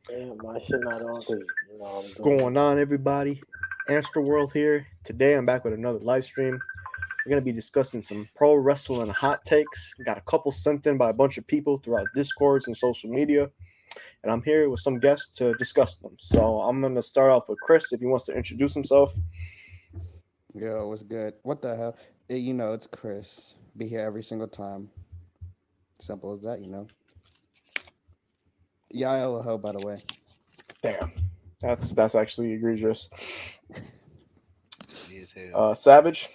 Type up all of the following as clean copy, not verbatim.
Yeah, my shit not on because I'm doing Going on, everybody? Antstroworld here. Today I'm back with another live stream. We're going to be discussing some pro wrestling hot takes. Got a couple sent in by a bunch of people throughout Discords and social media. And I'm here with some guests to discuss them. So I'm going to start off with Chris if he wants to introduce himself. Yo, what's good? What the hell? It's Chris. Be here every single time. Simple as that. Yael ho, by the way. Damn. That's actually egregious. Funny as hell. Savage,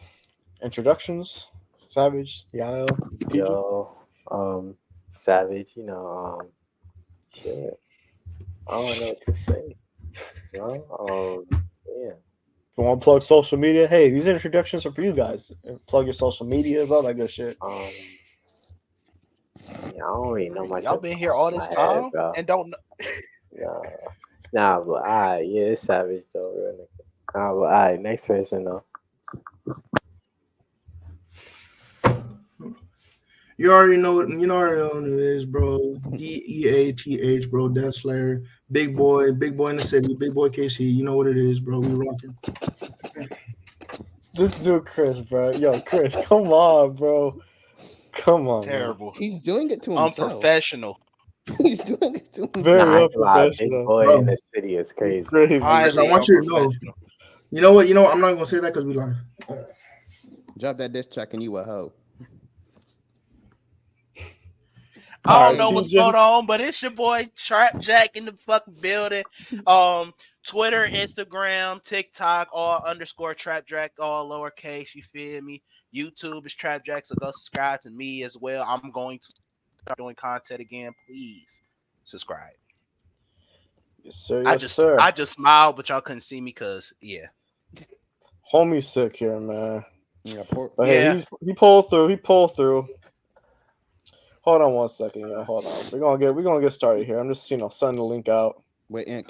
introductions. Savage, Yael, TJ. yo, Savage. Shit. I don't know what to say. Yeah. If you want to plug social media, hey, these introductions are for you guys. Plug your social medias, all that good shit. Yeah, I don't really know Y'all myself been off here all my this head, time bro. and don't know. Nah, nah, but yeah, it's Savage though, real nigga. Nah, but next person though. You already know what it is, bro. DEATH, bro. Death Slayer, big boy in the city, big boy KC. You know what it is, bro. We rocking. This dude, Chris, bro. Yo, Chris, come on, bro. Come on, man. Terrible. He's doing it to himself. Unprofessional. He's doing it to Very Nah, I himself. ain't gonna lie, big unprofessional. boy in Bro, the city is crazy. Crazy. Chris, I Highly want you to know. unprofessional. You know what? I'm not gonna say that because we live. Drop that diss track and you a hoe. I All don't right, know what's TJ. going on, but it's your boy Trap Jack in the fucking building. Twitter, Instagram, TikTok, all underscore Trap Jack, all lowercase. You feel me? YouTube is Trap Jack, so go subscribe to me as well. I'm going to start doing content again. Please subscribe. Yes, sir. I Yes, just sir. I just smiled, but y'all couldn't see me because Homie's sick here, man. Yeah, poor. But hey, yeah. he pulled through. He pulled through. Hold on one second, yeah. Hold on. We're gonna get started here. I'm just sending the link out. Wait, and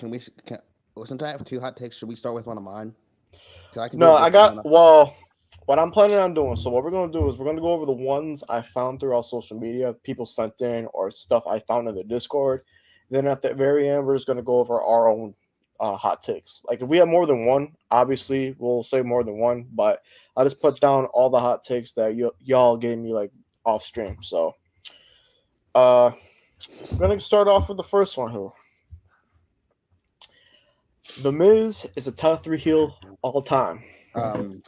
since I have two hot takes, should we start with one of mine? Cause I can do a No, I different got one. what I'm planning on doing. So what we're gonna do is we're gonna go over the ones I found throughout social media, people sent in or stuff I found in the Discord. Then at the very end, we're just gonna go over our own hot takes. Like if we have more than one, obviously we'll say more than one. But I just put down all the hot takes that y'all gave me like off stream. So uh, I'm gonna start off with the first one here. The Miz is a top three heel all time. Um,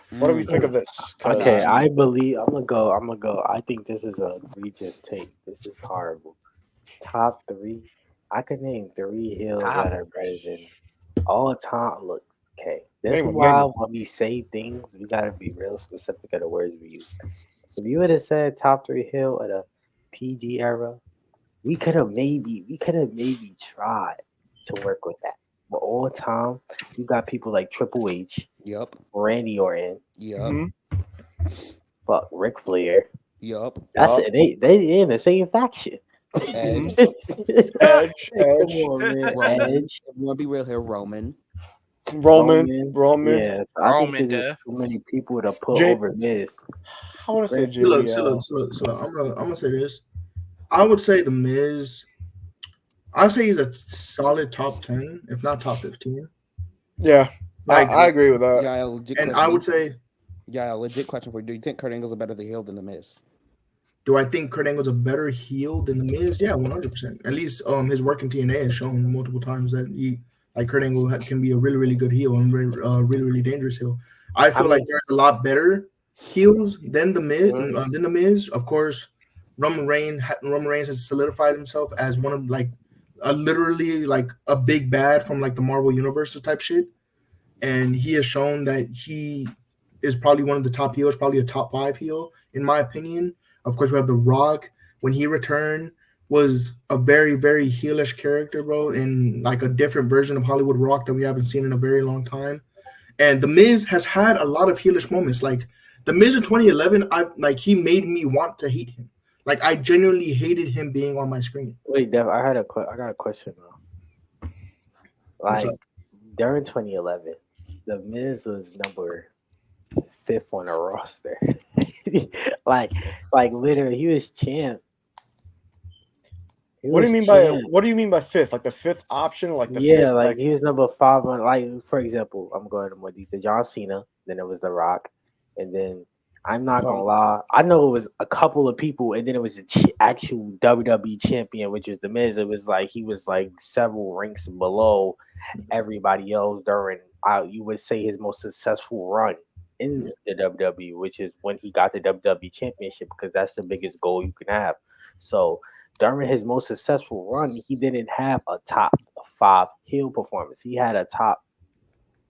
What do we mm, think of this? Okay, Because I believe I'm gonna go. I'm gonna go. I think this is a egregious take. This is horrible. Top three. I could name three hills Top that are better than all time. Look, okay. This is name a why many. when we say things, we gotta be real specific of the words we use. If you would have said top three hill of the PG era, we could have maybe tried to work with that. But all time, you got people like Triple H, yup, Randy Orton, yup, Mm-hmm. fuck Ric Flair. yup. That's Yup. it. They in the same faction. Mm-hmm. Edge, Come Edge, Edge, on, man. Roman. Edge, If we want to be real here, Roman. Roman, Roman. Roman, Yeah, so I think Roman there's just there. too many people to put J. over Miz. I want to say Right? JBL. See, look. I'm gonna say this. I would say the Miz. I say he's a solid top 10, if not top 15. Yeah, Like, I agree with that. Yeah, legit and I question. would say, Yeah, legit question for you. Do you think Kurt Angle's a better heel than the Miz? do I think Kurt Angle's a better heel than the Miz? Yeah, 100%. At least his work in TNA has shown multiple times that Kurt Angle can be a really really good heel and really really dangerous heel. I I feel like mean, there's a lot better heels than the Miz. mm, Than the Miz, of course. Roman Reigns has solidified himself as one of like a literally like a big bad from like the Marvel universe type shit, and he has shown that he is probably one of the top heels, probably a top five heel in my opinion. Of course, we have The Rock when he returned was a very very heelish character, bro, in like a different version of Hollywood Rock that we haven't seen in a very long time. And The Miz has had a lot of heelish moments. Like The Miz in 2011, he made me want to hate him. Like I genuinely hated him being on my screen. wait, Dev, I got a question though. What's Like up? during 2011, the Miz was number fifth on the roster. like, like literally, he was champ He What do was you mean by champ. fifth? Like the fifth option, like the Yeah, fifth, like like he was number 5 on, like, for example, I'm going to more detail. John Cena, then it was The Rock, and then I'm not gonna lie, I know it was a couple of people, and then it was the actual WWE champion, which was The Miz. It was like he was like several ranks below everybody else during, you would say, his most successful run in the WWE, which is when he got the WWE championship, because that's the biggest goal you can have. So during his most successful run, he didn't have a top 5 heel performance. He had a top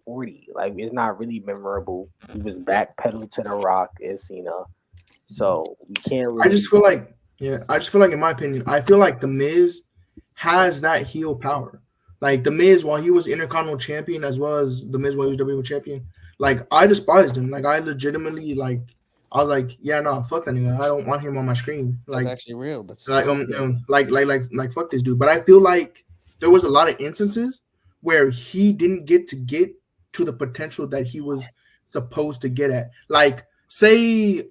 40. Like, it's not really memorable. He was backpedaled to The Rock and Cena. So we can't I just really. feel like, yeah, I just feel like, in my opinion, I feel like The Miz has that heel power. Like The Miz, while he was Intercontinental Champion, as well as The Miz while he was WWE Champion, like I despised him. Like I legitimately, like, I was like, yeah, no, fuck that nigga. I don't want him on my screen. That's Like, actually real. That's like so real. like fuck this dude. But I feel like there was a lot of instances where he didn't get to the potential that he was supposed to get at. Like, say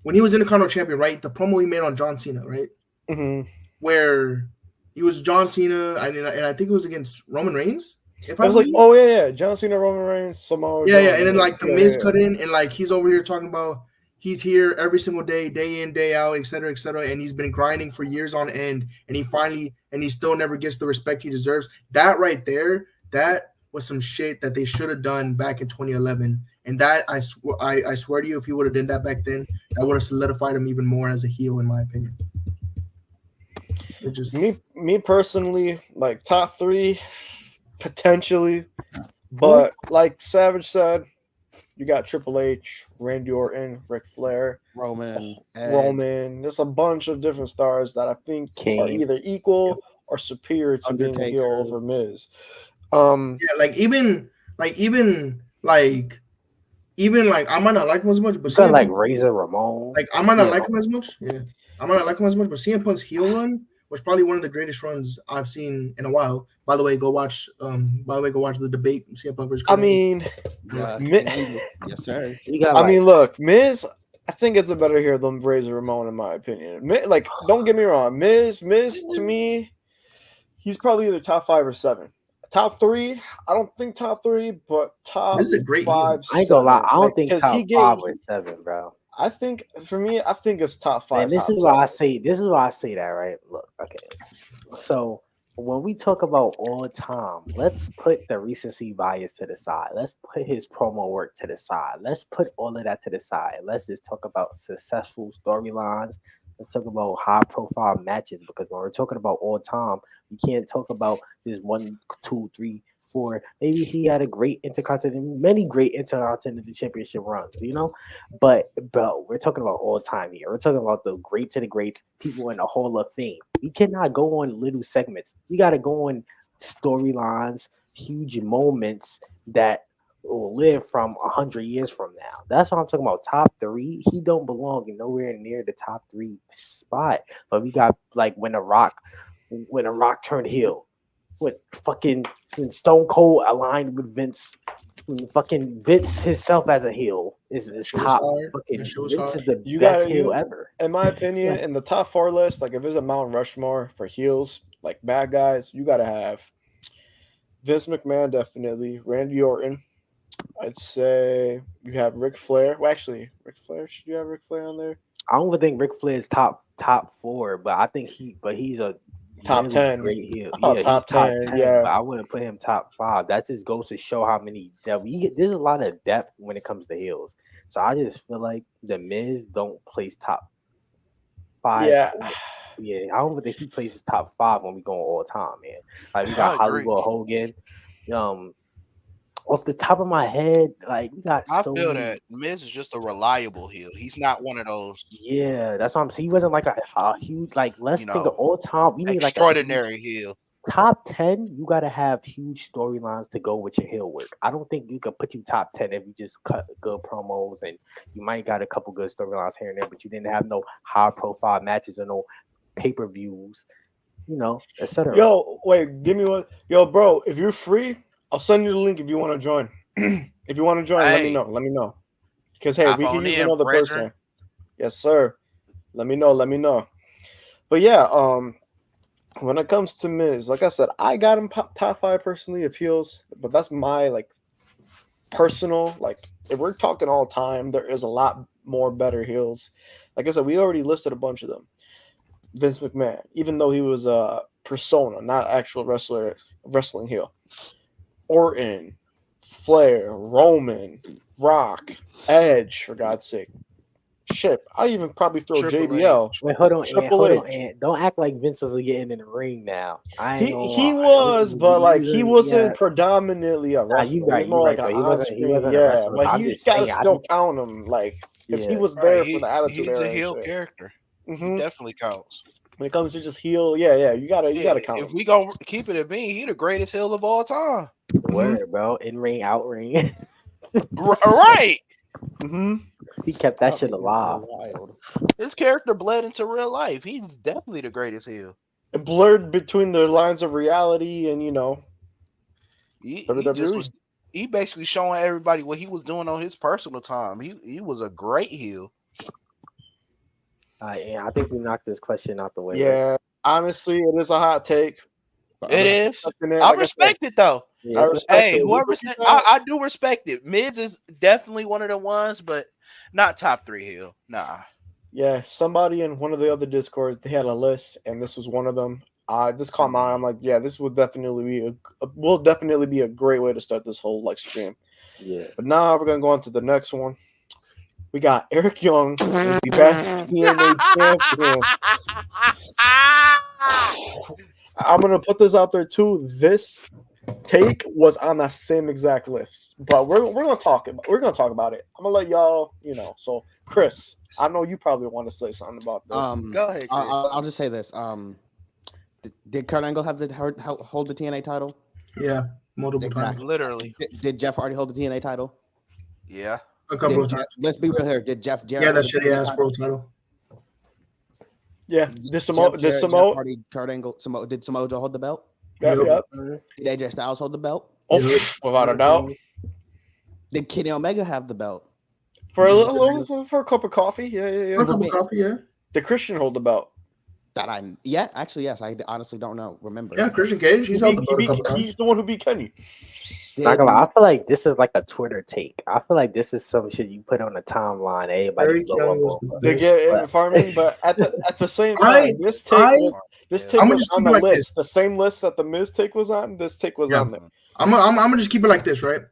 when he was Intercontinental Champion, right? The promo he made on John Cena, right? Where he was John Cena, and I think it was against Roman Reigns. If I I was like, believe. oh yeah, John Cena, Roman Reigns, Samoa Yeah, Joe, and then like the Miz yeah. cut in, and like he's over here talking about he's here every single day in, day out, et cetera, and he's been grinding for years on end, and he still never gets the respect he deserves. That right there, that was some shit that they should have done back in 2011, and that I swear to you, if he would have done that back then, that would have solidified him even more as a heel, in my opinion. So just me personally, like top 3 potentially, but like Savage said, you got Triple H, Randy Orton, Ric Flair, Roman, Edge. Roman. There's a bunch of different stars that I think are Kane. either equal or superior to being a heel Undertaker. over Miz. yeah, even like I might not like him as much, but You got CM like Punk, Razor Ramon. like I might not Yeah, like him as much. Yeah, I might not like him as much, but CM Punk's heel run was probably one of the greatest runs I've seen in a while. By the way, go watch the debate CM Punk versus I Kurt Angle. mean, Yeah, yes, sir. you got I like mean, look, Miz. I think it's a better heel than Razor Ramon, in my opinion. Like, don't get me wrong, Miz to me, he's probably either top 5 or 7. Top 3, I don't think top 3, but top This is a great 5, I ain't gonna lie, 7. I Like, don't think 'cause top he gave. 5 or 7, bro. I think for me, I think it's top 5. Man, this top is why I 7. say that, right? Look, okay. So when we talk about all time, let's put the recency bias to the side. Let's put his promo work to the side. Let's put all of that to the side. Let's just talk about successful storylines. Let's talk about high profile matches, because when we're talking about all time, you can't talk about this 1, 2, 3, 4. Maybe he had many great intercontinental championship runs, But bro, we're talking about all time here. We're talking about the greats of the greats, people in the Hall of Fame. We cannot go on little segments. We got to go on storylines, huge moments that will live from 100 years from now. That's what I'm talking about. Top 3, he don't belong nowhere near the top 3 spot. But we got like when the Rock turned heel, when Stone Cold aligned with Vince. When fucking Vince himself as a heel is Shit was top. hard. Fucking That shit was Vince hard. is the You best gotta- heel you- ever. In my opinion, in the top 4 list, like if there's a Mount Rushmore for heels, like bad guys, you gotta have Vince McMahon, definitely. Randy Orton. I'd say you have Ric Flair. Well, actually, Ric Flair. Should you have Ric Flair on there? I don't even think Ric Flair is top 4, but I think he's a Top really 10. great heel. Oh, Yeah, top he's top 10, 10, yeah. but I wouldn't put him top 5. That just goes to show how many depth. There's a lot of depth when it comes to heels. So I just feel like the Miz don't place top 5. Yeah. Yeah, I don't think he places top 5 when we go all time, man. Like we I got agree. Hollywood Hogan. Off the top of my head, like we got I so feel many. that Miz is just a reliable heel. He's not one of those Yeah, that's what I'm saying. He wasn't like a huge, like, let's think of all time. We need like a huge extraordinary heel. top 10. You gotta have huge storylines to go with your heel work. I don't think you can put you top 10 if you just cut good promos, and you might got a couple good storylines here and there, but you didn't have no high profile matches or no pay-per-views, etc. Yo, wait, give me one. Yo, bro, if you're free, I'll send you the link if you want to join. If you want to join, let me Hey. know. Let me know. Because hey, Hop we on can use in, another brethren. person. Yes, sir. Let me know. But yeah, When it comes to Miz, like I said, I got him top 5 personally of heels, but that's my like personal. Like if we're talking all time, there is a lot more better heels. Like I said, we already listed a bunch of them. Vince McMahon, even though he was a persona, not actual wrestling heel. Orton, Flair, Roman, Rock, Edge, for God's sake. Shit, I even probably throw Triple JBL. Wait, hold on, Ant. Triple Hold on, H. Ant. Don't act like Vince was getting in the ring now. I ain't gonna He lie. was, but like he wasn't Yeah. predominantly a Nah, wrestler. you He right. was more You like right, an though. He on-screen, wasn't a yeah. wrestler. But I'm you just gotta saying. still count him, like, because he Yeah. was there Right, for the attitude he's era a and heel shit. character. Mhm. He definitely counts. When it comes to just heel, yeah, you gotta count If him. we gonna keep it a bean, he the greatest heel of all time. Word, bro. In ring, out ring. Right. Mm-hmm. He kept that That shit was alive. wild. His character bled into real life. He's definitely the greatest heel. It blurred between the lines of reality and He just was. WWE. He basically showing everybody what he was doing on his personal time. He was a great heel. Yeah, I think we knocked this question out the way. Right? Yeah, honestly, it is a hot take. But It I'm- is. Something that, I like respect it though. Yeah, I it's respect Hey, it. whoever said I do respect it. Miz is definitely one of the ones, but not top 3 heel. Nah. Yeah, somebody in one of the other discords, they had a list, and this was one of them. This caught my eye. I'm like, yeah, this will definitely be a great way to start this whole like stream. Yeah. But now we're gonna go on to the next one. We got Eric Young, who's the best TNA champion. I'm gonna put this out there too. This take was on that same exact list, but we're gonna talk about it. I'm gonna let y'all, So, Chris, I know you probably want to say something about this. Go ahead, Chris. I'll just say this. Did Kurt Angle hold the TNA title? Yeah, multiple times. Exactly. Literally. Did Jeff Hardy hold the TNA title? Yeah. A couple of Did times. Let's be real here. Did Jeff Jarrett? Yeah, that hold the shitty TNA ass title? world title. Yeah, Jeff Jarrett, Jeff Samoa. Hardy, Kurt Angle. Did Samoa Joe hold the belt? Yep. Did AJ Styles hold the belt? Oh, without a doubt. Did Kenny Omega have the belt? For a cup of coffee. Yeah. A cup of coffee, yeah. Did Christian hold the belt? Actually, yes. I honestly don't know. Remember? Yeah, Christian Cage, he's held the belt a couple He's times. the one who beat Kenny. Not gonna lie, I feel like this is like a Twitter take. I feel like this is some shit you put on the timeline. Everybody Eric blow Young up was over. They get farming, but at the same time, this take I'm was gonna on just the keep it like list. The same list that the Miz take was on. This take was on there. I'm gonna just keep it like this, right?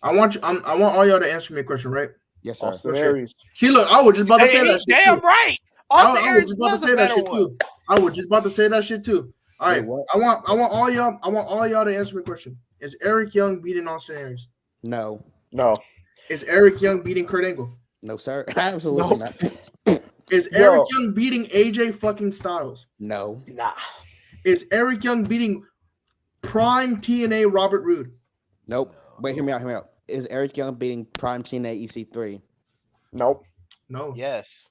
I want all y'all to answer me a question, right? Yes, sir. Austin Aries. See, look, I was just about to say that shit Damn too. right. I Austin was Aries just about to was say a that better shit one. too. I was just about to say that shit too. All right, Wait, what? I want all y'all to answer my question. Is Eric Young beating Austin Aries? No. Is Eric Young beating Kurt Angle? No, sir. Absolutely not. Is Eric Young beating AJ fucking Styles? No. Nah. Is Eric Young beating prime TNA Robert Roode? Nope. Wait, hear me out. Is Eric Young beating Prime TNA EC3? Nope. No. Yes.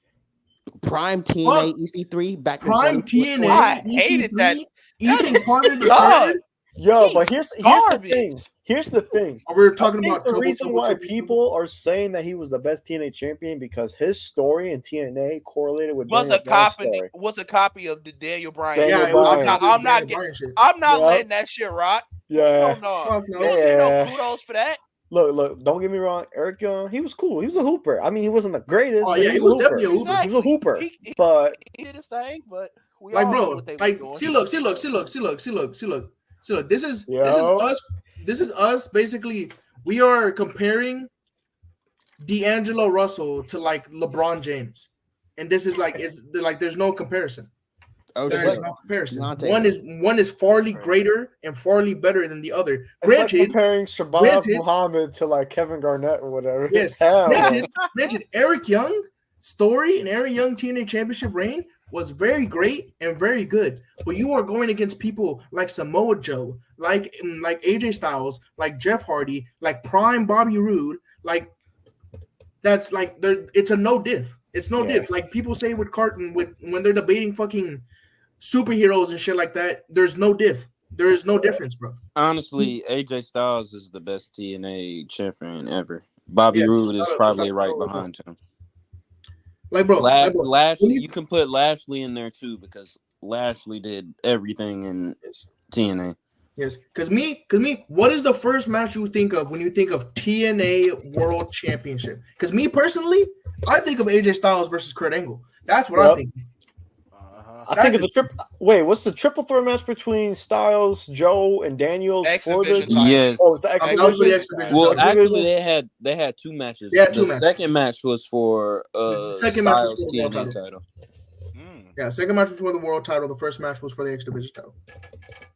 Prime TNA EC3 back Prime in TNA I hated EC3, that. Ethan Carter the God. third. Yo, but here's the garbage. thing. Here's the thing. We're talking I think about the trouble, reason trouble, why trouble, people are saying that he was the best TNA champion because his story in TNA correlated with Was Daniel a Bryan's copy. story. Was a copy of the Daniel Bryan. Daniel Yeah, it was Bryan. a I'm not Bryan shit. I'm not Yeah. letting that shit rock. Yeah. No. Fuck no. You don't get Yeah. no kudos for that. Look, don't get me wrong. Eric Young, he was cool. He was a hooper. I mean, he wasn't the greatest. Oh but yeah, he was definitely a hooper. He was a hooper. He But did his thing, but we Like, all bro, knew what they like, were doing. see, look. This is Yo. us. This is us. Basically, we are comparing D'Angelo Russell to like LeBron James, and this is like there's no comparison. Oh, There shit. is no comparison. Deontay. One is farly greater and farly better than the other. it's like Granted, comparing Shabazz Muhammad to like Kevin Garnett or whatever. yes. Hell, Granted, Eric Young story and Eric Young TNA Championship reign was very great and very good. But you are going against people like Samoa Joe, like AJ Styles, like Jeff Hardy, like Prime Bobby Roode, like that's like it's a no diff. It's no diff. Like people say with Carton when they're debating fucking superheroes and shit like that, there's no diff. There is no difference, bro. Honestly, AJ Styles is the best TNA champion ever. Bobby Yes, Roode is probably that's right no- behind him. Like, bro, Lashley, when you- you can put Lashley in there too because Lashley did everything in TNA. Yes, because me, what is the first match you think of when you think of TNA World Championship? Because me personally, I think of AJ Styles versus Kurt Angle. That's what I think. I think of the triple. Wait, what's the triple threat match between Styles, Joe, and Daniels for the? X Division title. Yes. Oh, it's the X That was for the Division. X Division. Well, title. actually, they had two matches. They had two the matches. second match was for The second match was Styles for the world TNA title. title. Yeah, second match was for the world title. The first match was for the X Division title.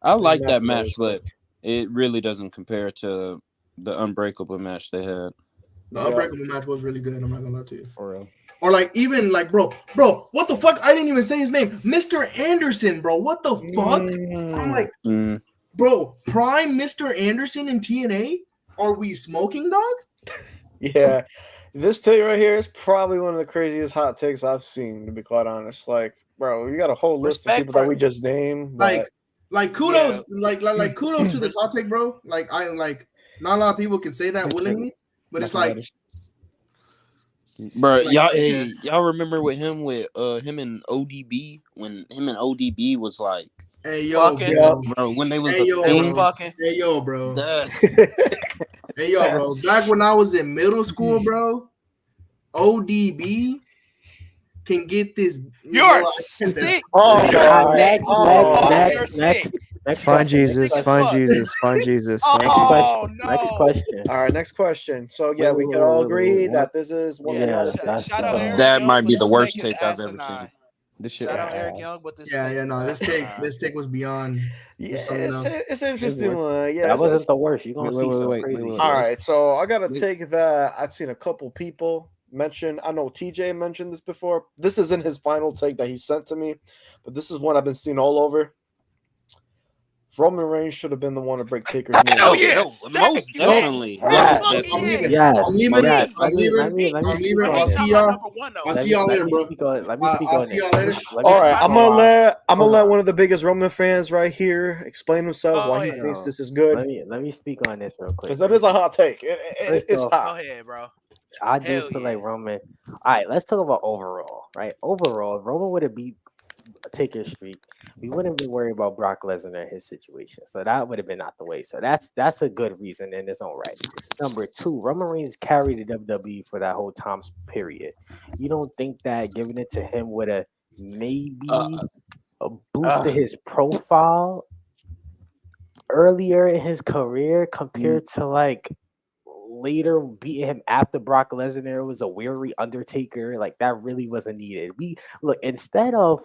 I like that that was match, cool. but it really doesn't compare to the Unbreakable match they had. The Unbreakable match was really good. I'm not gonna lie to you. For real. Or like even like bro, what the fuck? I didn't even say his name, Mr. Anderson, bro. What the fuck? I'm like, bro, prime Mr. Anderson in TNA. Are we smoking, dog? Yeah, this take right here is probably one of the craziest hot takes I've seen. To be quite honest, like, bro, you got a whole list of Respect people that for- we just named. But Like kudos, like kudos to this hot take, bro. Like not a lot of people can say that willingly, but it's like. Bro, Like, y'all remember with him and ODB when him and ODB was like, hey yo, Fucking. bro, when they was Hey, yo, They was thing, fucking. hey yo, bro. that- Hey yo, bro. Back when I was in middle school, bro, ODB can get this. You're sick. oh, Next, oh, next, you're next, sick. next Find question, Jesus, next find fuck. Jesus, find Jesus. Find Next Oh, question. no. Next question. All right, next question. So yeah, we Wait, can all wait, agree wait. that this is one of the Yeah, hottest that's, Shout out Eric That Young, might be but the this worst take is take I've ever asinine. seen. This shit. Shout out Eric Young, but this Yeah, take no, is asinine. this take was beyond. Yeah, something else. it's an interesting one. Yeah, that it's- wasn't the worst. You're gonna Wait, see wait, some wait, crazy wait, shit. wait. all right. So I got a Wait. take that I've seen a couple people mention. I know TJ mentioned this before. This isn't his final take that he sent to me, but this is one I've been seeing all over. Roman Reigns should have been the one to break Taker's neck. Hell yeah. Most Thank you. definitely. Hell Yes. fucking I'm yeah. leaving. Yes, I'm leaving. yes. I'm leaving. Let me I'm speak leaving. on I'll this. see y'all. Number one, though. I'll Let see me- y'all let later, me bro. speak on- Let me speak I'll on see this. y'all later. Let me All right, speak I'm on- gonna let Hold on. one of the biggest Roman fans right here explain himself Oh, why he yeah. thinks this is Let good, me speak on this real quick. because that is a hot take. First It's off, Go hot. ahead, bro. I do Hell feel yeah. like Roman. All right, let's talk about overall. Right, overall, if Roman would have beat Taker Street, we wouldn't be worried about Brock Lesnar and his situation. So that would have been out the way. So that's a good reason in its own right. Number two, Roman Reigns carried the WWE for that whole time period. You don't think that giving it to him would have maybe boosted his profile earlier in his career compared to like later beating him after Brock Lesnar was a weary Undertaker? Like that really wasn't needed. We look, instead of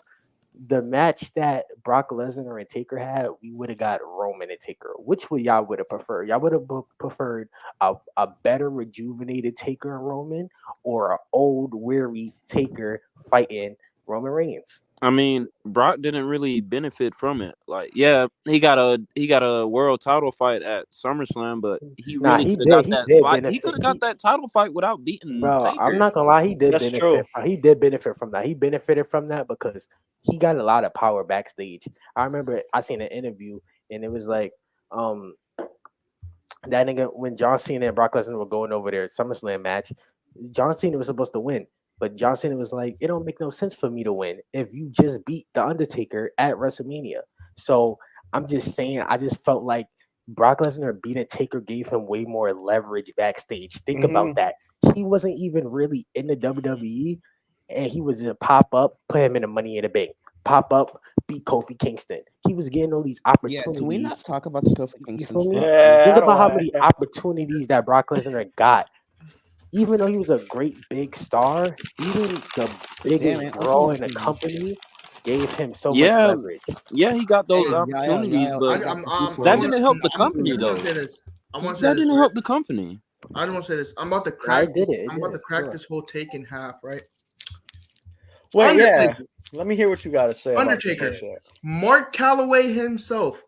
the match that Brock Lesnar and Taker had, we would have got Roman and Taker. Which would y'all would have preferred? Y'all would have preferred a better rejuvenated Taker and Roman, or an old weary Taker fighting Roman Reigns? I mean, Brock didn't really benefit from it. Like, yeah, he got a world title fight at SummerSlam, but he Nah, really he could have got did- he that did fight. He benefit. could have got that title fight without beating Bro, Taker. I'm not gonna lie, he did That's benefit. true. He did benefit from that. He benefited from that because he got a lot of power backstage. I remember I seen an interview and it was like, that nigga when John Cena and Brock Lesnar were going over their SummerSlam match, John Cena was supposed to win, but John Cena was like, "It don't make no sense for me to win if you just beat the Undertaker at WrestleMania." So I'm just saying, I just felt like Brock Lesnar beating Taker gave him way more leverage backstage. Think about that. He wasn't even really in the WWE, and he was just pop up, put him in the Money in the Bank, pop up, beat Kofi Kingston. He was getting all these Yeah, opportunities. can we not talk about the Kofi You Kingston feel me? stuff? Yeah, Think I don't about how wanna- many opportunities that Brock Lesnar got. Even though he was a great big star, beating the biggest man, draw in the ultimately- company gave him so much Yeah. leverage. Yeah, he got those Hey, opportunities, Yael, but that didn't help the company, I though. want to say this. I want to say That this. didn't right? help the company. I just want to say this. I'm about to I crack. did it. I'm about to crack Sure. this whole take in half. Right. Wait, yeah. Undertaker. Let me hear what you got to say. about this Undertaker. shit. Mark Calloway himself,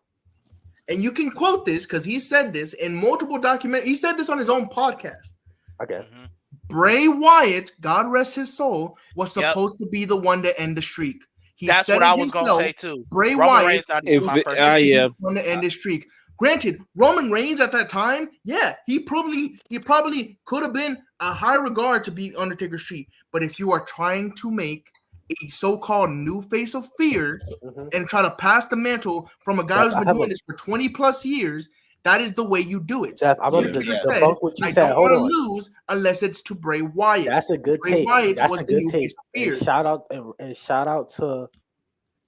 and you can quote this because he said this in multiple documents. He said this on his own podcast. Okay. Bray Wyatt, God rest his soul, was Yep. supposed to be the one to end the streak. He That's said what it I was gonna himself. say too. Bray Roman Wyatt Reigns not even If my it- first. yeah. on the end this streak. Granted, Roman Reigns at that time, yeah, he probably could have been a high regard to beat Undertaker Street. But if you are trying to make a so-called new face of fear and try to pass the mantle from a guy who's I been have doing a this for 20 plus years, that is the way you do it. Jeff. I'm gonna Undertaker said, debunk what you I said. don't Hold want on. to lose unless it's to Bray Wyatt. That's a good Bray take. Wyatt That's was a the good new take. face of fear. And shout out to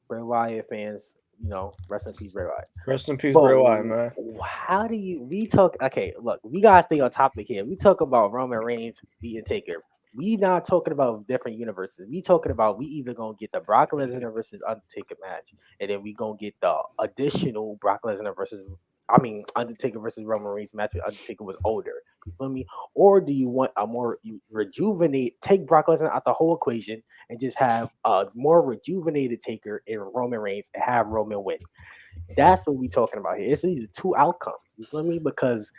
Bray Wyatt fans. You know, rest in peace, Bray Wyatt. Rest in peace, But Bray Wyatt, man. how do we talk? Okay, look, we gotta stay on topic here. We talk about Roman Reigns beating Taker. We not talking about different universes. We talking about we either gonna get the Brock Lesnar versus Undertaker match, and then we gonna get the additional Brock Lesnar versus. I mean, Undertaker versus Roman Reigns match when Undertaker was older. You feel me? Or do you want a more rejuvenate? Take Brock Lesnar out the whole equation and just have a more rejuvenated Taker in Roman Reigns and have Roman win. That's what we talking about here. It's either two outcomes. You feel me? Because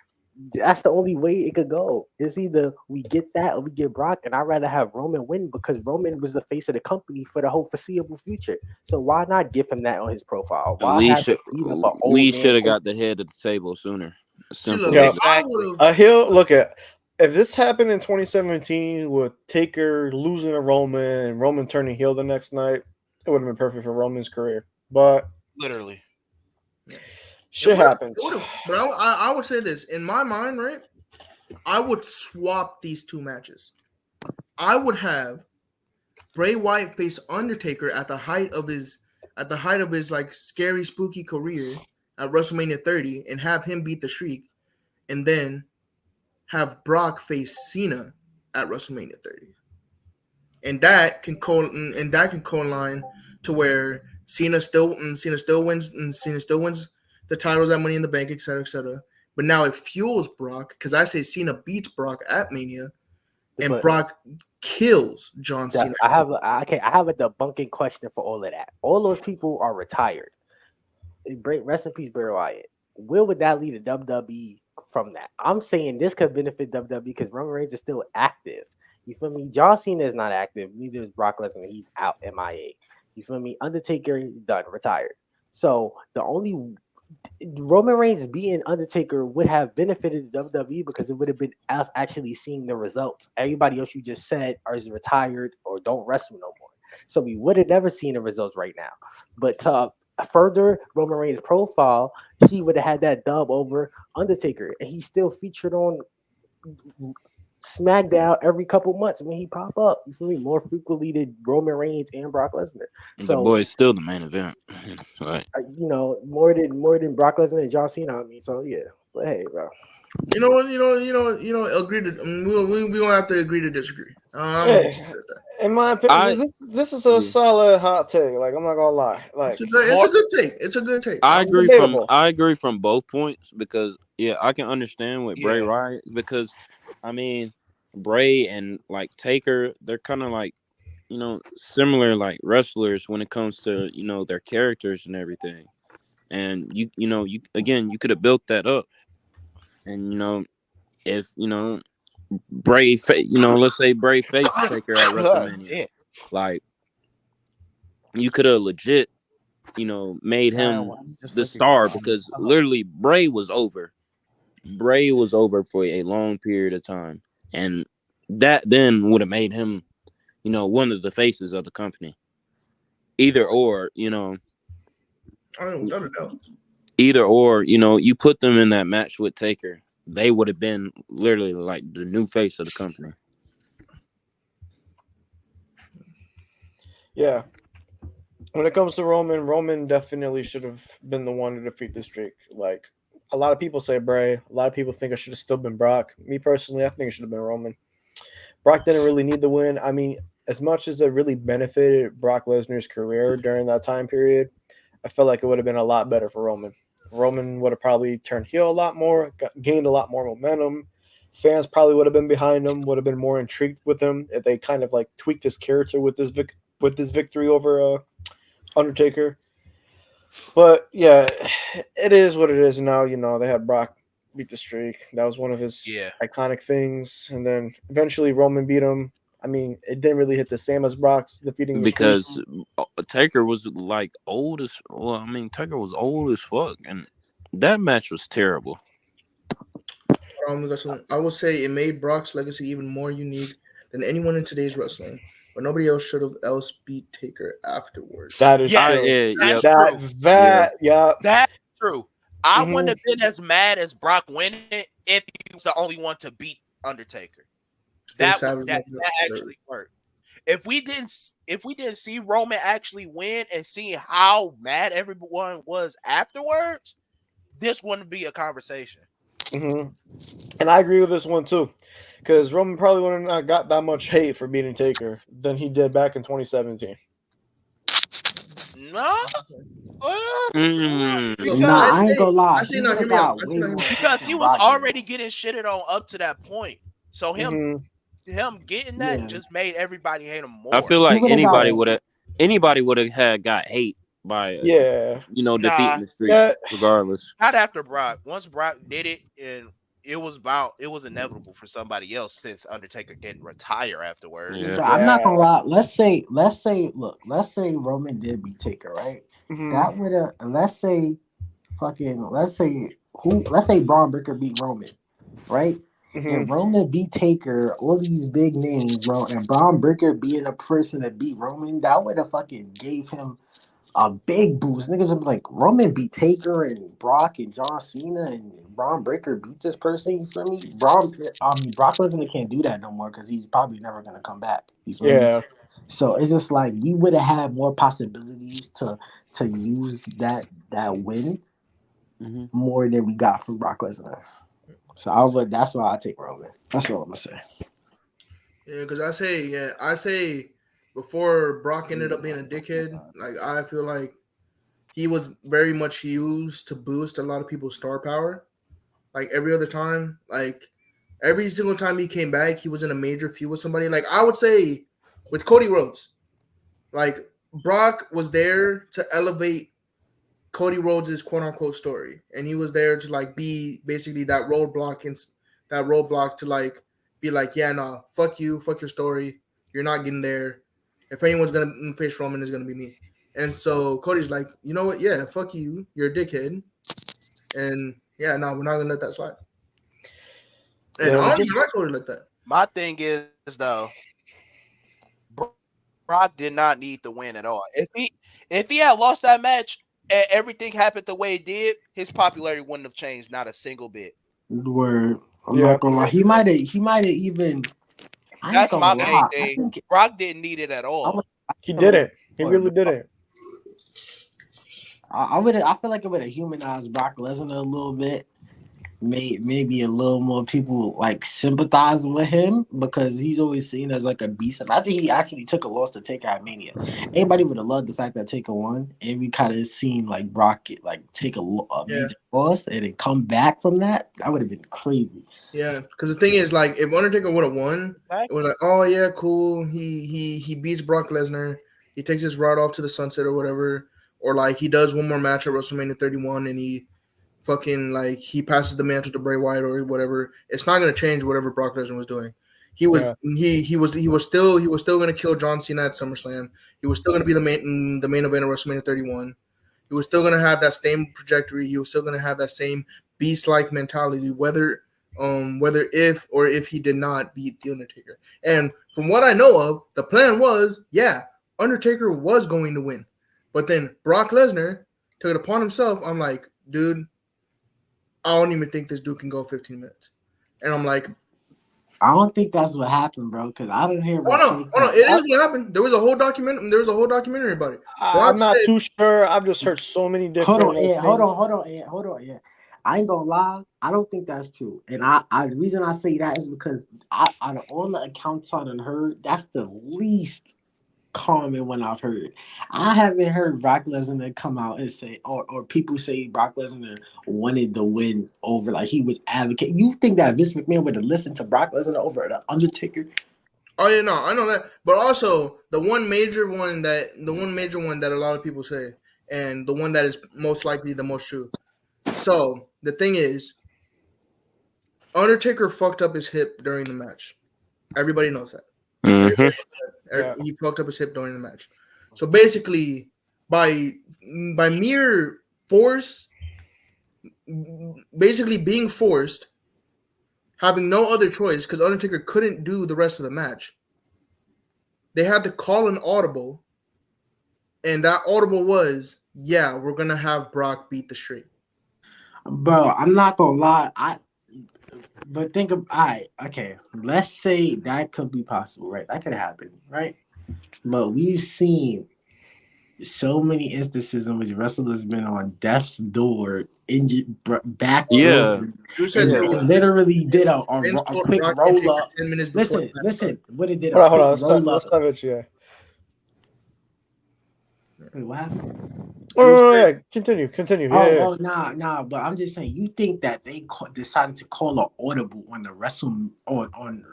that's the only way it could go. It's either we get that or we get Brock, and I'd rather have Roman win because Roman was the face of the company for the whole foreseeable future. So why not give him that on his profile? Why We have should him beat up an old we man? should have got the head of the table sooner. See, Simple look, as Yeah. if that. I would have, A heel. Look at if this happened in 2017 with Taker losing to Roman and Roman turning heel the next night, it would have been perfect for Roman's career. But Literally. shit happens. but I would say this in my mind, right? I would swap these two matches. I would have Bray Wyatt face Undertaker at the height of his like scary spooky career at WrestleMania 30 and have him beat the Streak, and then have Brock face Cena at WrestleMania 30. And that can coalign to where Cena still wins the titles at Money in the Bank, etc. But now it fuels Brock because I say Cena beats Brock at Mania, and But Brock kills John Jeff, Cena. I have a debunking question for all of that. All those people are retired. Rest in peace, Bray Wyatt. Where would that lead to WWE from that? I'm saying this could benefit WWE because Roman Reigns is still active. You feel me? John Cena is not active. Neither is Brock Lesnar. He's out MIA. You feel me? Undertaker done, retired. So the only Roman Reigns beating Undertaker would have benefited the WWE because it would have been us actually seeing the results. Everybody else you just said is retired or don't wrestle no more. So we would have never seen the results right now. But to further Roman Reigns' profile, he would have had that dub over Undertaker, and he's still featured on SmackDown every couple months when he pop up. You feel me? More frequently than Roman Reigns and Brock Lesnar. The So boy's still the main event. Right. you know, more than Brock Lesnar and John Cena on me. So yeah, but hey, bro. You know what? Agree to. We don't have to agree to disagree. Hey, in my opinion, this is a solid hot take. Like I'm not gonna lie. Like it's a good take. It's a good take. I debatable. agree from both points because yeah, I can understand with Bray Yeah. Wyatt because I mean Bray and like Taker, they're kind of like similar like wrestlers when it comes to their characters and everything. And you could have built that up. And if Bray, let's say Bray faced Taker at WrestleMania, like you could have legit, made him the star because literally Bray was over. Bray was over for a long period of time, and that then would have made him, one of the faces of the company. Either or, without a doubt. Either or, you put them in that match with Taker, they would have been literally like the new face of the company. Yeah. When it comes to Roman definitely should have been the one to defeat the Streak. Like a lot of people say Bray, a lot of people think it should have still been Brock. Me personally, I think it should have been Roman. Brock didn't really need the win. I mean, as much as it really benefited Brock Lesnar's career during that time period, I felt like it would have been a lot better for Roman. Roman would have probably turned heel a lot more, gained a lot more momentum. Fans probably would have been behind him, would have been more intrigued with him if they kind of like tweaked his character with this victory over Undertaker. But yeah, it is what it is now. They had Brock beat the Streak. That was one of his iconic things. And then eventually Roman beat him. I mean, it didn't really hit the same as Brock's defeating the because Streak. Taker was like old as well. I mean, Taker was old as fuck, and that match was terrible. I will say it made Brock's legacy even more unique than anyone in today's wrestling. but nobody else should have else beat Taker afterwards. That is Yeah, true. Yeah, that's yep. true. Yeah. That's true. I Mhm. wouldn't have been as mad as Brock winning it if he was the only one to beat Undertaker. Hey, That would Savage, that actually worked. If we didn't see Roman actually win and see how mad everyone was afterwards, this wouldn't be a conversation. hmm And I agree with this one too, because Roman probably would have not got that much hate for beating Taker than he did back in 2017. No, well, Mm. Nah, I because I ain't say, gonna lie. I say, He no, would hear have me out. got I say, way no, hear more me out. hate because he from was Brock. already getting shitted on up to that point. So him getting that Yeah, just made everybody hate him I more. feel he like would have got. anybody would have had got hate by Yeah. defeating Nah, the streak Yeah. regardless. not after Brock. Once Brock did it, and it was inevitable for somebody else since Undertaker didn't retire afterwards. Yeah. But I'm not Yeah. gonna lie. Let's say Roman did beat Taker, right? hmm That would have. Let's say Braun Breaker beat Roman, right? hmm And Roman beat Taker, all these big names, bro, and Braun Breaker being a person that beat Roman, that would have fucking gave him a big boost. Niggas would be like, Roman beat Taker and Brock and John Cena and Braun Breaker beat this person. You feel me? Brock Lesnar can't do that no more because he's probably never gonna come back. You feel me? Yeah. So it's just like we would have had more possibilities to use that win Hmm. more than we got from Brock Lesnar. So that's why I take Roman. That's all I'm gonna say. Yeah, because I say before Brock ended up being a dickhead, like I feel like he was very much used to boost a lot of people's star power. Like every other time, like every single time he came back, he was in a major feud with somebody. Like I would say with Cody Rhodes, like Brock was there to elevate Cody Rhodes' quote unquote story, and he was there to like be basically that roadblock to like be like, yeah, nah, fuck you, fuck your story, you're not getting there. If anyone's gonna face Roman, it's gonna be me. And so Cody's like, you know what? Yeah, fuck you, you're a dickhead, and yeah, no, we're not gonna let that slide. And I Yeah. don't even like Cody like that. My thing is though, Brock did not need the win at all. If he had lost that match and everything happened the way it did, his popularity wouldn't have changed not a single bit. Word. I'm Yeah. not gonna lie. He might have even. I ain't That's gonna my main lie. I thing. think Brock didn't need it at I all. would. He didn't. He really didn't. I would. I feel like it would have humanized Brock Lesnar a little bit. Maybe a little more people like sympathize with him because he's always seen as like a beast. Imagine he actually took a loss to Taker at Mania. Anybody would have loved the fact that Taker won, and we kind of seen like Brock take a Yeah, major loss and then come back from that. That would have been crazy. yeah. Because the thing is, like, if Undertaker would have won, Right? it was like, oh yeah, cool. He beats Brock Lesnar. He takes his ride off to the sunset or whatever, or like he does one more match at WrestleMania 31 and he fucking like he passes the mantle to Bray Wyatt or whatever. It's not gonna change whatever Brock Lesnar was doing. Yeah. He was still gonna kill John Cena at SummerSlam. He was still gonna be the main event of WrestleMania 31. He was still gonna have that same trajectory. He was still gonna have that same beast like mentality, whether if he did not beat the Undertaker. And from what I know of, the plan was, yeah, Undertaker was going to win. But then Brock Lesnar took it upon himself. I'm like, dude, I don't even think this dude can go 15 minutes. And I'm like, I don't think that's what happened, bro. Because I didn't hear about oh no, it is what happened. There was a whole documentary about it. I'm Brock not said, too sure. I've just heard so many Hold different on, like, yeah, hold things. on, hold on, yeah, hold on, yeah. I ain't gonna lie, I don't think that's true. And I the reason I say that is because out of all the accounts I done heard, that's the least common one I've heard. I haven't heard Brock Lesnar come out and say, or people say Brock Lesnar wanted the win over, like he was advocating. You think that Vince McMahon would have listened to Brock Lesnar over the Undertaker? oh yeah, no, I know that. But also the one major one that a lot of people say, and the one that is most likely the most true. So the thing is, Undertaker fucked up his hip during the match. Everybody knows that. Hmm. Yeah. He fucked up his hip during the match. So basically, by mere force, basically being forced, having no other choice because Undertaker couldn't do the rest of the match. they had to call an audible, and that audible was, yeah, we're gonna have Brock beat the streak. Bro, I'm not gonna lie. But think of, all right, okay. Let's say that could be possible, right? That could happen, right? But we've seen so many instances in which wrestlers been on death's door, injured, back Yeah. broken, Drew says and it was literally did a Vince told quick Brock roll to take up. 10 minutes before Listen, the match listen. What it did, Hold a on, hold quick on. roll Let's up. have it, yeah. Wait, what happened? Oh, yeah. Continue. Yeah. Nah. But I'm just saying, you think that they decided to call an audible on the on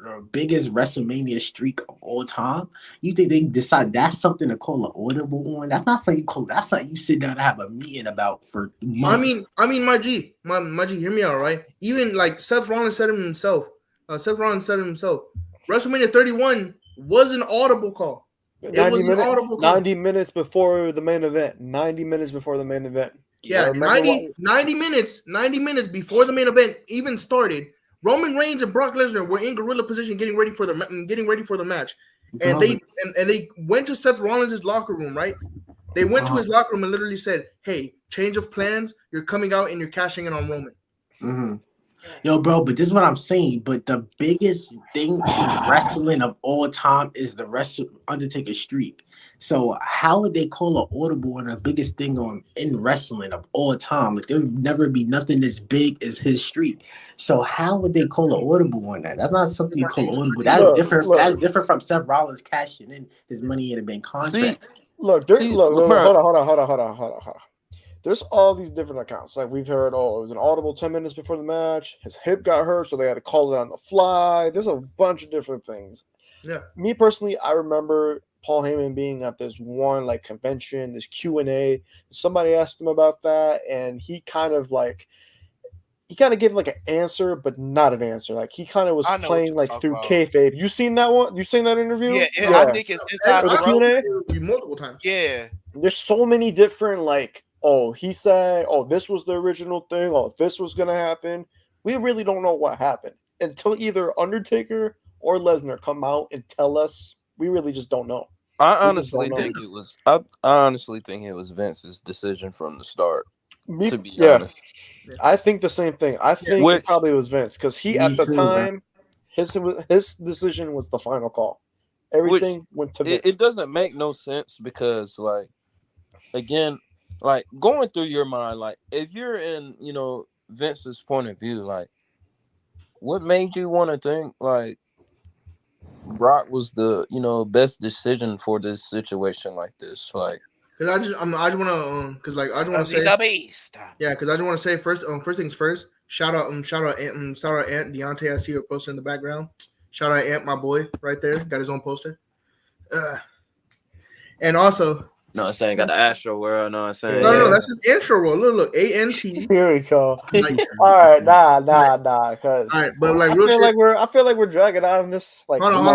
the biggest WrestleMania streak of all time? You think they decide that's something to call an audible on? That's not something you call. That's something you sit down and have a meeting about for months. I mean, my G, hear me out, right? Even like Seth Rollins said it himself. WrestleMania 31 was an audible call. It was an audible call. 90 minutes before the main event. 90 minutes before the main event. Yeah, 90 minutes before the main event even started. Roman Reigns and Brock Lesnar were in gorilla position, getting ready for the match, and they went to Seth Rollins' locker room. Right, they went to his locker room and literally said, "Hey, change of plans. You're coming out and you're cashing in on Roman." Mm-hmm. Yo, bro, but this is what I'm saying. But the biggest thing in wrestling of all time is the Undertaker streak. So how would they call an audible on the biggest thing in wrestling of all time? Like there would never be nothing as big as his streak. So how would they call an audible on that? That's not something you call audible. That's different. Look. That's different from Seth Rollins cashing in his money in a bank contract. Look, hold on. There's all these different accounts. Like we've heard, it was an audible 10 minutes before the match. His hip got hurt, so they had to call it on the fly. There's a bunch of different things. Yeah. Me personally, I remember Paul Heyman being at this one like convention, this Q&A. Somebody asked him about that, and he kind of gave like an answer, but not an answer. Like he kind of was playing like through kayfabe. You seen that one? You seen that interview? Yeah. I think it's inside the Q&A multiple times. Yeah. There's so many different like. He said, this was the original thing. This was going to happen. We really don't know what happened until either Undertaker or Lesnar come out and tell us. We really just don't know. I honestly think it was Vince's decision from the start. To be honest. I think the same thing. I think it probably was Vince because at the time, his decision was the final call. Everything went to Vince. It doesn't make no sense because, like, again, like going through your mind, like if you're in, Vince's point of view, like what made you want to think like Brock was the, best decision for this situation like this? Like, because I just want to say the beast. Yeah, because I just want to say first things first. Shout out Ant Deontay. I see your poster in the background. Shout out Ant, my boy, right there. Got his own poster. And also. No, I'm saying got the Astroworld. No, I'm saying no, that's just Antstroworld. Look, ANT. Here we go. All right, nah. Cause all right, but like I feel like we're dragging out on this. Like, hold on. I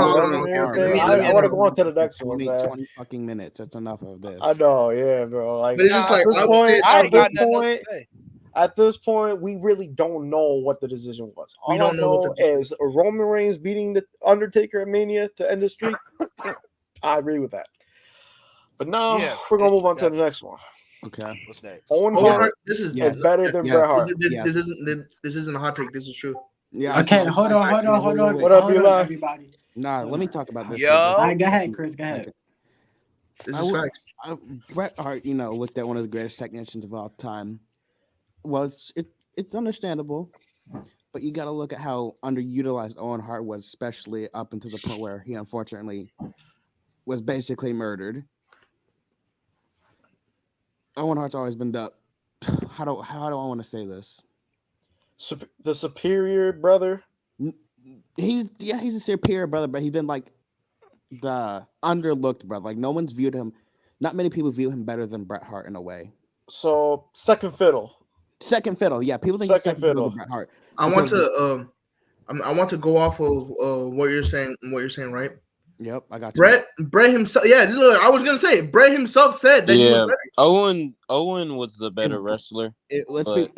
want to go on to the next one. 20 fucking minutes. That's enough of this. I know, yeah, bro. Like, but it's just like at this point, we really don't know what the decision was. All I know is Roman Reigns beating the Undertaker at Mania to end the streak. I agree with that. But now we're gonna move on to the next one. Okay. What's next? Owen Hart. This is better than Bret Hart. This isn't a hot take. This is true. Yeah. Okay. Hold on. What up, Eli? Everybody. Nah, let me talk about this. Yo. All right, go ahead, Chris. Go ahead. This is facts. Bret Hart, looked at one of the greatest technicians of all time. Well, it's understandable, but you got to look at how underutilized Owen Hart was, especially up until the point where he unfortunately was basically murdered. Owen Hart's always been the how do I want to say this? The superior brother. He's a superior brother, but he's been like the underlooked brother. Like no one's viewed him. Not many people view him better than Bret Hart in a way. So second fiddle. Second fiddle, yeah. People think second fiddle with Bret Hart. I want to go off of what you're saying. Right? Yep, I got you. Bret himself. Yeah, look, I was gonna say Bret himself said that he was better. Owen was the better wrestler. Bret said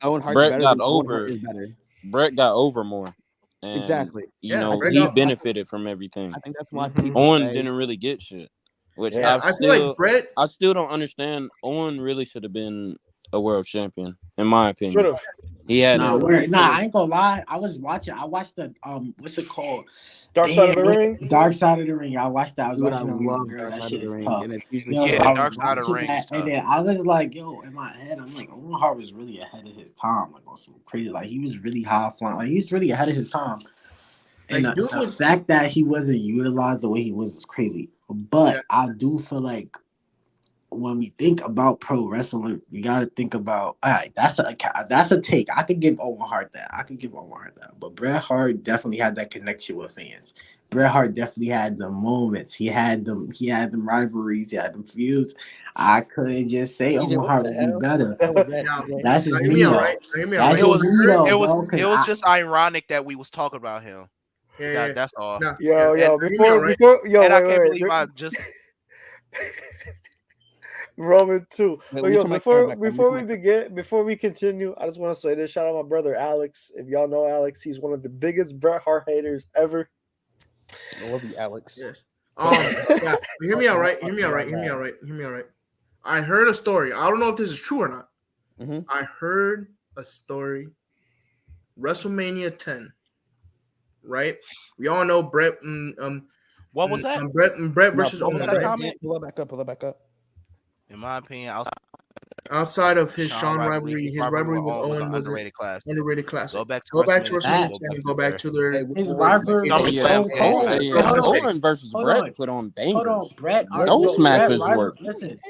Owen Hart's Bret better, got Owen over. Hart is better. Bret got over more. and Exactly. you Yeah, know Bret he got- benefited from everything. I think that's why Mhm. people Owen say didn't really get shit, which Yeah. I feel like Bret. I still don't understand. Owen really should have been a world champion, in my Should opinion. have. He had Nah, it. I ain't gonna lie. I watched the what's it called? Dark Side of the Damn, Ring. Dark Side of the Ring. I watched that. I was dude, I watching it with my love girl. Dark That Side shit of the is Ring, tough. and it's usually Yo, so so Yeah, I Dark was Side of the watching Ring is that, and tough. then I was like, yo, in my head, I'm like, Owen Hart was really ahead of his time, like on some crazy, like he was really high flying, like he was really ahead of his time. And Like, dude the was fact that he wasn't utilized the way he was crazy. But Yeah. I do feel like when we think about pro wrestling, we got to think about all right. That's a take. I could give Owen Hart that. But Bret Hart definitely had that connection with fans. Bret Hart definitely had the moments. He had them. He had them rivalries. He had them feuds. I couldn't just say TJ, Owen what Hart the would be hell? better. What was that, now. TJ? That's just Now, hear me me out, though. right? Now, hear me out, That's right? It just was me though, it was bro. it was just ironic that we was talking about him. Yeah. That's all. Now, Yo, yeah, yo, now, hear me out, right? And I can't wait. believe I just Roman too. Wait, But let me yo, put my camera back on. before we continue, I just want to say this. Shout out my brother Alex. If y'all know Alex, he's one of the biggest Bret Hart haters ever. I love you, Alex. Yes. Yeah. Hear me out, right? Hear me out, right? I heard a story. I don't know if this is true or not. Mhm. I heard a story. WrestleMania 10. Right? We all know Bret. what was that? Bret No, versus pull Owen. that that Right? comment? pull that back up. Pull that back up. In my opinion, Outside of his Sean Sean rivalry, rivalry, his his rivalry with was an Owen was an underrated class. underrated classic. Go back to Go back to WrestleMania 10. WrestleMania 10. Go Go back back to their. Hey, his wait, rivalry wait, with yeah, Stone SummerSlam. Cold. Hey, Wait, hold on. Owen versus Hold Brett on. put on Hold on, bangers. Brett. Those matches were.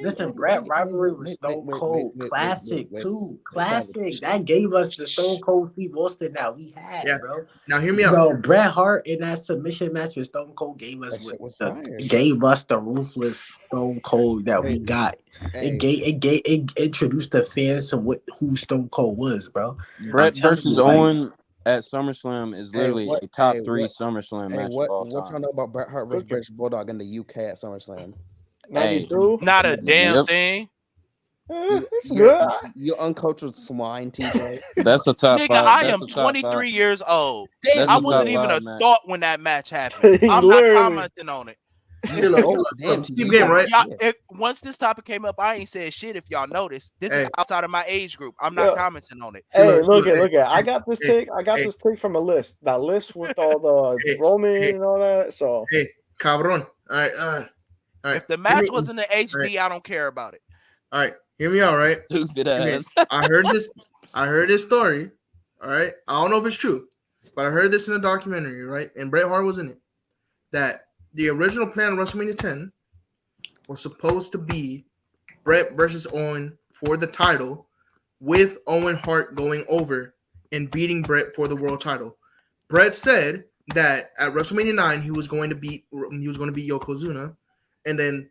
Listen. Brett rivalry with Stone Cold, classic too, classic. That gave us the Stone Cold Steve Austin that we had, Yeah. bro. Now hear me out. Bro, Bret Hart in that submission match with Stone Cold gave us That shit was the fire. ruthless Stone Cold that we got. Hey, It introduced the fans to who Stone Cold was, bro. I'm Brett telling versus you, like, Owen at SummerSlam is literally a top three SummerSlam match of all what y'all time. know about Bret Hart versus Okay. British Bulldog in the UK at SummerSlam? Hey, 92. Not a damn Yep. thing. It's good. You uncultured swine, TJ. that's a top Nigga, five. I That's am a top 23 five. years old. Damn, That's I a wasn't top even a five match. thought when that match happened. He I'm not literally- commenting on it. Hey, look, damn, keep TJ, game, right? Y'all, once this topic came up, I ain't said shit. If y'all noticed, this Hey. is outside of my age group. I'm not commenting on it. See, Hey, look, look at. I got this hey, take. I got hey. this take from a list. That list with all the Hey, Roman hey. and all that. So Hey, cabron. All right. All right. If the match was in the HB, I don't care about it. All right. Hear me out, right? Stupid Hear me ass. out. I heard this story. All right. I don't know if it's true, but I heard this in a documentary, right? And Bret Hart was in it. That the original plan of WrestleMania 10 was supposed to be Bret versus Owen for the title, with Owen Hart going over and beating Bret for the world title. Bret said that at WrestleMania 9 he was going to beat Yokozuna, and then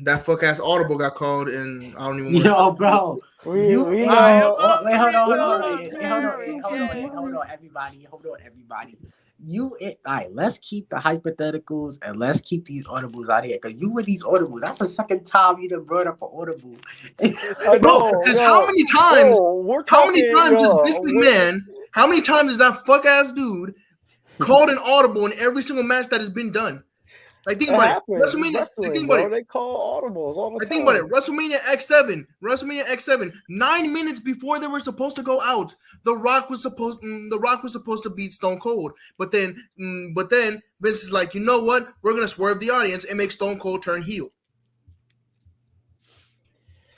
that fuck ass audible got called, and I don't even want Yo, bro. we Hold know. on, everybody. Alright, let's keep the hypotheticals and let's keep these audibles out here. Cause you with these audibles, that's the second time you done brought up an audible. Bro, because how many times? How many times is this big man? How many times is that fuck ass dude called an audible in every single match that has been done? Like, think about it. WrestleMania. Think about it. They call audibles all the time. Think about it. WrestleMania X7. 9 minutes before they were supposed to go out, The Rock was supposed to beat Stone Cold. But then Vince is like, you know what? We're gonna swerve the audience and make Stone Cold turn heel.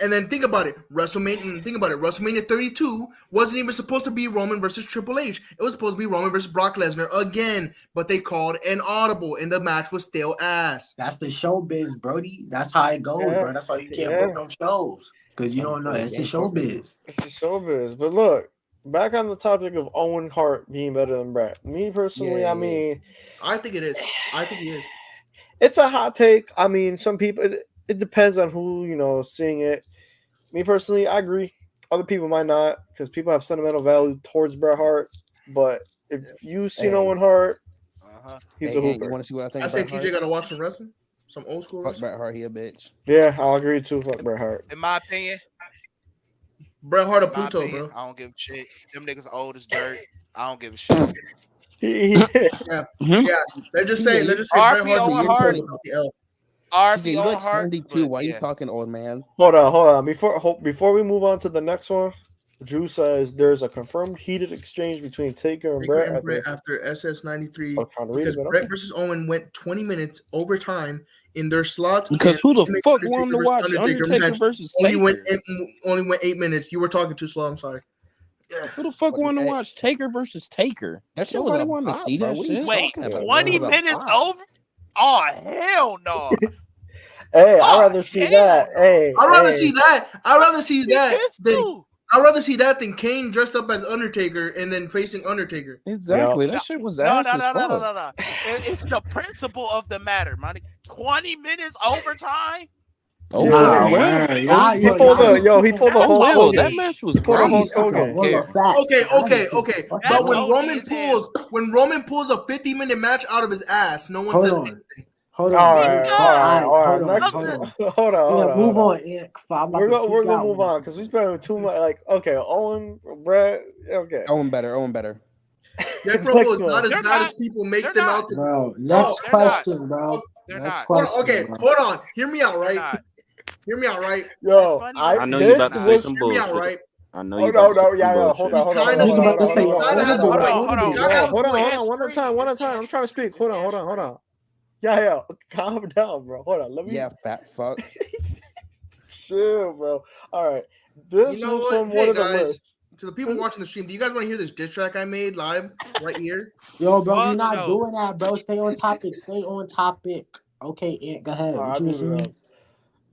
And then think about it. WrestleMania 32 wasn't even supposed to be Roman versus Triple H. It was supposed to be Roman versus Brock Lesnar again, but they called an audible, and the match was still ass. That's the showbiz, Brody. That's how it goes, bro. That's why you can't book them shows. Because you don't know. It's the showbiz. It's the showbiz. But look, back on the topic of Owen Hart being better than Bret. Me personally, I mean, I think it is. I think he is. It's a hot take. I mean, some people, it depends on who, seeing it. Me personally, I agree. Other people might not, because people have sentimental value towards Bret Hart. But if you've seen Owen Hart, he's a hooper. You want to see what I think? I say TJ got to watch some wrestling, some old school Fuck wrestling. Bret Hart, he a bitch. Yeah, I'll agree too. Fuck Bret Hart. In my opinion, Bret Hart or My Pluto, opinion, bro. I don't give a shit. Them niggas old as dirt. I don't give a shit. He did. Yeah, Mhm. yeah. Let's just CJ, say Bret RP Hart's a Owen year Hart. old without the L. CJ, RP you're Owen like Hart. 72. But Why are you yeah. talking, old man? Hold on. Before we move on to the next one, Drew says there's a confirmed heated exchange between Taker and Taker Brett and at Bret the. after SS93 I'm trying to read it, because but Bret okay. versus Owen went 20 minutes overtime in their slots. Because And who the Ultimate fuck Undertaker wanted to versus watch Undertaker match versus only went Taker? only went 8 minutes. You were talking too slow. I'm sorry. Yeah. Who the fuck What, wanted to eh, watch Taker versus Taker? That shit was Nobody a wanted to bop, see bro. that What are you shit. Wait, talking Yeah, about? bro. 20 That was a minutes bop. over? Oh hell no! Hey, I'd Oh rather see hell that. no! I'd rather Hey. see that. I'd rather see Be that pissed than too. Kane dressed up as Undertaker and then facing Undertaker. Exactly. Yep. That shit was No, ass no, as no, no, no, fuck. no, no. It's the principle of the matter, man. 20 minutes overtime. Oh Yeah. well, Nah, well, man. oh, Y'all, He yo, pulled y'all the be he pulled the That's oh Hulk well. That Hogan. OD. match was He pulled the y'all be Hulk crazy. speaking Hogan. all the Care. facts. Okay, Y'all be okay, speaking okay. fucking That's But when wrong. OD Roman as hell. pulls a 50-minute match out of his ass, no one Hold says on. anything. Hold All on. He right, Hold, all does. right, all right. hold on. Next, Hold on. hold on, Yeah, hold on, move hold on. on. Yeah, I'm about to We're tweak gonna out move with on this because we one. spent too much. Like, okay, Owen, Brett. Okay, Owen better. Owen better. Death Row next is not one. as They're bad as not. people They're make them not. out to be. Bro, Bro, next They're not. question, bro. They're Next not. hold on, question, okay, bro. hold on. Hear me out, They're right? not. Hear me out, right? As Yo, funny as I know you this about to say was. some Hear me out, bullshit. right? I know Oh you about no, to say no, some yeah, hold bullshit. on, He hold on, hold kind on, of Nigga hold on, about hold to on, hold say on, he the hold kind on, of has audible, hold a on, the hold point. on. Hold He on, audible, kind hold of on. Yo, has a hold on, audible, point. hold It's on. One at a free. time, one at a It's time. I'm trying to speak. it's Hold on, hold hands on, hold free. on. Yeah, calm down, bro. Hold on, let me Yeah, fat fuck. chill, bro. All right, You this know was what? from one Hey of the guys, lists. to the people watching the stream, do you guys want to hear this diss track I made live right here? Yo, bro, we Fuck not no. doing that, bro. Stay on topic. Stay on topic. Okay, Ant, go ahead. All right, What I you was muted up. saying?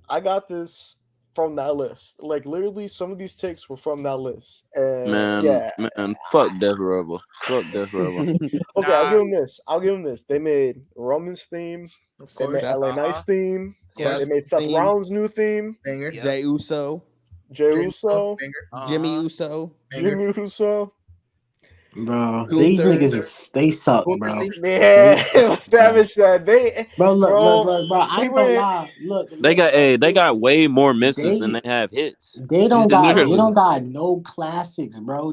I got this from that list. Like literally, some of these takes were from that list. And yeah, Man, fuck Death Rebel. Fuck Death Rebel. okay, I'll give Nah. them this. I'll give them this. They made Roman's theme. Of They made course, Seth, LA Knight's theme. course. They Seth made Seth theme. Rollins' new theme. Banger. Yep. Jay Uso. Jey Jay Uso, Uso, banger, Jimmy Uh-huh. Uso. banger. Jimmy Uso. Bro, these Gunther. niggas they suck, Gunther's bro. theme. They Yeah, suck, bro. Savage said they, Bro, bro. bro. I He ain't gonna went. lie. Look, They bro. got way more misses than They they have hits. they don't got they Literally. don't got no classics, bro.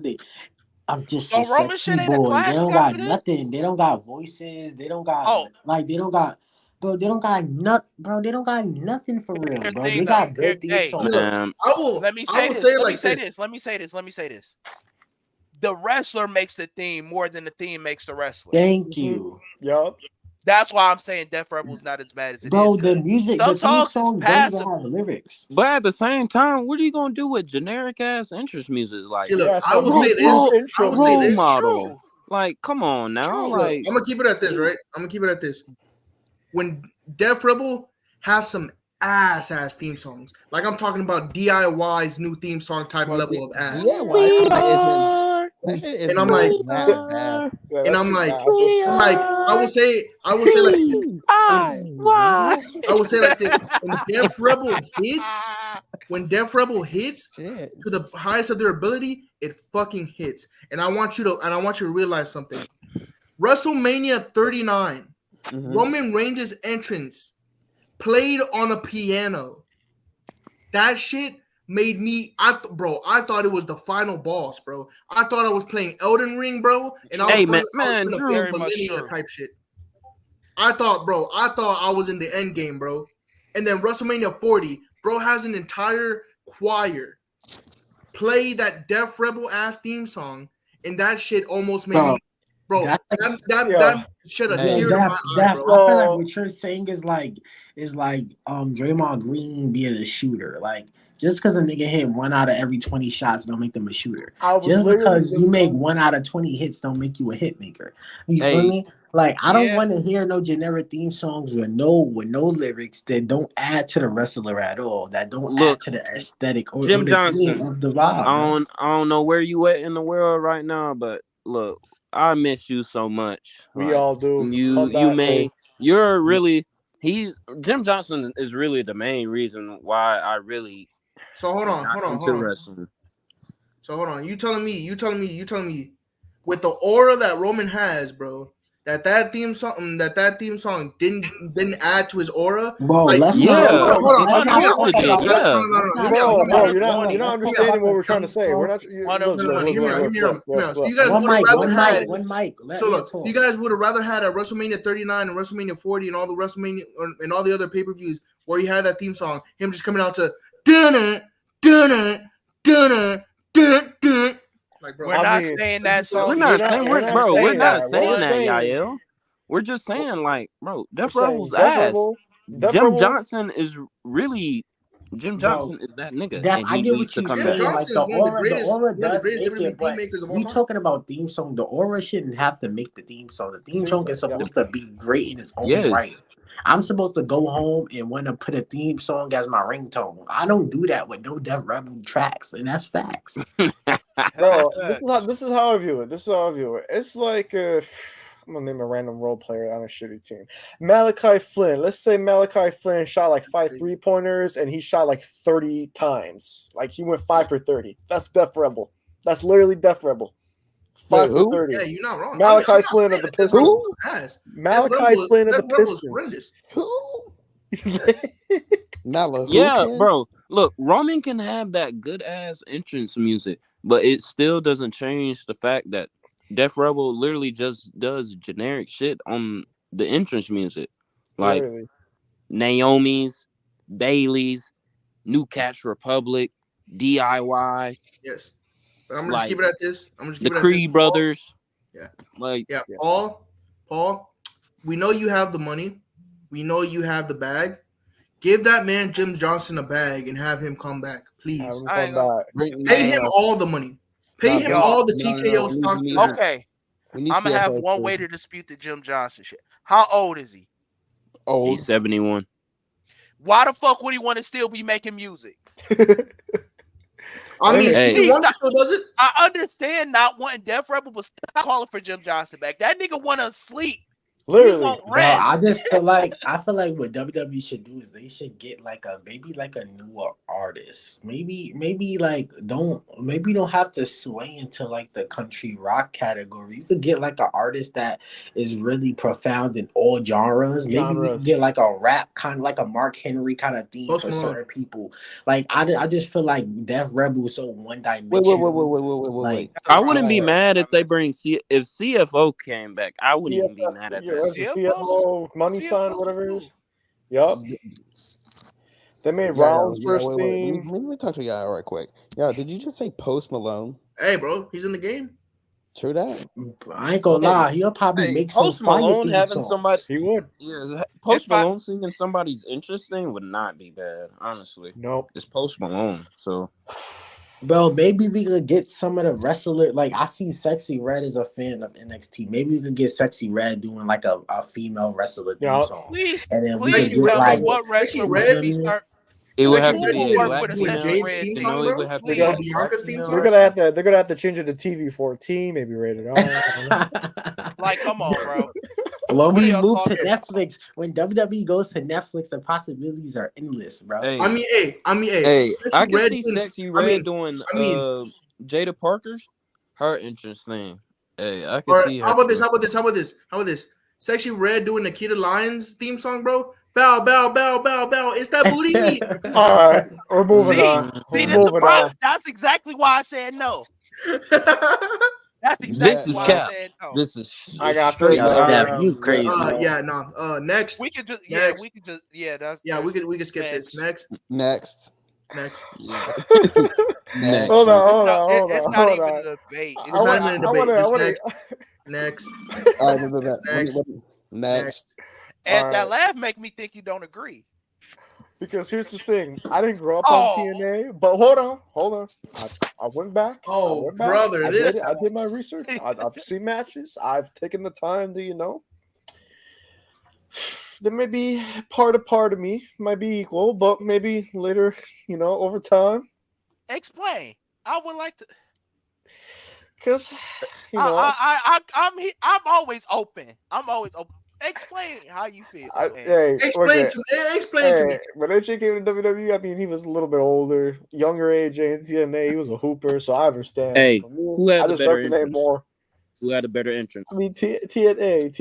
I'm just a So Roman sexy shit ain't a boy. They classic don't got after this? nothing. They don't got voices. They don't got Oh, like they don't got bro, they don't got bro. They don't got nothing for real, here's the bro. They thing though. got good theme Hey, songs. Look, Man, let me I say will this. say it Let me like say this. this. Let me say this. Let me say this. The wrestler makes the theme more than the theme makes the wrestler. Thank Mhm. you, Yup. That's why I'm saying Death Rebel's not as bad as it is. bro. The Because music, some the theme songs is songs don't even have passable. lyrics. but at the same time, what are you gonna do with generic ass interest music? Like, See, look, Yeah. I So will say this. his I intro will say role music. this. model. True. Like, come on now. True. Look, Like, I'm gonna keep it at this, right? I'm gonna keep it at this. When Def Rebel has some ass theme songs, like I'm talking about DIY's new theme song type Well, level of ass, DIY we shit isn't. are, That shit and is I'm not like, we that bad. are, Yeah, and that's I'm just like, gas. That's we gas. like are, I will say like this. DIY. I will say like this. When Def Rebel hits Shit. to the highest of their ability, it fucking hits. And I want you to realize something. WrestleMania 39, Mhm. Roman Reigns' entrance played on a piano. That shit made me, I thought it was the final boss, bro. I thought I was playing Elden Ring, bro, and I was Hey, playing, I was man, in a big Drew. Very much millennia true. type shit. I thought I was in the end game, bro. And then WrestleMania 40, bro has an entire choir play that Def Rebel ass theme song, and that shit almost made me, bro. bro. That's Yeah. That shed a Hey, tear to my eye, bro. I feel like So what you're saying is like Draymond Green being a shooter. Like just because a nigga hit 1 out of every 20 shots don't make them a shooter. I was Just literally because you make 1 out of 20 hits don't make you a hit maker. You feel hey, me? Like I don't Yeah. want to hear no generic theme songs with no lyrics that don't add to the wrestler at all. That don't add look, to the aesthetic or Jim the theme Johnson. of the vibe, bro. I don't know where you at in the world right now, but look, I miss you so much. we Like, all do. you Come back, made K. you're really he's Jim Johnson is really the main reason why I really So hold on. got into wrestling. So hold on. You telling me with the aura that Roman has, bro, that theme song didn't add to his aura. Bro, Like, let's Yeah, not. hold on. of Let's not course talk it did. about. No, Yeah, Let's not. Bro, Hold on, you're hold not on. you're not Let's talk understanding about what the we're trying to theme say. We're song. not. One of them, Hear me out. Look. So you guys One would have mic, rather one had. mic, one mic. Let So me look, talk. you guys would have rather had at WrestleMania 39 and WrestleMania 40 and all the WrestleMania and all the other pay-per-views where he had that theme song, him just coming out to dun it, dun it, dun it, dun dun. Like, bro, We're not saying that we're song. not not- saying we're we're not bro. We're saying not that. What we're saying that, saying- Yael. We're just saying like, bro, we're Def saying Rebel's Def ass. Rebel. Def Jim Rebel. Johnson is really Jim Bro, Johnson is that nigga, Def, and I he get needs what to you're come Jim back. saying. Like Johnson the is one of the aura greatest does make WWE it, but makers of all we time. talking about theme song. The aura shouldn't have to make the theme song. The theme song is supposed to be great in its own Yes. right. I'm supposed to go home and want to put a theme song as my ringtone. I don't do that with no Def Rebel tracks, and that's facts. Bro, this is how I view it. It's like I'm gonna name a random role player on a shitty team. Malachi Flynn. Let's say Malachi Flynn shot like 5 3-pointers and he shot like 30 times. Like he went 5 for 30. That's Def Rebel. That's literally Def Rebel. 5 for 30. Yeah, you're not wrong. Malachi Flynn of the Pistons. Malachi Flynn of the Pistons. Who? Nala, who Yeah, can? bro. Look, Roman can have that good ass entrance music, but it still doesn't change the fact that Def Rebel literally just does generic shit on the entrance music, like Literally. Naomi's, Bailey's, New Catch Republic, DIY. Yes, but I'm gonna like just keep it at this. I'm just the keep it at Creed this. brothers. Yeah. Like Yeah, Paul, we know you have the money. We know you have the bag. Give that man Jim Johnson a bag and have him come back, please. Have him I ain't come gonna- back. Pay him all the money. Pay him all the TKO stock. Okay, I'm gonna have one way to dispute the Jim Johnson shit. How old is he? Old. he's 71. Why the fuck would he want to still be making music? I mean, Hey. Stevie Wonder still does it. I understand not wanting Def Rebel, but stop calling for Jim Johnson back. That nigga want to sleep. He Literally. won't Bro, rest. I feel like what WWE should do is they should get like a newer artist. Maybe don't have to sway into like the country rock category. You could get like an artist that is really profound in all genres. Maybe we could get like a rap kind of like a Mark Henry kind of theme for certain people. Like I just feel like Def Rebel is so one dimensional. Wait. I wouldn't be mad if they bring if CFO came back. I wouldn't even be mad at that. CFO, Money Sign, whatever it is. Yup. They made Rollins first theme. Let me talk to y'all right quick. Yo, did you just say Post Malone? Hey, bro, he's in the game. True that. I ain't gonna lie, he'll probably make some Post fire Malone theme having songs. somebody. He would. Yeah, Post Malone singing somebody's interesting would not be bad. Honestly, nope. It's Post Malone, so. Bro, maybe we could get some of the wrestler. Like I see Sexy Red is a fan of NXT. Maybe we could get Sexy Red doing like a female wrestler theme song. Please, and then we please could get tell like me what wrestler would Red be start. It would have Who to be will a work black with a female. Sexy Red theme You song, know, it bro? would have to Like be a a Bianca's theme song? They're gonna have to change it to TV14, maybe rated R. Like, come on, bro. when What are we y'all move to talking? Netflix, when WWE goes to Netflix, the possibilities are endless, bro. Hey, I mean, hey, Sexy I can Red see doing- Sexy Red doing Jada Parker's. Her interesting. Hey, I can Or see her. how about this? Sexy Red doing Nikita Lyons theme song, bro. Bow, bow, bow, bow, bow. It's that booty. All right, we're moving on. See, We're that's the moving problem. on. That's exactly why I said no. That's This exactly is why I cap. said no. This is I got straight this. lie. You crazy. Next. We could just, Next. we could just, that's we could skip this. Next. Next. Yeah. Next. Hold on. It's not even a debate. It's not even a debate. Just next. All right, next. And that laugh make me think you don't agree. Because here's the thing, I didn't grow up on TNA, but hold on. I went back. Brother, I did my research. I've seen matches. I've taken the time to, there may be part of me might be equal, but maybe later, over time. Explain. I would like to. Because, I'm always open. Explain how you feel. Explain to me. When AJ came to WWE, I mean, he was a little bit older, younger age in TNA. He was a hooper, so I understand. Hey, who had I the just better resonate entrance? more. Who had a better entrance? I mean, TNA.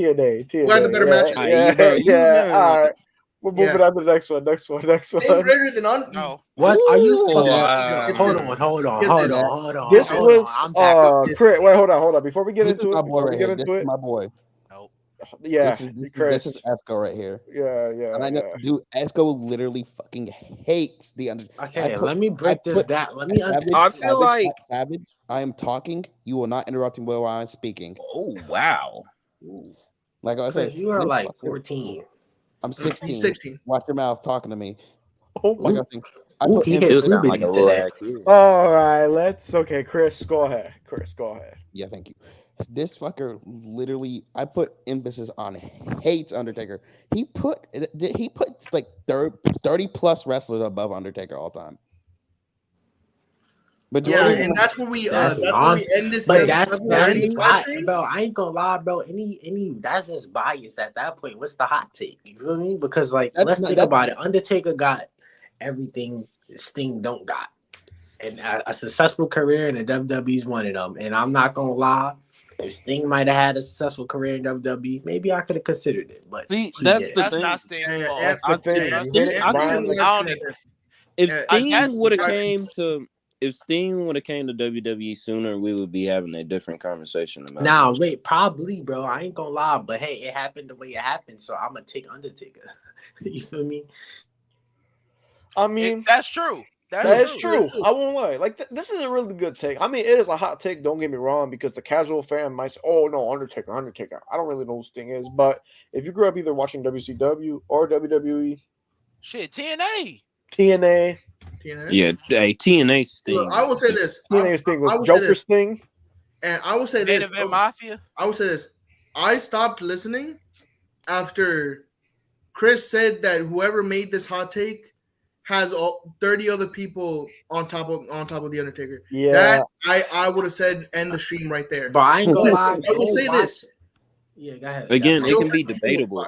Who had the better matches? Yeah. All right. We're moving Yeah. on to the next one. Next Ain't one. greater than No. What are you Ooh, fucking? wow. Yo, hold on. This Hold on. was I'm back up. Chris. Wait, hold on. Before we get This is into my it, boy right here. This is it, my boy. Nope. yeah, This Chris. is Esco right here. Yeah. And I know, dude, Esco literally fucking hates the under. Okay, let me break this down. Let me I feel like Savage. I am talking. You will not interrupt me while I'm speaking. oh wow. Like I said, Chris, you are this like fucker- 14. I'm 16. He's 16. Watch your mouth talking to me. Oh Like my. I think I Ooh, put he It hit does sound like puberty a little today. ass kid. All right, okay, Chris, go ahead. Yeah, thank you. This fucker literally, I put emphasis on hates Undertaker. He put like 30 plus wrestlers above Undertaker all time. Yeah, Majority and that's where we That's that's where non- we end this But thing. that's Where we end this live stream. bro. I ain't gonna lie, bro. Any that's just bias at that point. What's the hot take? You feel me? Because like, let's think about it. Undertaker got everything Sting don't got, and a successful career in the WWE's one of them. And I'm not gonna lie, if Sting might have had a successful career in WWE, maybe I could have considered it. But See, he that's didn't. the That's thing. not Sting's Yeah, fault. That's the thing. yeah, You Sting- hit it, I Brian. think- Like, I don't know. If I Sting guess would have I- came to if Sting would have came to WWE sooner, we would be having a different conversation about Nah, this. wait, probably, bro. I ain't gonna lie, but hey, it happened the way it happened, so I'm gonna take Undertaker. You feel me? I mean, That's true. that is true. I won't lie. Like this is a really good take. I mean, it is a hot take. Don't get me wrong, because the casual fan might say, "Oh no, Undertaker." I don't really know who Sting is, but if you grew up either watching WCW or WWE, Shit, TNA. TNA, TNA. Yeah, hey, TNA Sting. Look, I will say this. TNA Sting I was will say Joker this. Sting. And I will say Main this. Event Mafia. I will say this. I stopped listening after Chris said that whoever made this hot take has 30 other people on top of the Undertaker. Yeah, That I would have said end the stream right there. But I ain't gonna But lie. I will go say watch- this. Yeah, go ahead. Again, Go it ahead. can be debatable.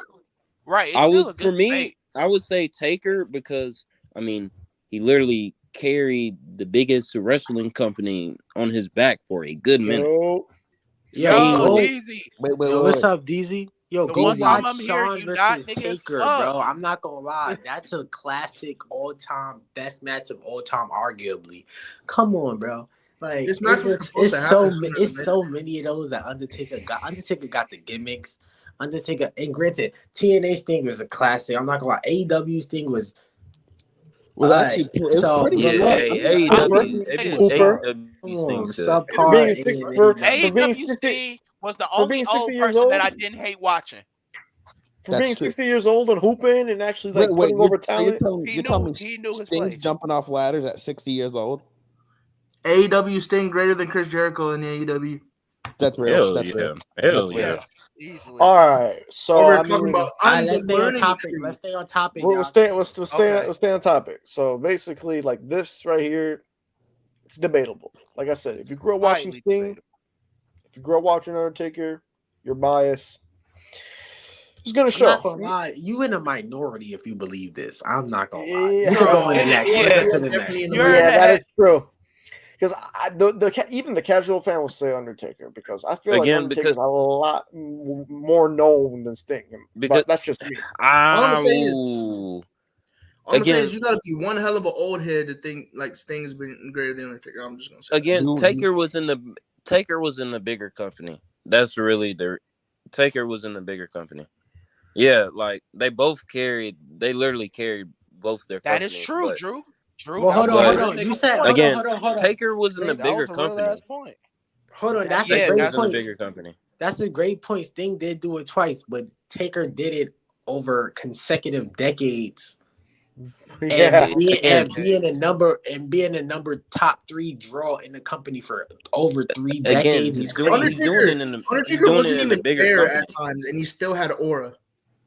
Right. It's I still a would, good for me, debate. I would say Taker because I mean he literally carried the biggest wrestling company on his back for a good minute. Yo, Yo, go- Easy. Wait, Yo, what's up, DZ? Yo, The go one time watch I'm here, Shawn you not, versus nigga, Taker, fuck. bro. I'm not gonna lie, that's a classic all-time best match of all time, arguably. Come on, bro. Like This match it's, was just, supposed it's to so happen sooner it's than so many of those that Undertaker got. Undertaker got the gimmicks. Undertaker, and granted, TNA Sting was a classic. I'm not gonna lie. AEW Sting was actually it was so pretty Yeah, good. hey, AEW Sting sucked. for being AEW 60 Sting was the for only being 60 old years person that I old? didn't hate watching. for That's being true. 60 years old and hooping and actually like putting over talent. He telling knew his Sting's place. jumping off ladders at 60 years old. AEW Sting greater than Chris Jericho in the AEW. That's real. Hell That's yeah, real. hell That's yeah. real. Easily. All right, so We're I talking mean, about. All right, I'm let's the stay on learning topic. tree. Let's stay on topic. we'll y'all. stay on topic. So basically, like this right here, it's debatable. Like I said, if you grew up watching Highly Sting, debatable. if you grew up watching Undertaker, you're biased. It's gonna I'm show. not gonna lie, you in a minority if you believe this. I'm not gonna lie. Yeah. You can go in the next. Yeah. Get into the Definitely in next. the You're in Yeah, the that head. is true. Because even the casual fan will say Undertaker because I feel Again, like Undertaker's a lot more known than Sting. Because- But that's just me. All I'm gonna say is- Ooh. All I'm gonna say Again- is you gotta be one hell of an old head to think like Sting has been greater than Undertaker. I'm just gonna say. Again, Dude, Taker was in the bigger company. That's really Taker was in the bigger company. Yeah, like they literally carried both their That is companies, true, but Drew. Drew. Well, hold that on, was hold a on. real You nigga said point. Again, hold on. Taker was in the That bigger was a real company. ass point. Hold on, that's Yeah, a Taker great was in the point. bigger company. That's a great point. Sting did do it twice, but Taker did it over consecutive decades. Yeah. And being a number top 3 draw in the company for over 3 Again, decades he's is doing crazy. it in the Undertaker wasn't in even the bigger there company. at times, and he still had aura.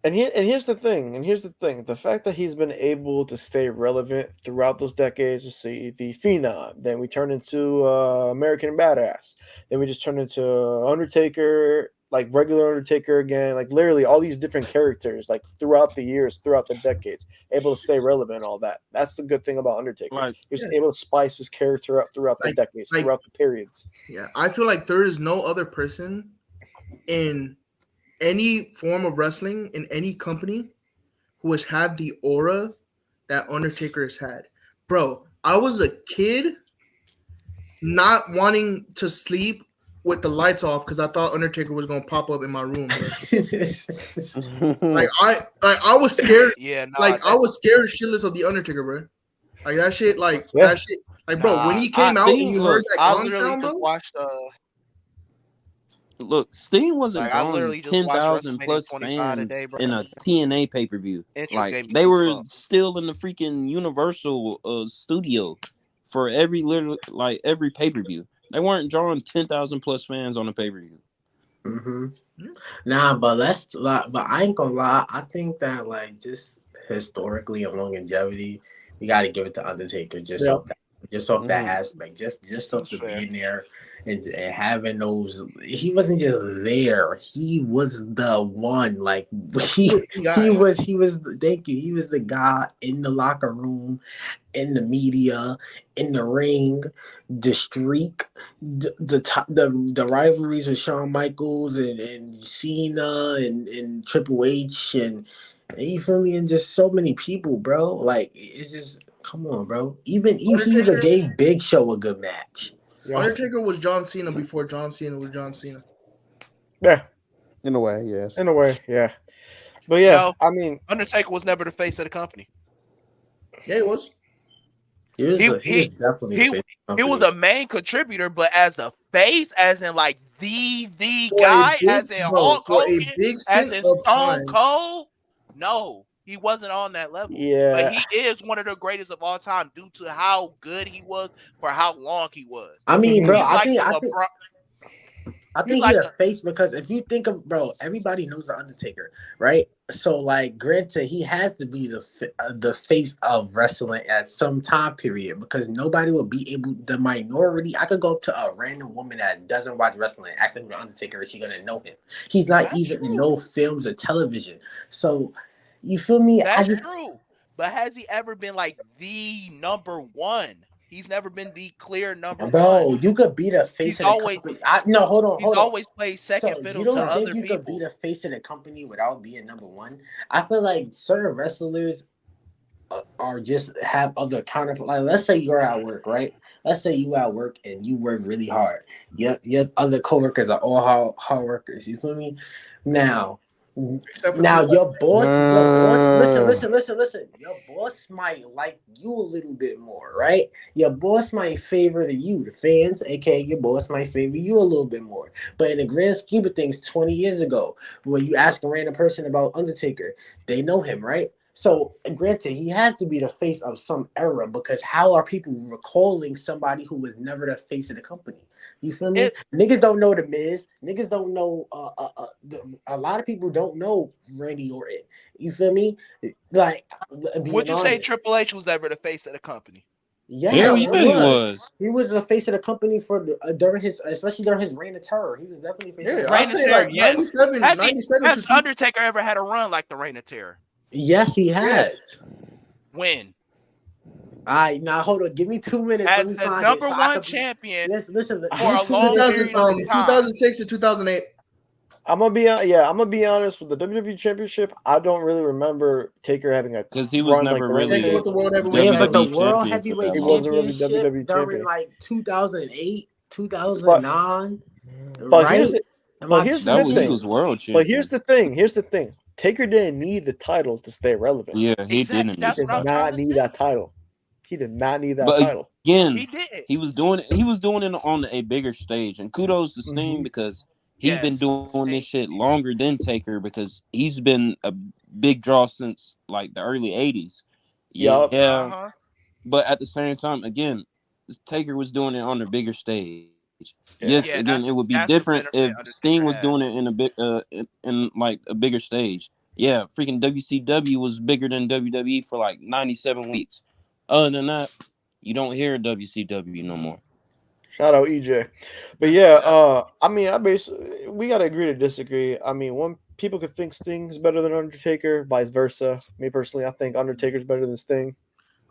And here's the thing. The fact that he's been able to stay relevant throughout those decades. You see the Phenom. Then we turn into American Badass. Then we just turn into Undertaker like regular Undertaker again, like literally all these different characters, like throughout the years, throughout the decades, able to stay relevant and all that. That's the good thing about Undertaker. Like, He was Yes. able to spice his character up throughout the Like- decades, like- throughout the periods. Yeah, I feel like there is no other person in any form of wrestling in any company who has had the aura that Undertaker has had. Bro, I was a kid not wanting to sleep with the lights off because I thought Undertaker was gonna pop up in my room, bro. Like I was scared. Yeah, nah, Like I was scared shitless of the Undertaker, bro. Like that shit. Like Yeah. that shit. Like bro, when Nah, he came I- out and Sting, you heard look, that I gong literally sound, just bro. watched. look, Sting wasn't Like I drawing literally just watched 10,000 WrestleMania plus 25 fans today, bro. in a TNA pay per view. Intro Like gave me they two were fucks. still in the freaking Universal studio for every every pay per view. They weren't drawing 10,000 plus fans on a pay per view. Mm-hmm. Nah, but I ain't gonna lie. I think that like just historically and longevity, we got to give it to Undertaker just Yeah. off that Mhm. aspect, just off That's the fair. being there and having those. He wasn't just there; he was the one. Like he was the guy. he was. Thank you. He was the guy in the locker room, in the media, in the ring, the streak, the rivalries with Shawn Michaels and Cena and Triple H and you feel me, and just so many people, bro. Like it's just come on, bro. Even he even Undertaker- gave Big Show a good match. Yeah. Undertaker was John Cena before John Cena was John Cena. Yeah, In a way, yes. in a way, yeah. But yeah, No. I mean, Undertaker was never the face of the company. Yeah, he was. He was, He- was definitely he- the face of He the was company. a main contributor, but as the face, as in like the For a guy, big- as in bro, Hulk for a Hogan, big as stint in of Stone time. Cold. No, he wasn't on that level. yeah, But he is one of the greatest of all time due to how good he was for how long he was. I mean, bro, He's I like think the I think LeBron. I He's think like he's a face because if you think of bro, everybody knows the Undertaker, right? So like, granted, he has to be the face of wrestling at some time period because nobody will be able. The minority, I could go up to a random woman that doesn't watch wrestling, and ask him the Undertaker, is she gonna know him? He's not That's even in true. no films or television. So you feel me? That's true. But has he ever been like the number one? He's never been the clear number Bro, one. you could be the face He's of the always- company. No, hold on. He's always played second So fiddle you to don't think other you could be people. the face of the company without being number one? I feel like certain wrestlers are just have other counter. Like let's say you're at work, right? Let's say you at work and you work really hard. Your other coworkers are all hard workers. You feel me? Now Except for Now two- your boss, listen. Your boss might like you a little bit more, right? Your boss might favor you, the fans, aka your boss might favor you a little bit more. But in the grand scheme of things, 20 years ago, when you ask a random person about Undertaker, they know him, right? So granted, he has to be the face of some era because how are people recalling somebody who was never the face of the company? You feel me? Niggas don't know the Miz. Niggas don't know. A lot of people don't know Randy Orton. You feel me? Like, Would you say Triple H was ever the face of the company? Yeah, Hell he yeah, he was. He was the face of the company for during his, especially during his reign of terror. He was definitely face. Yeah, of I Reign of say Terror, like yes. 97, Has 97 Has should be- Undertaker ever had a run like the Reign of Terror? Yes, he has. Yes. When? All right, now hold on. Give me 2 minutes. As Let me the find number it. So I one could champion listen. for a long 2000, period of time. 2006 to 2008. I'm gonna be honest with the WWE Championship. I don't really remember Taker having a Because he was run never like the really Taker with the World Heavyweight Yeah, title. but the WWE World champion for Heavyweight that He long. wasn't really Championship WWE during champion. like 2008, 2009. But right? here's the Am but I here's the That good was, tripping? he thing. was world champion. But here's the thing. Here's the thing. Taker didn't need the title to stay relevant. Yeah, he Exactly. didn't. That's He what did I'm trying not to need say. that title. He did not need that But title. again, He did. he was doing it on a bigger stage. And kudos to Sting Mhm. because he's been Yes, doing Sting. this shit longer than Taker because he's been a big draw since like the early 80s. Yup. Yeah. Uh-huh. But at the same time, again, Taker was doing it on a bigger stage. Yeah. Yes, Yeah, again, it would be that's the different if benefit Sting Undertaker was has. doing it in a bit in like a bigger stage. Yeah, freaking WCW was bigger than WWE for like 97 weeks. Other than that, you don't hear WCW no more. Shout out EJ. But yeah, I mean, we gotta agree to disagree. I mean, one people could think Sting's better than Undertaker, vice versa. Me personally, I think Undertaker's better than Sting.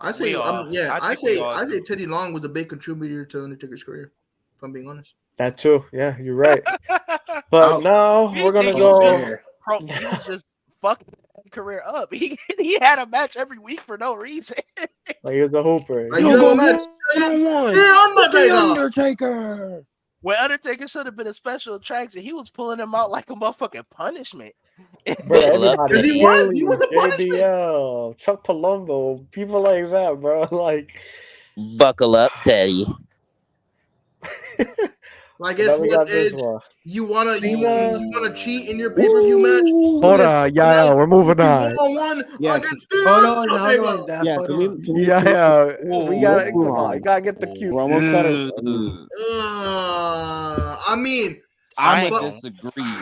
I say, I I think we say, all I say do. Teddy Long was a big contributor to Undertaker's career. If I'm being honest. That too. Yeah, you're right. But Oh, now You we're gonna think he was go. just he was just fucking his career up. He had a match every week for no reason. Like he's the hooper. Like, Yo, you know go what, man? one-on-one Yeah, with the Undertaker. Undertaker. When Undertaker should have been a special attraction, he was pulling him out like a motherfucking punishment. Bro, Buckle up, everybody. Teddy. He was a punishment. JBL, Chuck Palumbo, people like that, bro. Like, Buckle up, Teddy. Like, then guess we what, got this Edge? one. You wanna Cena. cheat in your pay-per-view match? Hold on, yeah, we're moving on. One Yeah, against the hold on, Undertaker. Daph, Yeah, hold can we? on. Can we Yeah, we gotta let's move come on. on. You gotta get the cue. We're almost cut it. I mean, I'ma but- disagree.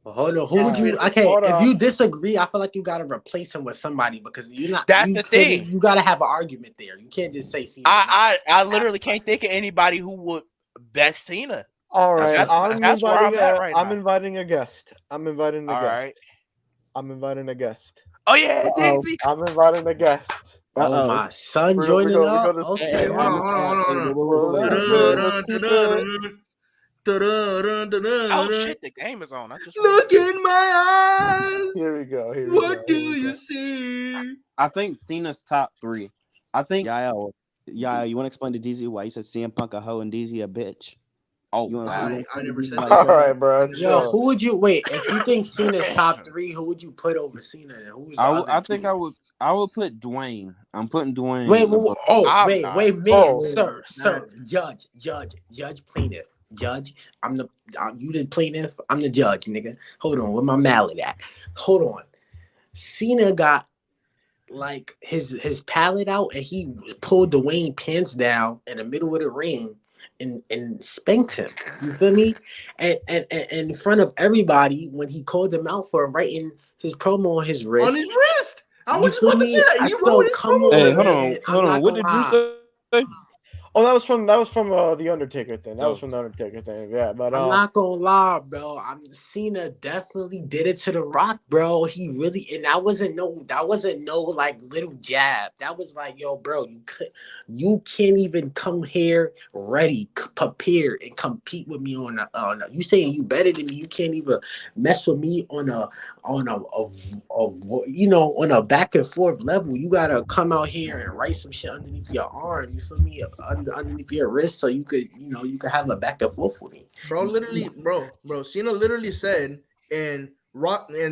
Hold on. Who would you? Okay, Hold if on. you disagree, I feel like you gotta replace him with somebody because you're not. That's you the clearly- thing. You gotta have an argument there. You can't just say Cena. I literally can't think of anybody who would best Cena. All right, That's where I'm at right I'm now. inviting a guest. I'm inviting a All guest. right. I'm inviting a guest. Oh yeah, Uh-oh. Daisy. I'm inviting a guest. Oh, my son We go joining to up. this- Okay, Hey, hold on. Let's keep it. Let's keep it. Oh shit, the game is on. I just Look in my eyes. Here we go. Here we What go. do Here we you go. see? I think Cena's top 3. I think. Yeah, you want to explain to DZ why you said CM Punk a hoe and DZ a bitch? Oh, You wanna- wow. you wanna I never said explain that. All right, bro. Yo, Chill. who would you wait? If you think Cena's top 3, who would you put over Cena? And who's the other I think two? I would put Dwayne. I'm putting Dwayne. Wait, above- I'm wait, not. man, Oh. sir, That's- judge, plaintiff, judge. You the plaintiff, I'm the judge, nigga. Hold on, where my mallet at? Hold on. Cena got like his palate out, and he pulled Dwayne pants down in the middle of the ring and spanked him. You feel me? And in front of everybody when he called him out for writing his promo on his wrist. On his wrist. I You was just feel about to me? say that. I He felt, wrote his come promo. on, Hey, hold man. on, hold on. What did you say? Oh, that was from the Undertaker thing. That was from the Undertaker thing. Yeah, but I'm not gonna lie, bro. Cena definitely did it to The Rock, bro. He really, and that wasn't no like little jab. That was like, yo, bro, you can't even come here ready, prepared, and compete with me on you saying you better than me. You can't even mess with me on a on a back and forth level. You gotta come out here and write some shit underneath your arm. You feel me? Underneath your wrist, so you could have a back and forth with me. Bro, Cena literally said, and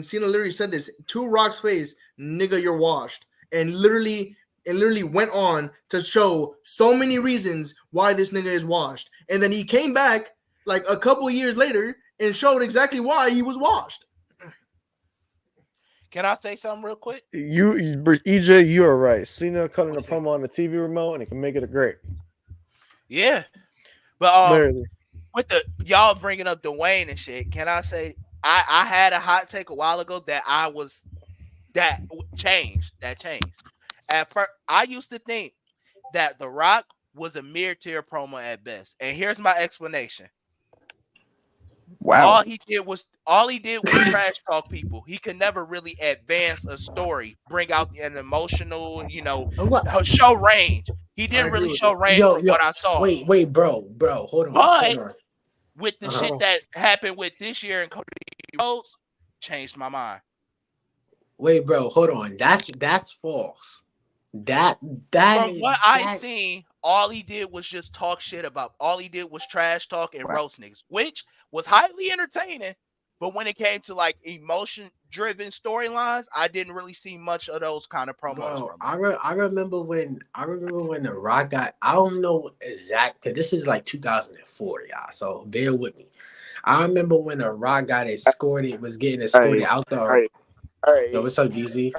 Cena literally said this to Rock's face, nigga, you're washed. And literally went on to show so many reasons why this nigga is washed. And then he came back like a couple years later and showed exactly why he was washed. Can I say something real quick? EJ, you are right. Cena cutting a promo on the TV remote and it can make it a great. Yeah, but Literally. with the y'all bringing up Dwayne and shit, can I say I had a hot take a while ago that changed. At first, I used to think that The Rock was a mid-tier promo at best, and here's my explanation. Wow. All he did was trash talk people. He could never really advance a story, bring out an emotional, show range. He didn't really show range from what I saw. Wait, bro, hold on. But with the shit that happened with this year and Cody Rhodes, changed my mind. Wait, bro, hold on. That's false. That From what I seen, all he did was just talk shit about. All he did was trash talk and roast niggas, which was highly entertaining. But when it came to like emotion-driven storylines, I didn't really see much of those kind of promos. Bro, from him. I remember when The Rock got. I don't know exact because this is like 2004, y'all. So bear with me. I remember when The Rock got was getting escorted out the. Yo, what's up, DZ?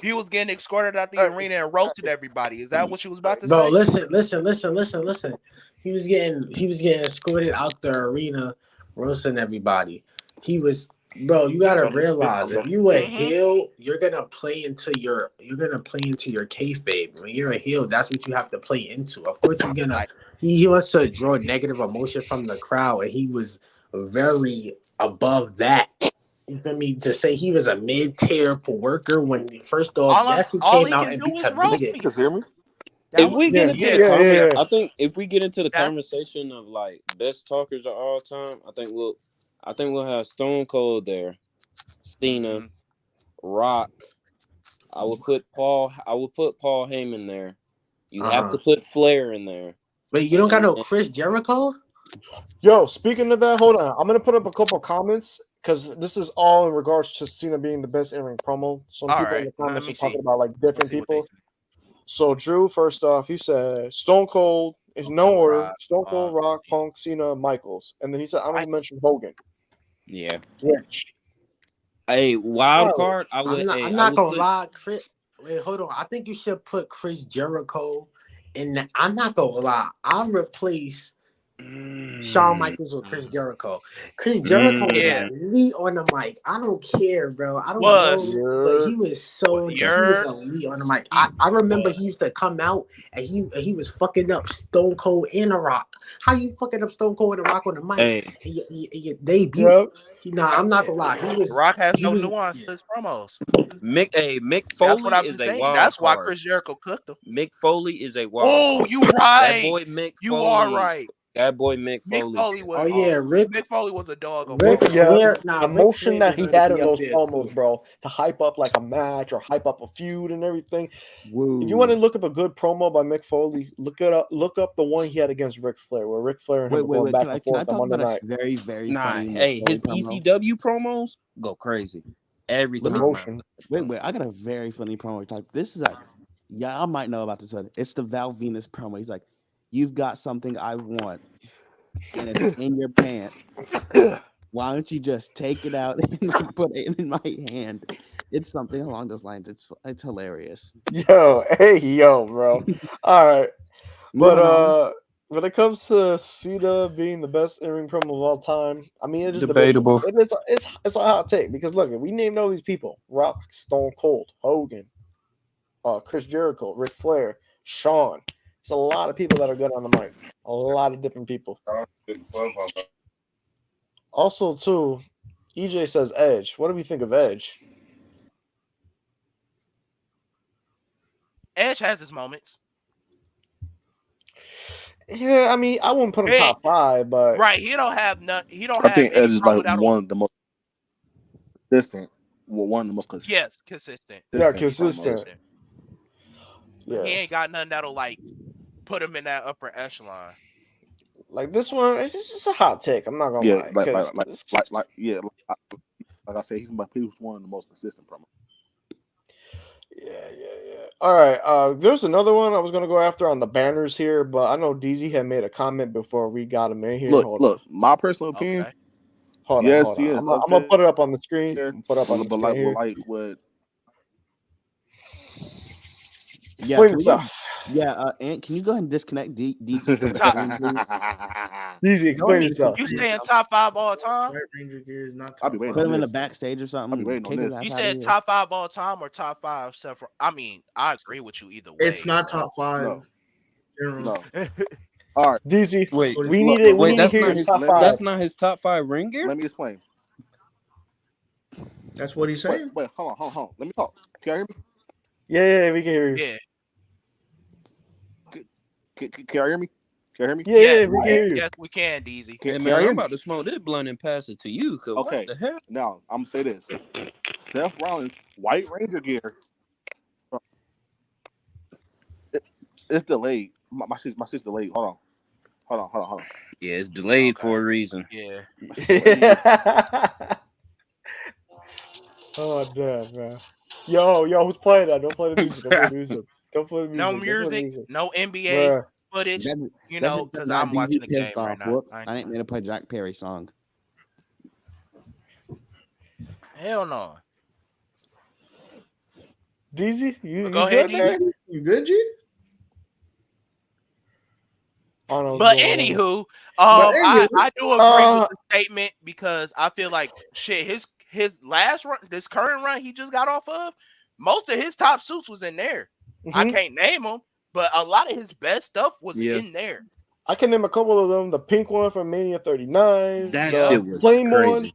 He was getting escorted out the arena and roasted everybody. Is that what you was about to Bro, say? listen. He was getting escorted out the arena, roasting everybody. He was Bro, you gotta Don't realize if understand, you a Mhm. heel, you're gonna play into your kayfabe. When you're a heel, that's what you have to play into. Of course, he's gonna Like, he wants to draw negative emotion from the crowd, and he was very above that. You feel me? To say he was a mid-tier worker when first off, yes, he all came he out can and do beat is roast Khabib. me. Niggas hear me? That If was we get Yeah, into yeah. the yeah, conversation, yeah. I think if we get into the That conversation of like best talkers of all time, I think we'll have Stone Cold there, Cena, mhm. Rock. I would put Paul Heyman there. You have Uh-huh. to put Flair in there, But you don't got and no then, Chris Jericho? Yo, speaking of that, hold on. I'm gonna put up a couple comments because this is all in regards to Cena being the best in-ring promo. Some All people in right. the Let comments me are talking see. about like Let's different see what they people. say. So Drew, first off, he said Stone Cold is no Okay, order. Rock, Stone Cold, Rock, Cena. Punk, Cena, Michaels, and then he said I'm I gonna mention Hogan. yeah. Which Hey, wild solid. card. I'm I not would gonna put. lie, Chris. Wait, hold on. I think you should put Chris Jericho in the, I'm not gonna lie. I'll replace Shawn Mm, Michaels with Chris Jericho. Chris Jericho was yeah mm, elite on the mic. I don't care, bro. I don't was know, but Yeah. he was he was you're elite on the mic. he I remember was he used to come out and he was fucking up Stone Cold and The Rock. How you fucking up Stone Cold and The Rock on the mic hey, in your debut? Yep. Nah, I'm not gonna lie. The Rock has He no was nuance yeah. to his promos. Mick That's what Foley I've been is a saying. wild That's why card. Chris Jericho cooked him. Mick Foley is a wild Oh, card. you That right. boy Mick You are Foley. right. That boy Mick Mick Foley. Foley Oh was yeah, Mick Foley was a dog on Rick promos. Yeah, Flair. the Nah, Rick emotion Flair that he deserved to had be in up those there promos, too. bro, to hype up like a match or hype up a feud and everything. Woo. If you want to look up a good promo by Mick Foley, look it up. Look up the one he had against Ric Flair, where Ric Flair and him were going back Can I and can I forth on talk Monday about a night. very very Nah, funny Mick hey, Foley his promo? ECW promos go crazy every The I time. remember. emotion. Wait, I got a very funny promo. Type. This is like, yeah, I might know about this one. It's the Val Venus promo. He's like, "You've got something I want, and it's in your pants. Why don't you just take it out and like put it in my hand?" It's something along those lines. It's hilarious. Yo, hey, yo, bro. All right, but Moving on. when it comes to Cena being the best in-ring promo of all time, I mean it is debatable. Debatable. It's a hot take because look, we named all these people: Rock, Stone Cold, Hogan, Chris Jericho, Ric Flair, Shawn. It's a lot of people that are good on the mic. A lot of different people. Also, too, EJ says Edge. What do we think of Edge? Edge has his moments. Yeah, I mean, I wouldn't put him Hey, top 5, but right. He don't have none. He don't I have think any Edge is promo like that'll one of the most consistent. Well, one of the most yes consistent. yeah, consistent He's promos. consistent. But he Yeah, ain't got nothing that'll like put him in that upper echelon. like this one, it's just a hot take. I'm not gonna Yeah, lie, because yeah, like I said, he's one of the most consistent promos. yeah. All right, there's another one I was gonna go after on the banners here, but I know DZ had made a comment before we got him in here. Look, my personal opinion, Okay. Hold yes, on. he is I'm up gonna put it up on the screen. there, I'm put up on the but screen here. what? Explain Can we go? yourself. Ant, can you go ahead and disconnect DZ from the Top- screen, please? DZ, explain No, yourself. You staying top 5 all time? White Ranger gear is not I'll top be waiting Put on him in the this. backstage or I'll be something. waiting on Kick his this. ass You out of said here. top 5 all time or top 5 several. I mean, I agree with you either way. It's not top 5. No, General. no. All right, DZ, Wait, we need to wait, that's hear not your his. top let me- 5. That's not his top 5 ring gear. let me explain. That's what he's saying. Wait, hold on. Let me talk. Can you hear me? Yeah, we can hear you. Yeah. Can you hear me? Can you hear me? Yeah, we can hear you. Yes, we can, DZ. Can Hey you man, hear I'm me? about to smoke this blunt and pass it to you. Cause Okay. what the hell? Now I'm gonna say this: Seth Rollins' White Ranger gear. It's delayed. My shit's delayed. Hold on. Yeah, it's delayed Okay. for a reason. Yeah. Oh damn, man. Yo, who's playing that? Don't play the music. No music, no NBA Bruh. footage. That's You that's know, just because got I'm watching DZ the game pissed right off. now. Whoops, I ain't meant to play Jack Perry song. Hell no. DZ, you Go ahead, good there? DZ. You good, G? I don't know what's But going on. anywho, But anywho, I do agree with the statement because I feel like shit. his last run, this current run he just got off of, most of his top suits was in there. I Mhm. can't name them, but a lot of his best stuff was Yeah. in there. I can name a couple of them. The pink one from Mania 39. That Yeah. shit was flame crazy. one.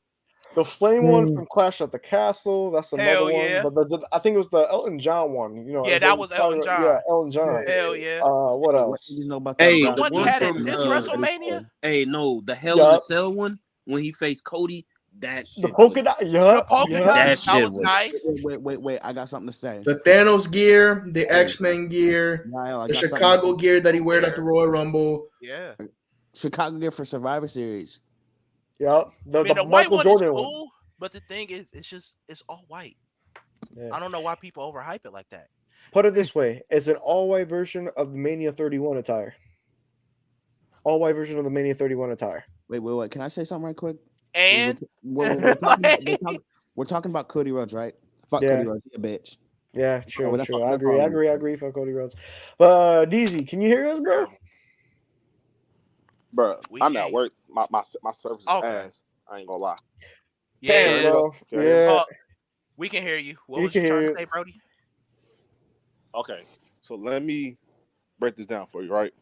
The flame one from Clash at the Castle. That's another Hell one. yeah. But I think it was the Elton John one. You know, Yeah, is that it was Elton inspired- John. Yeah, Elton John. Hell yeah. What What else? do you know about Hey, that? the one he one had at from this uh, WrestleMania? hey, no, the Hell in a Yup. Cell one when he faced Cody. That The shit polka was dot. The Yup. polka Yup. dot, that that shit was was nice. Wait. I got something to say. The Thanos gear, the Hey. X-Men gear, Niall, I the got something to Chicago say. gear that he wore at the Gear. Royal Rumble. Yeah. Chicago gear for Survivor Series. Yup. I mean, The the white Michael one is Jordan one. cool, but the thing is, it's all white. Yeah. I don't know why people overhype it like that. Put it this way: it's an all-white version of the Mania 31 attire. All-white version of the Mania 31 attire. Wait. Can I say something right quick? And We're talking about Cody Rhodes, right? Fuck Yeah. Cody Rhodes, he a bitch. Yeah, true. Well, that's all- I that's all agree. I'm I agree for Cody Rhodes. But DZ, can you hear us, bro? Bro, We I'm can't. at work. My service is Okay. ass. I ain't gonna lie. Yeah, Damn, bro. Can y'all hear me? Yeah. Oh, we can hear you. What You was you can trying hear to you. say, Brody? Okay, so let me break this down for you, right?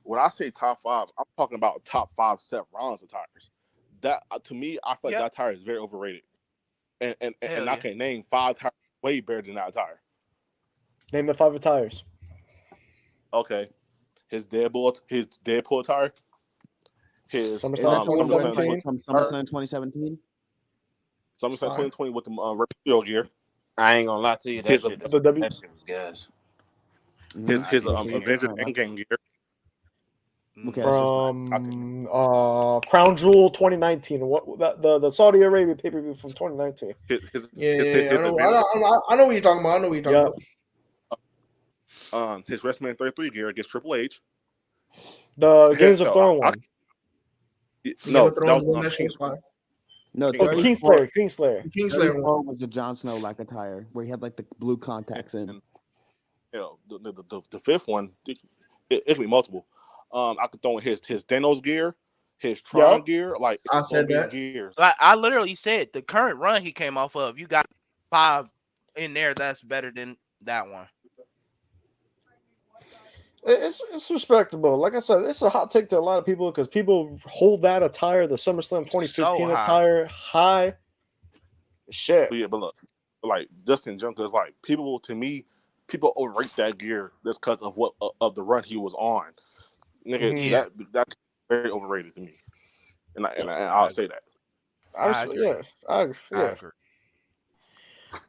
When I say top five, I'm talking about top five Seth Rollins attires. That to me, I feel like Yep. that attire is very overrated, and Hell I yeah. can name 5 attires way better than that attire. Name the 5 attires. Okay, his Deadpool attire, his SummerSlam Is that the one SummerSlam 2017. from 20, SummerSlam 2017? SummerSlam Fine. 2020 with the Rio gear, I ain't gonna lie to you. That his shit, The W. that shit was gas. his I didn't Okay. Avengers Alright, Endgame gear. Okay, that's just From Crown Jewel 2019. What the Saudi Arabia pay-per-view from 2019. Yeah. His Avengers, I know what you're talking about. I know what you're talking Yep. about. his WrestleMania 33 gear against Triple H. The Games of Hell, Thrones one. The Game no, of that Thrones was one, that shit was fire. no. Oh, the 34 Kingslayer. The Kingslayer one. 34 was the Jon Snow like attire where he had like the blue contacts in. and hell, the fifth one, it could be multiple. I could throw in his Thanos gear, his Tron Yup. gear, like I it's so said many that. gears. Like I literally said, the current run he came off of, you got 5 in there that's better than that one. It's respectable. Like I said, it's a hot take to a lot of people because people hold that attire, the SummerSlam 2015 high. attire, high. Shit. But yeah, but look, like Justin Junker is like people to me, people overrate that gear just because of what of the run he was on. Nigga, Mhm. that's very overrated to me, and I'll say that. I agree. I agree. I Yeah. agree.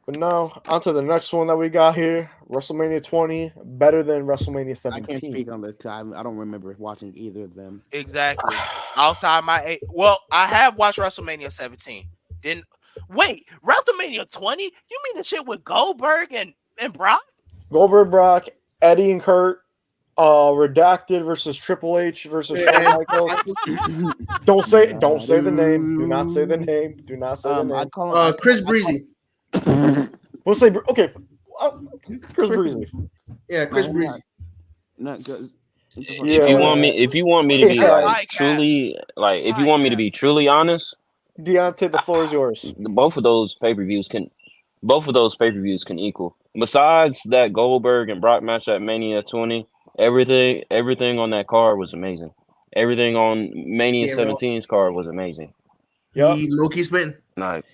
But now on to the next one that we got here. WrestleMania 20 better than WrestleMania I 17. can't speak on this. I don't remember watching either of them. Exactly. Outside my well, I have watched WrestleMania 17. Then wait, WrestleMania 20? You mean the shit with Goldberg and Brock? Goldberg, Brock, Eddie and Kurt, Redacted versus Triple H versus Shawn Michaels. Don't say the name. Do not say the name. Do not say the I name. call him Chris Breezy. We'll say okay. Chris Breezy. Yeah, Chris No, Breezy. No, because If you want me to be Yeah. like Like truly, like if you Like want me to that. be truly honest, Deontay, the floor is yours. both of those pay-per-views can equal. Besides that Goldberg and Brock match at Mania 20, everything on that card was amazing. Everything on Mania Yeah, bro. 17's card was amazing. Yup. He low-key spitting. Like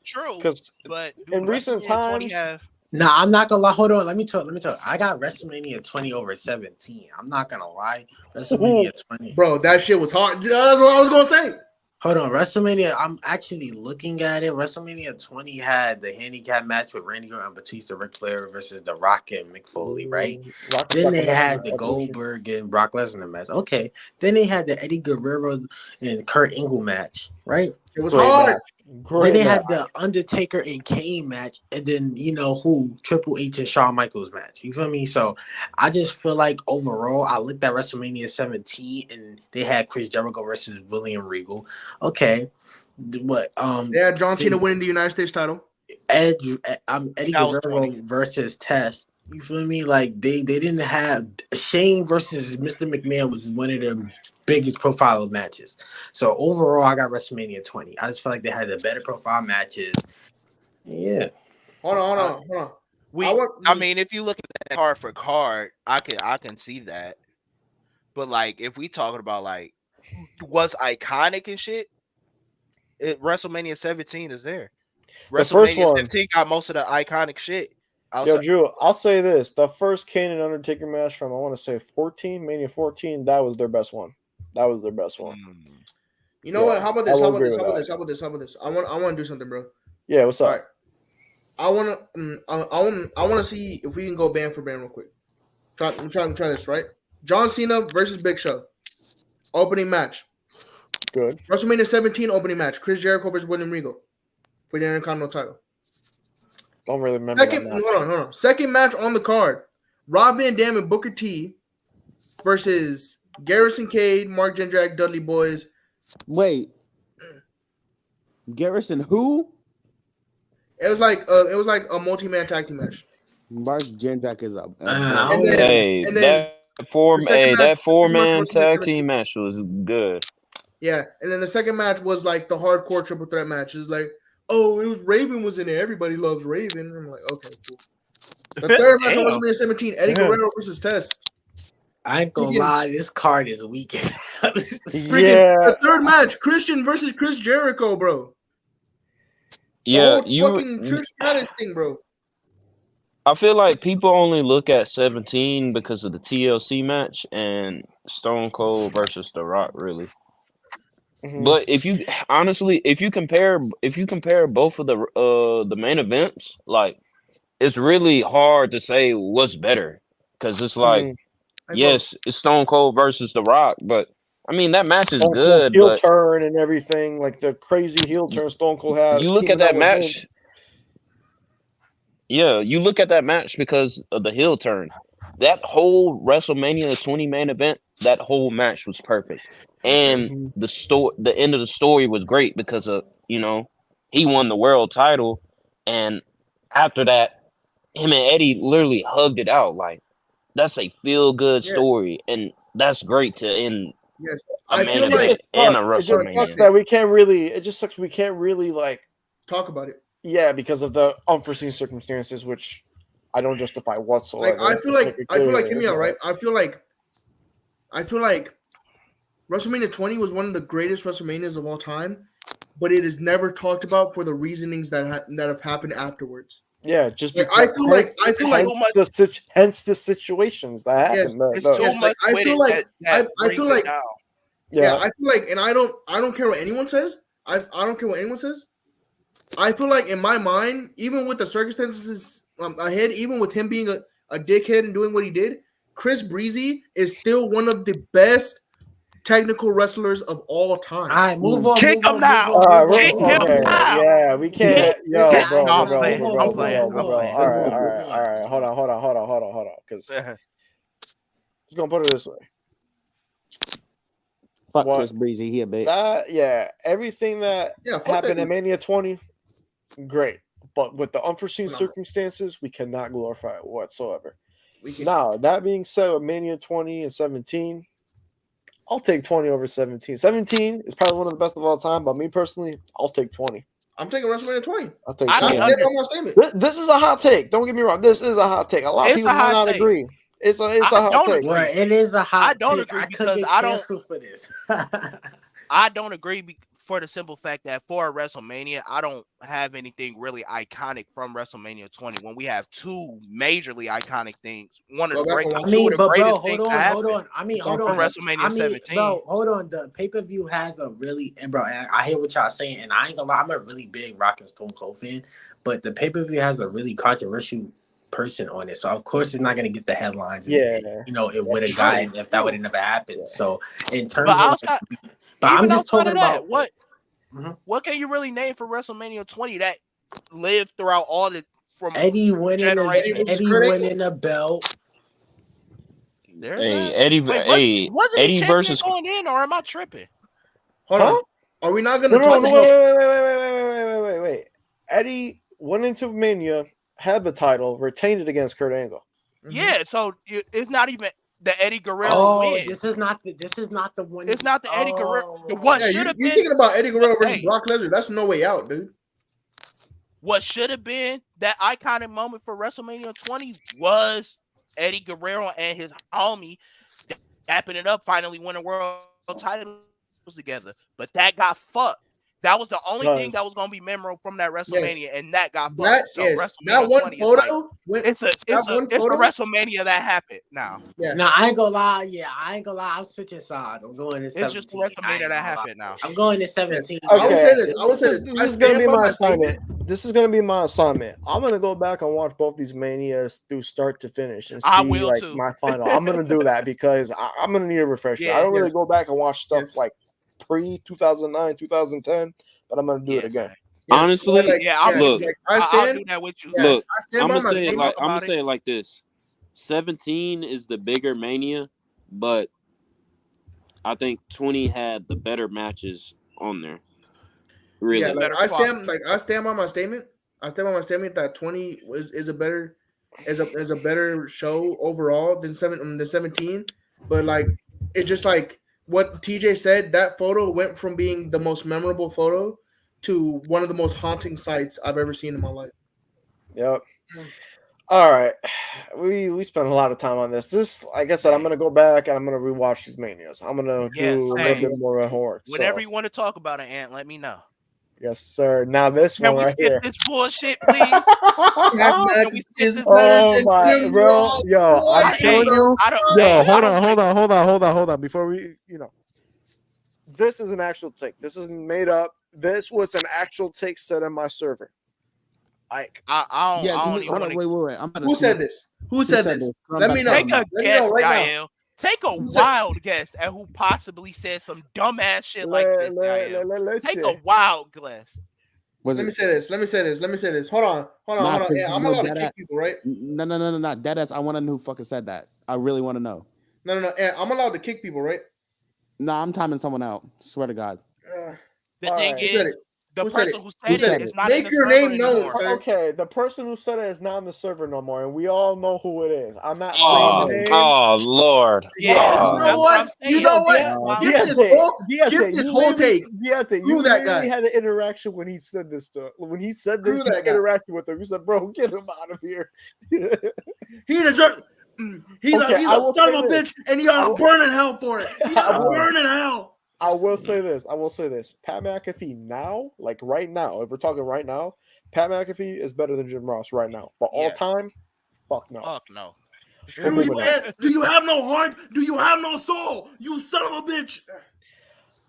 True, Because but in recent WrestleMania 20 times, have Nah, I'm not gonna lie. Hold on, let me talk. I got WrestleMania 20 over 17. I'm not gonna lie. WrestleMania 20. Bro, that shit was hard. That's what I was gonna say. Hold on, WrestleMania. I'm actually looking at it. WrestleMania 20 had the handicap match with Randy Orton and Batista, Ric Flair versus The Rock and Mick Foley, right? Rock Then they Evolution. had the Goldberg and Brock Lesnar match. Okay. Then they had the Eddie Guerrero and Kurt Angle match, right? It was Great hard. match. Great Then they match. had the Undertaker and Kane match, and then you know who Triple H and Shawn Michaels match. You feel me? So I just feel like overall, I looked at WrestleMania 17, and they had Chris Jericho versus William Regal. Okay, what? They had John Cena winning the United States title. Eddie That was Guerrero 20. versus Test. You feel me? Like they didn't have Shane versus Mr. McMahon was one of the biggest profile matches. So overall, I got WrestleMania 20. I just feel like they had the better profile matches. Yeah. Hold on. I mean, if you look at that card for card, I can see that. But like, if we talking about like what's iconic and shit, WrestleMania 17 is there. The first WrestleMania one. 17 got most of the iconic shit. Yo, Drew, I'll say this: the first Kane and Undertaker match from I want to say 14, Mania 14, that was their best one. That was their best one. You know what? How about this? How about this? I want to do something, bro. Yeah, what's up? All right. I want to see if we can go band for band real quick. I'm trying to try this, right? John Cena versus Big Show. Opening match. Good. WrestleMania 17 opening match. Chris Jericho versus William Regal for the Intercontinental title. Don't really remember that match. Hold on. Second match on the card. Rob Van Dam and Booker T versus Garrison Cade, Mark Jindrak, Dudley Boyz. Wait. Garrison who? It was like a multi-man tag team match. Mark Jindrak is up. That four-man tag team match was good. Yeah, and then the second match was like the hardcore triple threat match. It's like, oh, it was Raven was in there. Everybody loves Raven. And I'm like, okay, cool. The third match on WrestleMania 17, Eddie Guerrero versus Test. I ain't gonna lie, this card is weak. Yeah. The third match, Christian versus Chris Jericho, bro. Yeah, fucking Trish Stratus thing, bro. I feel like people only look at 17 because of the TLC match and Stone Cold versus The Rock, really. Mm-hmm. But if you compare both of the main events, like it's really hard to say what's better because it's like yes, it's Stone Cold versus The Rock, but I mean that match is good. Heel but turn and everything, like the crazy heel turn Stone Cold had. You look at that match. Yeah, you look at that match because of the heel turn. That whole WrestleMania 20 main event, that whole match was perfect. And the end of the story was great because of, he won the world title. And after that, him and Eddie literally hugged it out. Like, that's a feel-good story. And that's great to end a main event and a WrestleMania. It just sucks we can't really, like, talk about it. Yeah, because of the unforeseen circumstances, which I don't justify whatsoever. Like, I feel like, hear me out, right? I feel like WrestleMania 20 was one of the greatest WrestleManias of all time, but it is never talked about for the reasonings that have happened afterwards. Yeah, just like, I feel like hence the situations that happen. I feel like, and I don't care what anyone says. I don't care what anyone says. I feel like in my mind, even with the circumstances ahead, even with him being a dickhead and doing what he did, Chris Breezy is still one of the best technical wrestlers of all time. All right, move on. Kick him now. Kick him now. Yeah, we can't. I'm playing. All right. Hold on. Because I'm just gonna put it this way. Fuck Chris Breezy, he a bitch. Everything that happened in Mania 20, great. But with the unforeseen circumstances, we cannot glorify it whatsoever. Now, that being said, with Mania 20 and 17, I'll take 20 over 17. 17 is probably one of the best of all time, but me personally, I'll take 20. I'm taking WrestleMania 20. I'll take 20. This is a hot take. Don't get me wrong. This is a hot take. A lot of people might not agree. It's a hot take. Well, it is a hot take. I don't agree because I don't for this. I don't agree for the simple fact that for WrestleMania, I don't have anything really iconic from WrestleMania 20 when we have two majorly iconic things. One of the greatest things to happen. Hold on. Hold on. WrestleMania 17. Bro, hold on. The pay-per-view has a really, and bro, I hear what y'all saying, and I ain't gonna lie, I'm a really big Rock and Stone Cold fan, but the pay-per-view has a really controversial person on it, so of course it's not going to get the headlines. It would have gotten if that would have never happened. So in terms but I'm just talking about what can you really name for WrestleMania 20 that lived throughout all the from Eddie winning a belt. Eddie versus going in, or am I tripping? Hold on. Are we not going to talk about wait. Eddie went into Mania, had the title, retained it against Kurt Angle. Yeah, so it's not even the Eddie Guerrero Oh, win. this is not the one. It's not the Eddie Guerrero. Oh, What Yeah, should have you're been? thinking about Eddie Guerrero versus Hey, Brock Lesnar. That's no way out, dude. what should have been that iconic moment for WrestleMania 20 was Eddie Guerrero and his homie dapping it up, finally winning world titles together. But that got fucked. That was the only thing that was going to be Because memorable from that WrestleMania, and Yes, that got fucked. So that is WrestleMania that 20 one is like photo. it's a WrestleMania that happened now. Yeah, now I ain't gonna lie. Yeah, I ain't gonna lie. I'm switching sides. I'm going to It's just a 17. I WrestleMania ain't that gonna lie. happened now. I'm going to yes. 17. I will okay, say this. I will say this. this I is gonna stand be by my my assignment. statement. This is gonna be my assignment. I'm gonna go back and watch both these manias through start to finish and I see will like too. my final. I'm gonna do that because I'm gonna need a refresher. I Yeah. don't really Yes, go back and watch stuff yes, like pre 2009, 2010, but I'm gonna do it Yeah, again. same. yes. Honestly, Like, Yeah, I'm yeah, with look, you. like I I'll stand. do that with you. Yes, look. I stand I'm by gonna my say it statement. like Talk I'm gonna about it. say it like this. 17 is the bigger mania, but I think 20 had the better matches on there. Yeah, Really. like Better I quality. stand. Like I stand by my statement. I stand by my statement that 20 is a better is a better show overall than 17. But like it's just like what TJ said. That photo went from being the most memorable photo to one of the most haunting sights I've ever seen in my life. Yep. All right. We spent a lot of time on this. This, like I said, I'm gonna go back and I'm gonna rewatch these manias. I'm gonna Yeah, do a little same. bit more of homework. Whenever So you want to talk about it, Ant, let me know. yes, sir. Now this Can one we right skip here. this bullshit, please? Pat Can we McAfee skip is this? better Oh than my Jim bro, Ross. yo, What I'm in telling Hey, the you, I don't. yo, Hey, I hold don't on, think. hold on. Before we, this is an actual take. This isn't made up. This was an actual take set on my server. Like, Yeah, I don't even hold want on, to wait. I'm about to Who see said this? Who said said this? this. I'm Let about me to know. check take him a out. Let me know guess, right now. Gael. Take a Who said? wild guess at who possibly said some dumbass shit like this, Gael. let's Take see. a wild guess. Was Let me it? say this. Let me say this. Let me say this. Hold on. Nah, Yeah, cause I'm no allowed to dead kick ass. people, right? No. Dead ass. I want to know who fucking said that. I really want to know. No. Yeah, I'm allowed to kick people, right? Nah, I'm timing someone out. Swear to God. Uh, The All thing right. who said is, it? the Who said person it? who Who Who said it said said it? is it? not in Make the your server name known, anymore. sir. Okay, the person who said it is not on the server no more, and we all know who it is. I'm not saying the Oh, Oh, name. oh Lord. Yeah, you know that's Oh, what what? I'm You saying. know Yo, what? Skip this whole, skip this whole take. You Screw that literally guy. had an interaction when he said this stuff. When he said Screw this, you that guy. interacted with him. You said, "Bro, get him out of here." He deserves. He's Okay, he's I a will son say of a this. bitch, and he I ought to will, burn in hell for it. He I ought to will, burn in hell. I will say this. I will say this. Pat McAfee now, like right now, if we're talking right now, Pat McAfee is better than Jim Ross right now. But all Yes. time, fuck no. Fuck no. We're Screw you, moving on. Ed. Do you have no heart? Do you have no soul? You son of a bitch.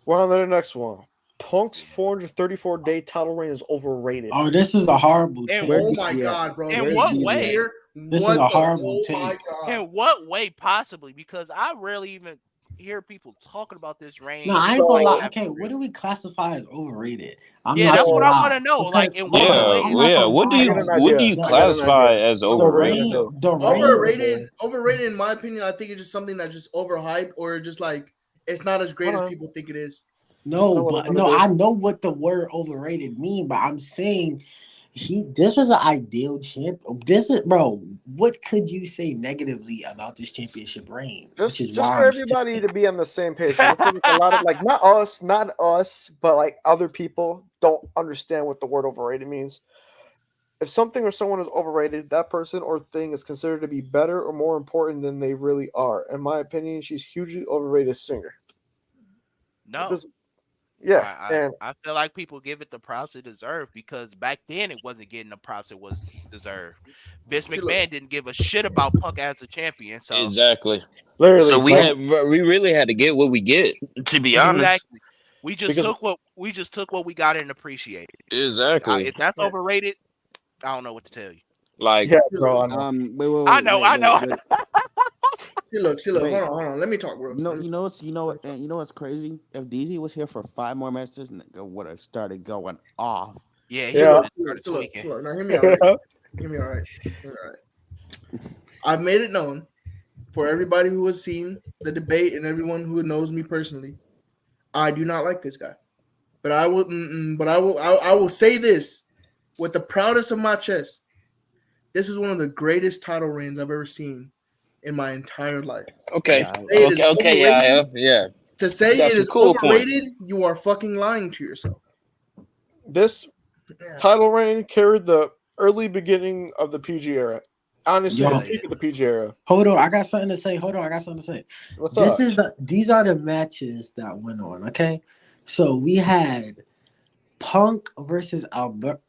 We're on to the next one. Punk's 434-day title reign is overrated. Oh, this is a horrible And take. Where Oh did my he at? god, bro. in Where's what He's Deezy at? way? here. This is What a the? horrible Oh my take. god. In what way possibly? Because I rarely even hear people talking about this No, reign I ain't gonna like lie. that Okay, for what real. do we classify as overrated? I'm Yeah, not that's gonna what I want lie. to know. Like, Because in hold what on, way I'm is not yeah. gonna What do lie. you I got an Like what do idea. you the I got an classify idea. as I got the an overrated idea. rain, though? the rain. Overrated in my opinion, I think it's just something that's just overhyped or just like it's not as great Hold as on. people think it is. I No, know what I'm but gonna no, do. I know what the word overrated mean, but I'm saying this was an ideal champ. This is bro. What could you say negatively about this championship reign? Which is Just why for I'm still everybody to be on the same page. 'Cause I think it's a lot of like not us, but like other people don't understand what the word overrated means. If something or someone is overrated, that person or thing is considered to be better or more important than they really are. In my opinion, she's hugely overrated singer. no. This, yeah, I, and I feel like people give it the props it deserved because back then it wasn't getting the props it was deserved. Vince See, look, McMahon didn't give a shit about Punk as a champion, so Exactly. literally, So like we really had to get what we get. To be mhm, honest. exactly. We just because took what we got and appreciated. Exactly. If that's yeah. overrated, I don't know what to tell you. Like yeah, See, bro, look, I know. I know, I know. see, look. Wait. Hold on. Let me talk, bro. You know what's crazy? If DZ was here for 5 more minutes, this nigga would have started going off. Yeah, he See, would Yeah, have started tweaking. look. Now hear me out, right? Hear me all right. Hear me all right. I've made it known for everybody who has seen the debate and everyone who knows me personally. I do not like this guy, but I will say this with the proudest of my chest. This is one of the greatest title reigns I've ever seen in my entire life. Okay. Yeah, To say it is Okay. Yeah. overrated, Yeah. to say Got it some is cool overrated, points. you are fucking lying to yourself. This Yeah. title reign carried the early beginning of the PG era. Honestly, Yo. the peak of the PG era. Hold on, I got something to say. What's This up? is these are the matches that went on. Okay, so we had Punk versus Albert.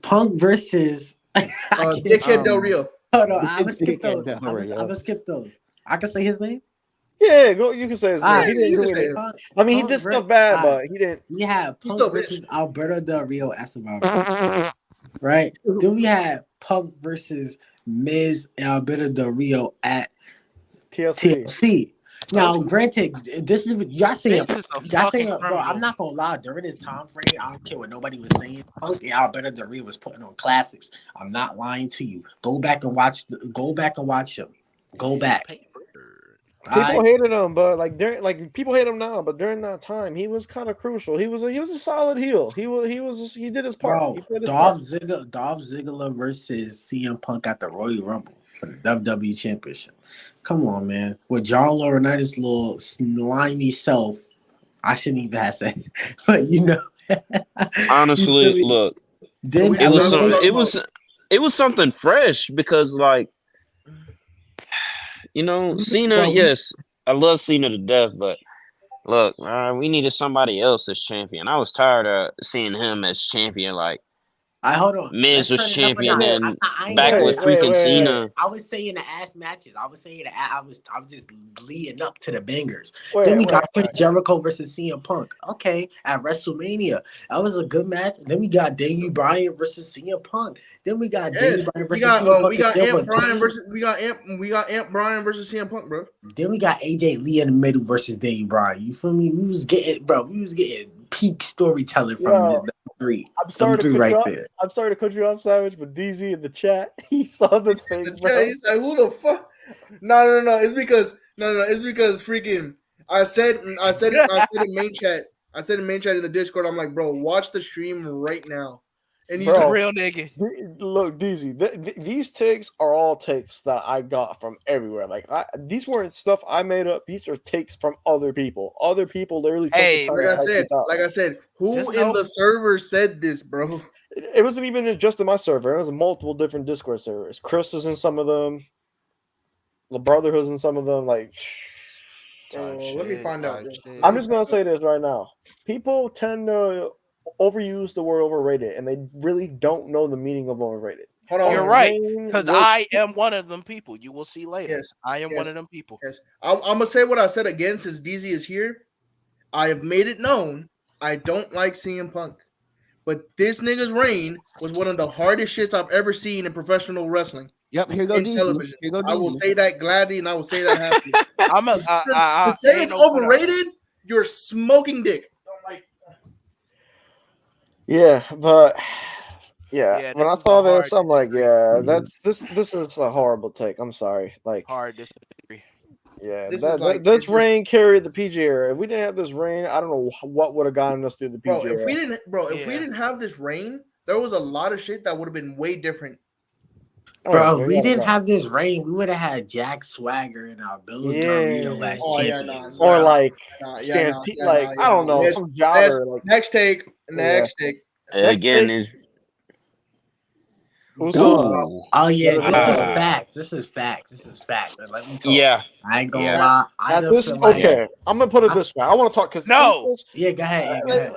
Punk versus. I can't- Dickhead Del Rio. Hold on, I'm gonna skip Dickhead those. Del I'm Rio. gonna skip those. I can say his name. Yeah, go. You can say his name. Alright, He didn't you do can say anything. it. Punk, I mean, he Punk did ver- stuff bad, alright, but he didn't. we had He's Punk still versus bitch. Alberto Del Rio at Survivor Series, right? Then we had Punk versus Miz and Alberto Del Rio at TLC. TLC. Now, granted, this is y'all saying, Vince is a fucking bro. I'm criminal. not gonna lie. During this time frame, I don't care what nobody was saying. Punk and Alberto Del Rio was putting on classics. I'm not lying to you. Go back and watch. Go back and watch them. Go back. People Alright? hated him, but people hate him now. But during that time, he was kind of crucial. He was a solid heel. He did his part. Bro, He played his Dolph part. Ziggler versus CM Punk at the Royal Rumble for the WWE Championship. Come on, man. With John Laurinaitis' little slimy self, I shouldn't even have said it. But you know. You feel Honestly, me? look, So Then we just not gonna talk about. it was something fresh because like Cena. Well, Yes, I love Cena to death, but look, we needed somebody else as champion. I was tired of seeing him as champion. Like I hold on. Miz Let's was turn it up a champion, notch. and I ain't back gonna with lie. freaking Cena. I was saying the ass matches. I was just leading up to the bangers. Wait, Then we wait, got Chris Jericho versus CM Punk. Okay, at WrestleMania, that was a good match. Then we got Daniel Bryan versus CM Punk. Then we got Daniel yes, Bryan we versus got CM Punk. we got Then Ant Bryan versus Ant Bryan versus CM Punk, bro. Then we got AJ Lee in the middle versus Daniel Bryan. You feel me? We was getting peak storytelling from Yo, the three. I'm sorry to Them three cut right you off. there. I'm sorry to cut you off, Savage, but DZ in the chat, he saw the thing, The bro. chat, he's like, who the fuck? No. It's because freaking. I said in main chat. I said in main chat in the Discord. I'm like, bro, watch the stream right now. And he's He's a Bro. real nigga. Look, DZ, these takes are all takes that I got from everywhere. Like, these weren't stuff I made up. These are takes from other people. Other people literally took Hey, the time like to I type said, these out. who Just in know- the server said this, bro? It wasn't even just in my server. It was multiple different Discord servers. Chris is in some of them. The Brotherhood's in some of them. Like, Let me find out. I'm just gonna say this right now. People tend to overuse the word overrated, and they really don't know the meaning of overrated. Hold on. You're right, because I am one of them people. You will see later. Yes, I am one of them people. Yes, I'm gonna say what I said again since DZ is here. I have made it known I don't like CM Punk, but this nigga's reign was one of the hardest shits I've ever seen in professional wrestling. Yep, here go in DZ. television. Here go I will DZ. say that gladly, and I will say that happily. To say ain't it's no put up. overrated, you're smoking dick. Yeah, but Yeah, when I this is saw a hard this, I'm like, yeah, this is a horrible take. I'm sorry. Like, hard disagree. yeah, This is like- this it's just- reign carried the PG era. If we didn't have this reign, I don't know what would have gotten us through the PG Bro, era. if we didn't have this reign, there was a lot of shit that would have been way different. Bro, if we didn't have this reign, we would have had Jack Swagger and Alberto Del Rio as champions. Or bro. like I don't know, Yes, some jobber. Like, Next take. Again, is Usos. Oh yeah, Ooh. this is Ah. facts. This is facts. And let me talk. Yeah. I ain't gonna Yeah. lie. I At just this, feel like okay, I'm gonna put it this way. I want to talk because No. Yeah, go ahead. Go ahead.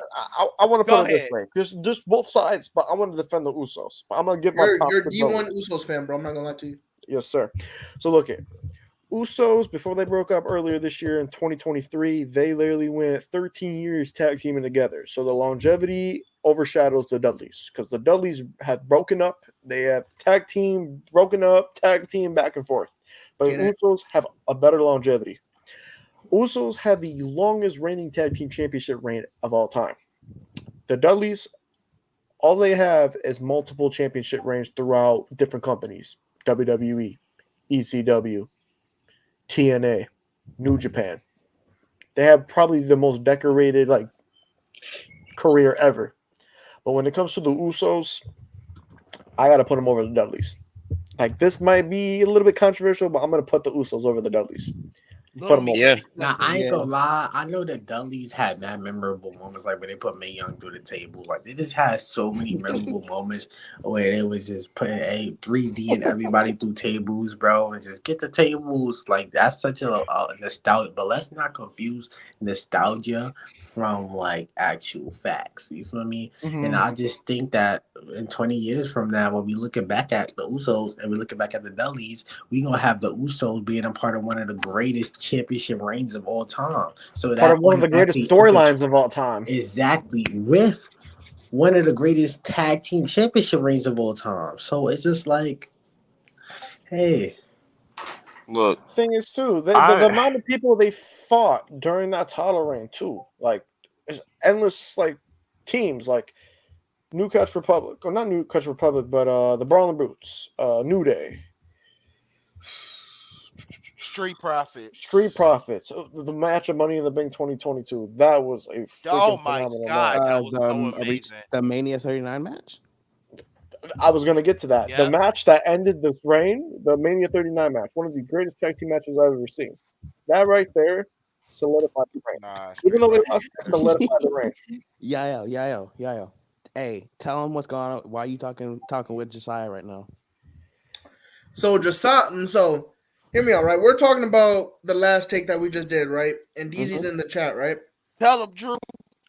I want to Go put it this ahead. way. Just both sides, but I want to defend the Usos. But I'm gonna give my props You're to D1 both. Usos fan, bro. I'm not gonna lie to you. Yes, sir. So look at Usos before they broke up earlier this year in 2023. They literally went 13 years tag teaming together. So the longevity overshadows the Dudleys because the Dudleys have broken up. They have tag team broken up, tag team back and forth. But the Usos have a better longevity. Usos had the longest reigning tag team championship reign of all time. The Dudleys, all they have is multiple championship reigns throughout different companies. WWE, ECW, TNA, New Japan. They have probably the most decorated career ever. But when it comes to the Usos, I got to put them over the Dudleys. Like this might be a little bit controversial, but I'm gonna put the Usos over the Dudleys. Put them over. Yeah. Now I ain't Yeah. gonna lie. I know the Dudleys had mad memorable moments, like when they put Mae Young through the table. Like they just had so many memorable moments where they was just putting a 3D and everybody through tables, bro, and just get the tables. Like that's such a nostalgia. But let's not confuse nostalgia from like actual facts. You feel me? And I just think that in 20 years from now, when we looking back at the Usos and we looking back at the Dudleys, we gonna have the Usos being a part of one of the greatest championship reigns of all time. So Part that of one of the greatest automatically storylines of all time. exactly with one of the greatest tag team championship reigns of all time. So it's just like, hey, Look, Thing is too, the I amount of people they fought during that title reign too, like it's endless like teams like New Cuts Republic, or not New Cuts Republic, but the Brawling Brutes, New Day, Street Profits. Street Profits, the match of Money in the Bank 2022. That was a Oh freaking my phenomenal God, match. that was so amazing. The Mania 39 match. I was gonna get to that. The Yep. match that ended the reign, the Mania 39 match, one of the greatest tag team matches I've ever seen. That right there solidified the reign. Nah, Even Street though they Profits. lost, it solidified the reign. Yayo. Hey, tell him what's going on. Why are you talking with Josiah right now? So Josiah, so hear me out, right? We're talking about the last take that we just did, right? And DZ's in the chat, right? Tell him, Drew.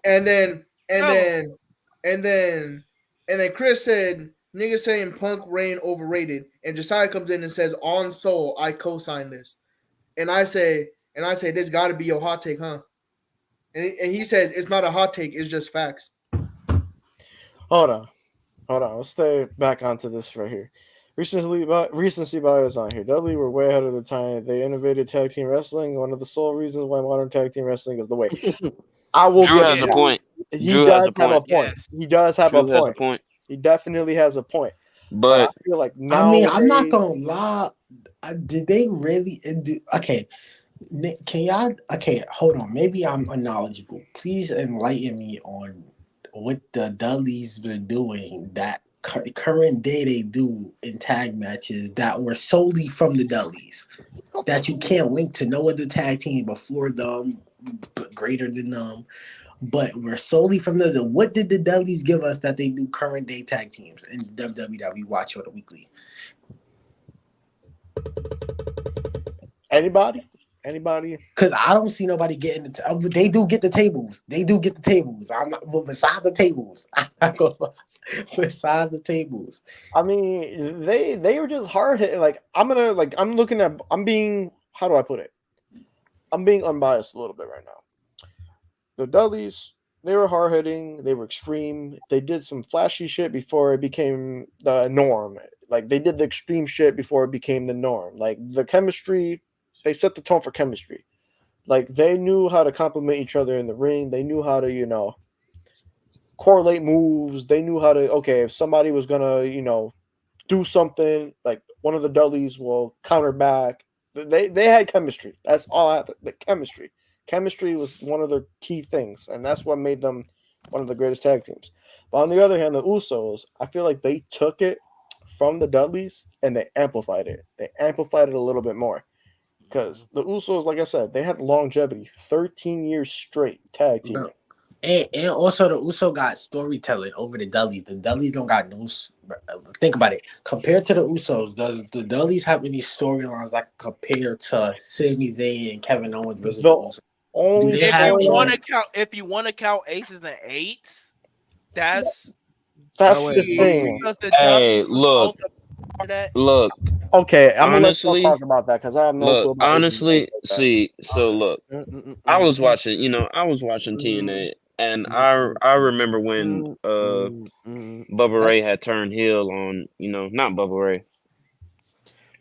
And then and Tell him. then and then and then Chris said niggas saying Punk Reign overrated, and Josiah comes in and says on soul I co-sign this, and I say this got to be your hot take, huh? And he says it's not a hot take, it's just facts. Hold on. Let's stay back onto this right here. Recency bias on here. Dudley were way ahead of their time. They innovated tag team wrestling. One of the sole reasons why modern tag team wrestling is the way. I will Drew give has him a that. point. He Drew does has a have a point. point. Yes. He does have Drew a has a point. point. He definitely has a point. But I feel like I now mean, I'm not gonna lie. Did they really? Okay, can y'all? Okay, hold on. Maybe I'm unknowledgeable. Please enlighten me on what the Dudleys were doing that current day they do in tag matches that were solely from the Dudleys that you can't link to no other tag team before them, but greater than them. But we're solely from the. What did the Dudleys give us that they do current day tag teams in WWE that we watch on the weekly? anybody. Because I don't see nobody getting the. They do get the tables. I'm not. Well, besides the tables, I'm not gonna lie. Besides the tables, I mean, they were just hard hit. Like I'm looking at. I'm being. How do I put it? I'm being unbiased a little bit right now. The Dudleys, they were hard hitting. They were extreme. They did some flashy shit before it became the norm. Like they did the extreme shit before it became the norm. Like the chemistry, they set the tone for chemistry. Like they knew how to complement each other in the ring. They knew how to, correlate moves. They knew how to, okay, if somebody was gonna, do something, like one of the Dudleys will counter back. They had chemistry. That's all I have. The chemistry. Chemistry was one of their key things, and that's what made them one of the greatest tag teams. But on the other hand, the Usos, I feel like they took it from the Dudleys and they amplified it. They amplified it a little bit more. Because the Usos, like I said, they had longevity, 13 years straight tag teaming. bro. And also the Uso got storytelling over the Dudleys. The Dudleys don't got no. Think about it. Compared to the Usos, does the Dudleys have any storylines that compare to Sami Zayn and Kevin Owens versus the The Usos? only They If have you storyline, want to count aces and eights, that's that's wait, the thing. because the hey, Dudleys was look, also part of that. look. Okay, I'm gonna let y'all Honestly, talk about that because I have no clue about aces and eights honestly, like that. see, so look, I was watching TNA, and I remember when Bubba Ray had turned heel on, not Bubba Ray,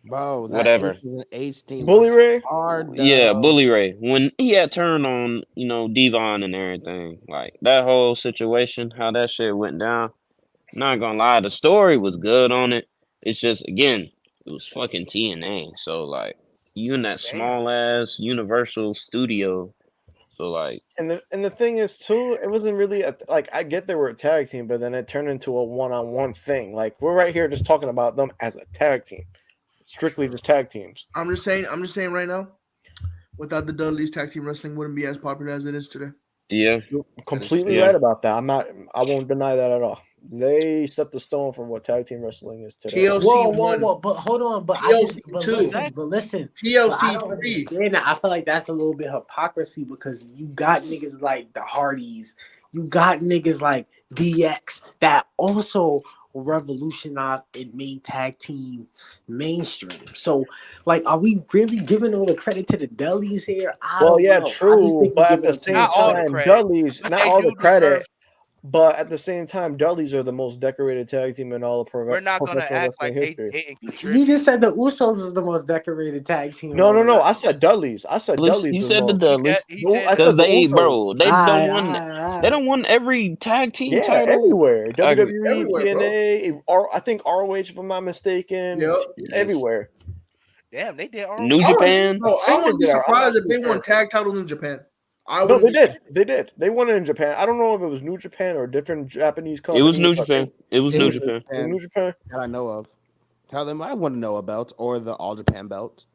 Bro, that whatever. Aces and Eights team Bully was Ray? hard. Yeah, Bully Ray. When he had turned on, Devon and everything, like that whole situation, how that shit went down. Not gonna lie, the story was good on it. It's just again, it was fucking TNA. So like you in that Damn. small ass Universal studio. So like And the thing is too, it wasn't really like I get they were a tag team, but then it turned into a one-on-one thing. Like we're right here just talking about them as a tag team. strictly just tag teams. I'm just saying right now, without the Dudleys, tag team wrestling wouldn't be as popular as it is today. Yeah. You're completely Yeah. right about that. I won't deny that at all. They set the stone for what tag team wrestling is today. TLC Whoa, 1, but hold on, but TLC 2, listen. But I TLC don't 3. understand that. I feel like that's a little bit hypocrisy because you got niggas like the Hardys, you got niggas like DX that also revolutionized and made tag team mainstream. So, like, are we really giving all the credit to the Dudleys here? I Well, don't yeah, know. I just true, think but we at giving the them too same much Not all the credit. time, credit, Dudleys, but not they all the do credit, deserve. but at the same time, Dudleys are the most decorated tag team in all of We're not gonna professional act wrestling like they history. didn't You contribute. just said the Usos is the most decorated tag team in No, all no, of no. I wrestling. said Dudleys. I said Dudleys He was said the most. Dudleys. He No, said I Because said the they, Usos. bro, they done won. Alright. They done won every tag team Yeah, title. everywhere. I agree. WWE, Everywhere, bro. TNA, I think ROH, if I'm not mistaken. Yep. Everywhere. Damn, they did all. New I wouldn't, Japan. bro, I I think wouldn't they be did. I'm not surprised if too they sure. won tag titles in Japan. I No, wouldn't they be did. They did. They won it in Japan. I don't know if it was New Japan or a different Japanese It company. was New but Japan. It was It New was Japan. it was New Japan. that I know of. Tell them I want to know about, or the All Japan belt.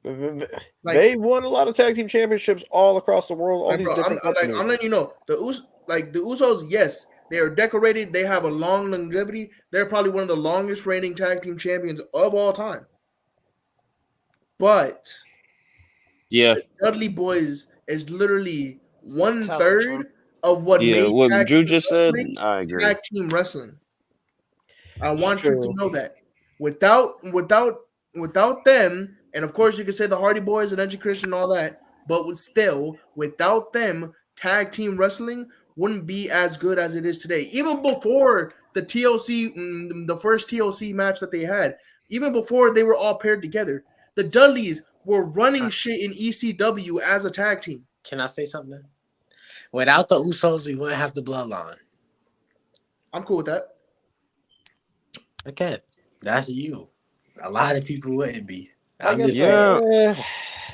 like, They won a lot of tag team championships all across the world. All like, these bro, different companies. I'm letting you know the Usos, yes, they are decorated. They have a long longevity. They're probably one of the longest reigning tag team champions of all time. But Yeah. the Dudley Boys is literally Tell the 1/3 truth. of what Yeah. made What tag Drew team just said, wrestling I agree. tag team wrestling. I It's want you to true. know that without them, and of course you can say the Hardy Boys and Edgy Christian and all that, but without them, tag team wrestling wouldn't be as good as it is today. Even before the TLC, the first TLC match that they had, even before they were all paired together, the Dudleys were running shit in ECW as a tag team. Can I say something? Without the Usos, we wouldn't have the Bloodline. I'm cool with that. Okay, that's you. A lot of people wouldn't be. Like I'm I just said, saying.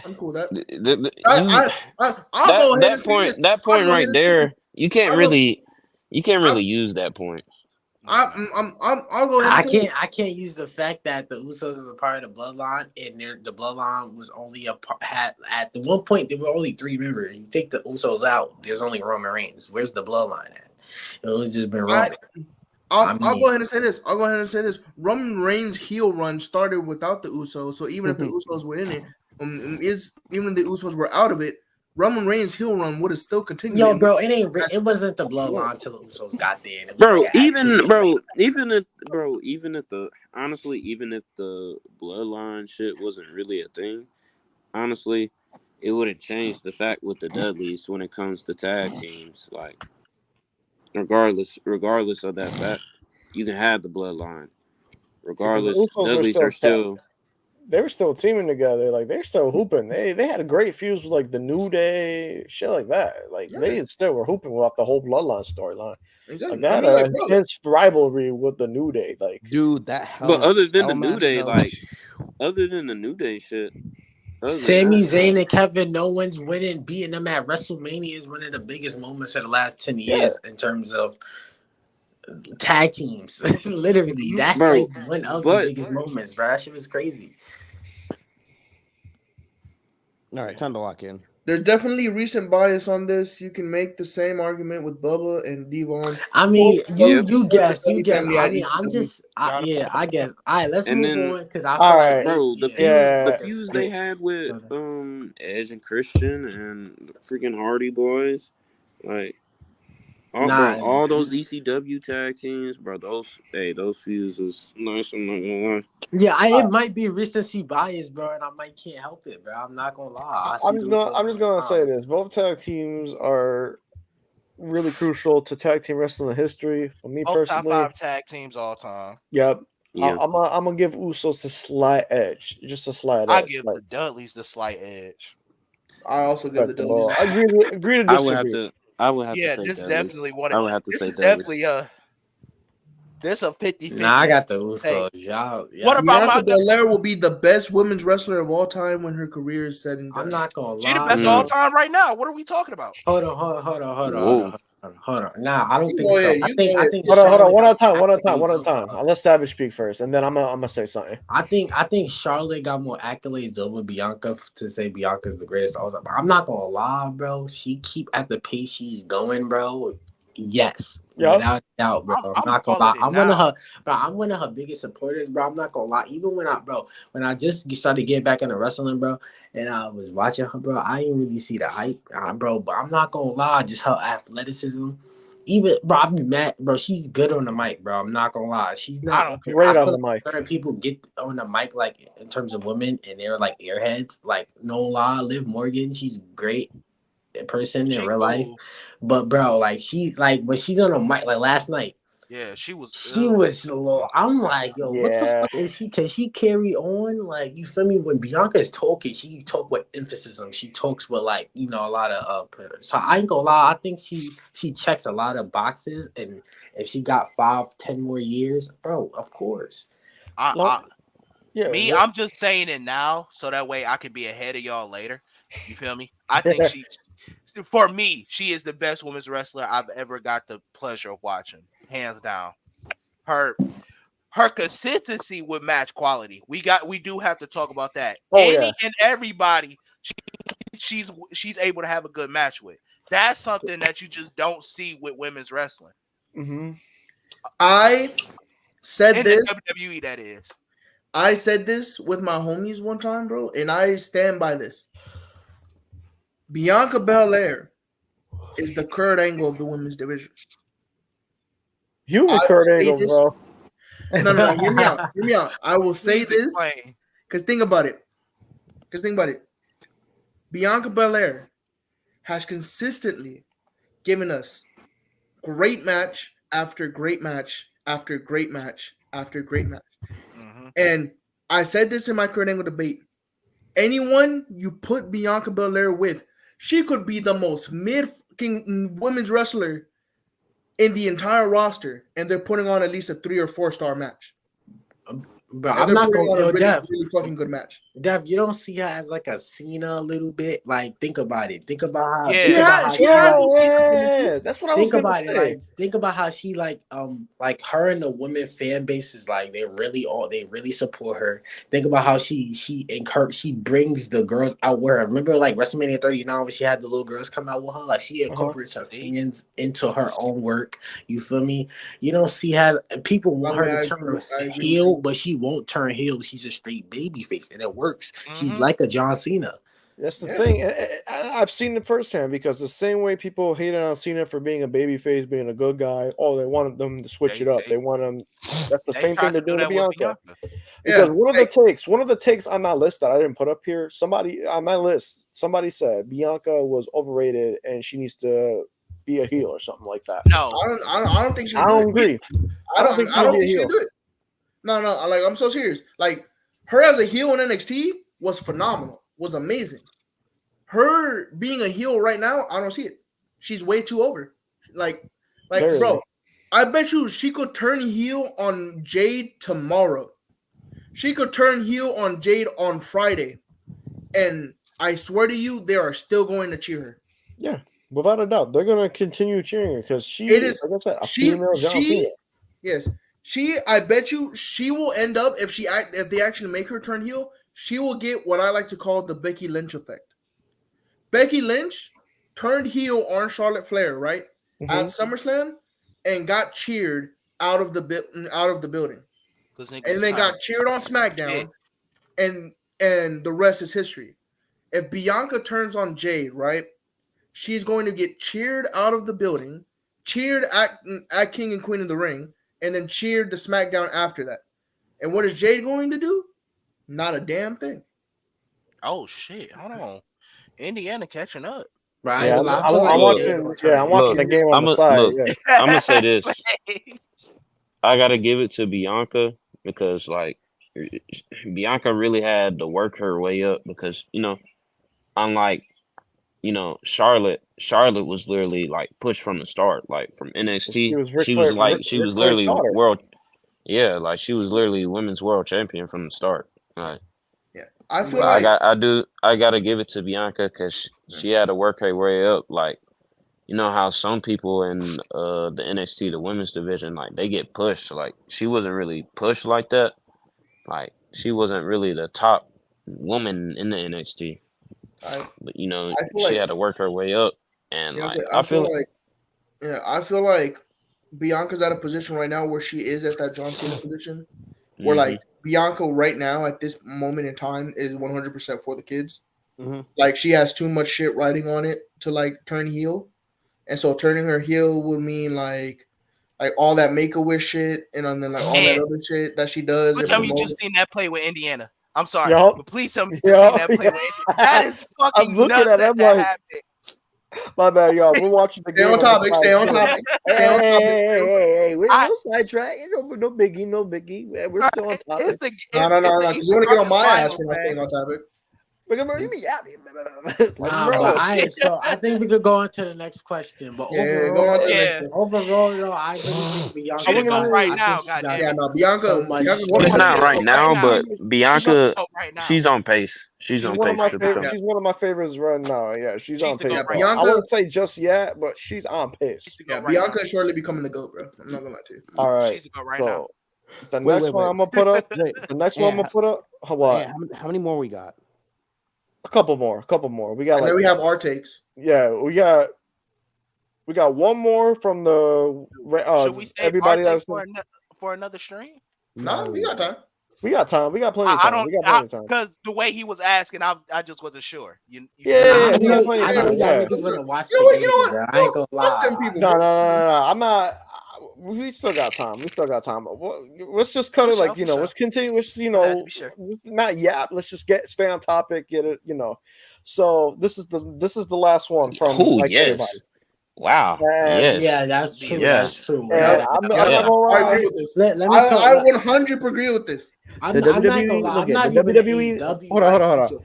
I'm cool with that. You I'll go ahead and say this. that I'll point go ahead right and say there, you can't I'll go- really use that point. I'll go ahead and say this. I can't use the fact that the Usos is a part of the Bloodline, and the Bloodline was only had at the one point there were only 3 members. You take the Usos out, there's only Roman Reigns. Where's the Bloodline at? It was just been Roman. I'll go ahead and say this. Roman Reigns' heel run started without the Usos, so even if the Usos were in it, even if the Usos were out of it, Roman Reigns' heel run would have still continued. Yo, bro, it wasn't the Bloodline till the Usos got there. And it was Bro, like even if the bloodline shit wasn't really a thing, honestly, it wouldn't change the fact with the Dudleys when it comes to tag teams. Like, regardless of that fact, you can have the bloodline. Regardless, Usos were Dudleys are still. They were still teaming together. Like they're still hooping. They had a great fuse with like the New Day, shit like that. Like they still were hooping without the whole bloodline storyline. Exactly. Like they had an intense rivalry with the New Day. Like, dude, that hell. But other than the New match, Day, though. like other than the New Day shit, Sami Zayn and Kevin Owens winning, beating them at WrestleMania is one of the biggest moments of the last 10 years in terms of tag teams. Literally, that's like one of the biggest moments, bro. That shit was crazy. All right, time to lock in. There's definitely recent bias on this. You can make the same argument with Bubba and Devon. I mean, you guess. I mean, I guess. All right, let's move on because I feel like bro, the fuse they had with Edge and Christian and the freaking Hardy Boys, like all those ECW tag teams, bro. Those fuses nice. I'm not gonna lie. Yeah, it might be recency bias, bro, and I can't help it, bro. I'm not gonna lie. I'm just gonna say this: both tag teams are really crucial to tag team wrestling history. For me personally, top 5 tag teams all time. Yep. Yeah. I'm gonna give Usos a slight edge, just a slight I edge. give the Dudleys the slight edge. I also give the Dudleys. I agree to disagree. I would have to say this Dudleys. definitely one. I would have to say is Dudleys. definitely this a 50-50. Nah, I got the Usos. Y'all. What about Bianca Belair will be the best women's wrestler of all time when her career is said and done. I'm not gonna lie. She the best of all time right now. What are we talking about? Hold on. Hold on. Nah, I don't You think go so. ahead. You go I ahead. think Hold on, Charlotte one at a got time, more accolades over. I'll let Savage speak first, and then I'm gonna say something. I think Charlotte got more accolades over Bianca to say Bianca's the greatest all time. I'm not gonna lie, bro. She keep at the pace she's going, bro. Yes, Yep. without doubt, bro. I'm not gonna lie. calling it now. I'm one of her biggest supporters, bro. I'm not gonna lie. Even when I just started getting back into wrestling, bro, and I was watching her, bro, I didn't really see the hype, bro. But I'm not gonna lie, just her athleticism. Even bro, I be mad, bro. She's good on the mic, bro. I'm not gonna lie. She's I not. don't care. Great I on feel the like mic. certain people get on the mic, like in terms of women, and they're like airheads. Like no lie, Liv Morgan, she's great in person in She real life, cool. but bro, like when she's on the mic, like last night. Yeah, she was. She was low. I'm like, yo, what the Yeah. fuck is she? Can she carry on? Like, you feel me? When Bianca is talking, she talk with emphasis. She talks with like, a lot of So I ain't gonna lie. I think she checks a lot of boxes, and if she got 5, 10 more years, bro, of course. I Yeah. Me, I'm just saying it now so that way I can be ahead of y'all later. You feel me? I think for me, she is the best women's wrestler I've ever got the pleasure of watching, hands down. Her consistency with match quality. We do have to talk about that. Oh, yeah. And everybody she's able to have a good match with. That's something that you just don't see with women's wrestling. Mm-hmm. I said In this. the WWE, that is. I said this with my homies one time, bro, and I stand by this. Bianca Belair is the Kurt Angle of the women's division. You I and will Kurt say Angle, this. bro. No. Hear me out. Hear me out. I will say Please this explain. because think about it. Bianca Belair has consistently given us great match after great match after great match after great match. Mm-hmm. And I said this in my Kurt Angle debate. Anyone you put Bianca Belair with, she could be the most mid fucking women's wrestler in the entire roster, and they're putting on at least a 3 or 4 star match. Bro, And I'm they're not putting gonna on a really, Dev. really fucking good match. Dev, you don't see her as like a Cena a little bit. Like, think about it. Think about how. Yeah. Think about how She she has like. the Yeah, that's what I was Think gonna about it. say. Like, think about how she like her and the women fan base is like they really support her. Think about how she brings the girls out with her. Remember like WrestleMania 39 when she had the little girls come out with her. Like she incorporates her fans into her own work. You feel me? You don't see how people By want the way, her I to turn agree with heel, you. but she won't turn heel. She's a straight baby face, and it works. She's Mm-hmm. like a John Cena. That's the thing. I've seen it firsthand because the same way people hated on Cena for being a babyface, being a good guy, they wanted them to switch it up. They want them. That's the They same thing tried they're to do doing to that with Bianca. Bianca. Because Yeah, one of the takes on that list that I didn't put up here, somebody on my list, somebody said Bianca was overrated and she needs to be a heel or something like that. No. I don't think she I can do don't it. agree. I don't think she I can don't be a think she can heel. do it. No, like I'm so serious. Like her as a heel in NXT was phenomenal, was amazing. Her being a heel right now, I don't see it. She's way too over. Like Barely. bro, I bet you she could turn heel on Jade tomorrow. She could turn heel on Jade on Friday, and I swear to you, they are still going to cheer her. Yeah, without a doubt, they're gonna continue cheering her because she It is like I said, a female John Cena. Yes. I bet you she will end up if they actually make her turn heel, she will get what I like to call the Becky Lynch effect. Becky Lynch turned heel on Charlotte Flair, right? At SummerSlam and got cheered out of the building. And then got cheered on SmackDown and the rest is history. If Bianca turns on Jade, right? She's going to get cheered out of the building, cheered at King and Queen of the Ring, and then cheered the SmackDown after that. And what is Jade going to do? Not a damn thing. Oh shit! Hold on, Indiana catching up. Right? Yeah, I I'm feel like watching. Yeah, I'm watching the game on the side. Yeah. I'm gonna say this. I gotta give it to Bianca because like Bianca really had to work her way up because unlike Charlotte was literally like pushed from the start, like from NXT. She was literally world. Yeah, like she was literally women's world champion from the start. Like, yeah, I feel I gotta give it to Bianca because she had to work her way up. Like you know how some people in the NXT, the women's division, like they get pushed. Like she wasn't really pushed like that. Like she wasn't really the top woman in the NXT. I But you know, I feel she like had to work her way up, and you know what I'm like saying? I feel I feel like Bianca's at a position right now where she is at that John Cena position, where hmm like Bianca right now at this moment in time is 100% for the kids. hmm Like she has too much shit riding on it to like turn heel, and so turning her heel would mean like all that Make a Wish shit, and then like all that And other shit that she does please and tell me you promote. just seen that play with Indiana. I'm sorry, Yup. but please tell me you just seen Yup. that play with Indiana. That is I'm fucking looking nuts at it. that I'm that like, happened. my bad, y'all. We're watching the Stay game on on the topic. Stay side on too. topic. Hey, Stay on hey, topic. hey, we're I, no sidetrack. No biggie, no biggie. We're still on it's topic. the No, it's the because you Eastern want to get on Conference my ass Finals, for not man. staying on topic. But bro, you mean yeah, like Nah, but bro. so I think we could go on to the next question. But Yeah, go on to the overall, next Yeah, question. though, I really think she Bianca to want to go got. right know. I think now. she God got damn Yeah, it, no, so Bianca's much. one of She's my not she to right go favorites. right now, now. but She to Bianca, go right now. she's on pace. She's She's on one of pace my to Right become. favorite. now. She's one of my favorites right now. Yeah, she's She's on to go pace, Yeah, bro. right I now. wouldn't say just yet, but she's on She's pace. to go Yeah, right now. Bianca is shortly becoming the GOAT, bro. I'm not gonna lie to you. All right. She's to go right now. So the Wait, next wait, one wait, I'm gonna put up. wait. The next one I'm And gonna put up. What? how many more we got? A couple more. A couple more. We got And then like we have our takes. yeah. We got one more from the Should we save our everybody that take was. for another stream? No, we No. got time. We got time. We got plenty of I time. don't We got plenty of time. because the way he was asking, I just wasn't sure. You Yeah, feel yeah, me? yeah. I We got know. plenty of I know time. y'all Yeah. niggas wanna watch You know the what? You game, know bro. what? I ain't gonna Fuck them lie. people. No, no, Bro. no, no, no. I'm not. We still got time. We still got time. Let's just cut For it like sure, you for know. sure. Let's continue. Let's I had to be sure. not yap. Let's just stay on topic. Get it. You know. So this is the last one from Oh like everybody. yes, wow, And Yeah, yes, that's true. yeah, That's true. and Like, I'm Yeah. not yeah. gonna I lie. agree with this. let me tell. I 100 agree with this. The I'm not gonna WWE. lie. Look I'm at not the even an WWE. AEW. Hold on, hold Like, on, hold on. so-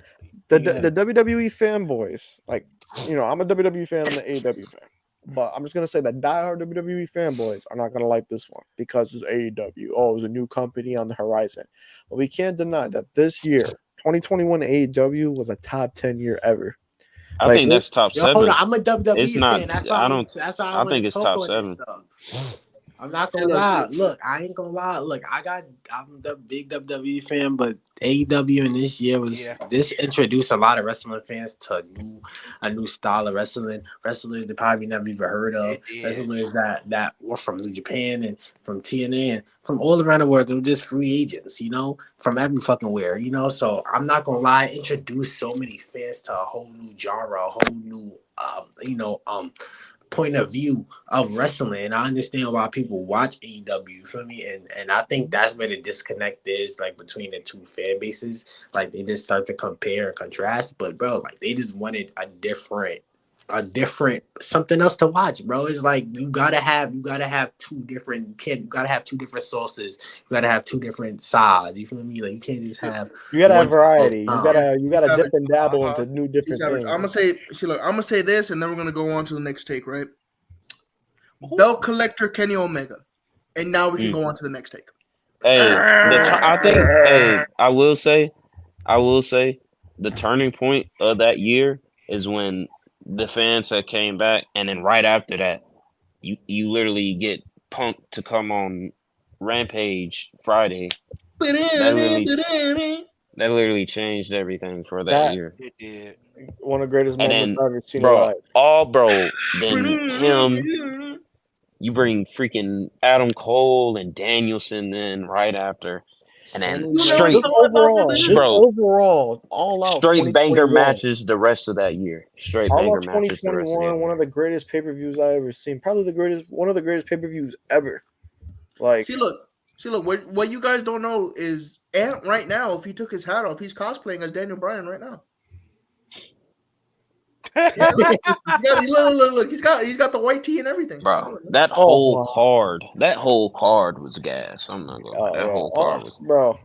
The yeah. WWE fanboys, like you know, I'm a WWE fan and an AEW fan, but I'm just gonna say that diehard WWE fanboys are not gonna like this one because it's AEW. Oh, it's a new company on the horizon. But we can't deny that this year, 2021 AEW was a top 10 year ever. I Like think that's top Yo, hold on. 7. I'm a It's WWE fan. not. That's why I don't. That's why I I want to think it's talk top on this 7. stuff. I'm not See, gonna look, lie. Look, I ain't gonna lie. Look, I'm the big WWE fan, but AEW in this year was Yeah. this introduced a lot of wrestling fans to a new style of wrestlers they probably never even heard of, It did. wrestlers that were from New Japan and from TNA and from all around the world. They were just free agents, from every fucking where, So I'm not gonna lie, introduced so many fans to a whole new genre, a whole new point of view of wrestling. And I understand why people watch AEW, you feel me? And I think that's where the disconnect is, like between the two fan bases. Like they just start to compare and contrast. But bro, like they just wanted a different something else to watch, bro. It's like you gotta have two different sources. You gotta have two different sides. You feel me? Like you can't just have you gotta have one. variety. You Yeah. gotta dip and dabble Uh-huh. into new different Savage. things. I'm gonna say this, and then we're gonna go on to the next take, right? Belt collector Kenny Omega, and now we can go on to the next take. Hey, I think. Hey, I will say, the turning point of that year is when the fans had came back, and then right after that, you literally get Punk to come on Rampage Friday. That literally changed everything for that That year. It did. one of the greatest And moments then, I've ever seen bro, alive. then him. You bring freaking Adam Cole and Danielson in right after, and then straight, Overall, all out straight banger 2021. matches the rest of that year. Straight All banger of matches the rest of that 2021, one of year. the greatest pay-per-views I ever seen. Probably one of the greatest pay-per-views ever. Like, See, look. What you guys don't know is Ant right now. If he took his hat off, he's cosplaying as Daniel Bryan right now. Yeah, look. He's got the white tee and everything. Bro, that whole card was gas. I'm not gonna lie, that whole card was. bro.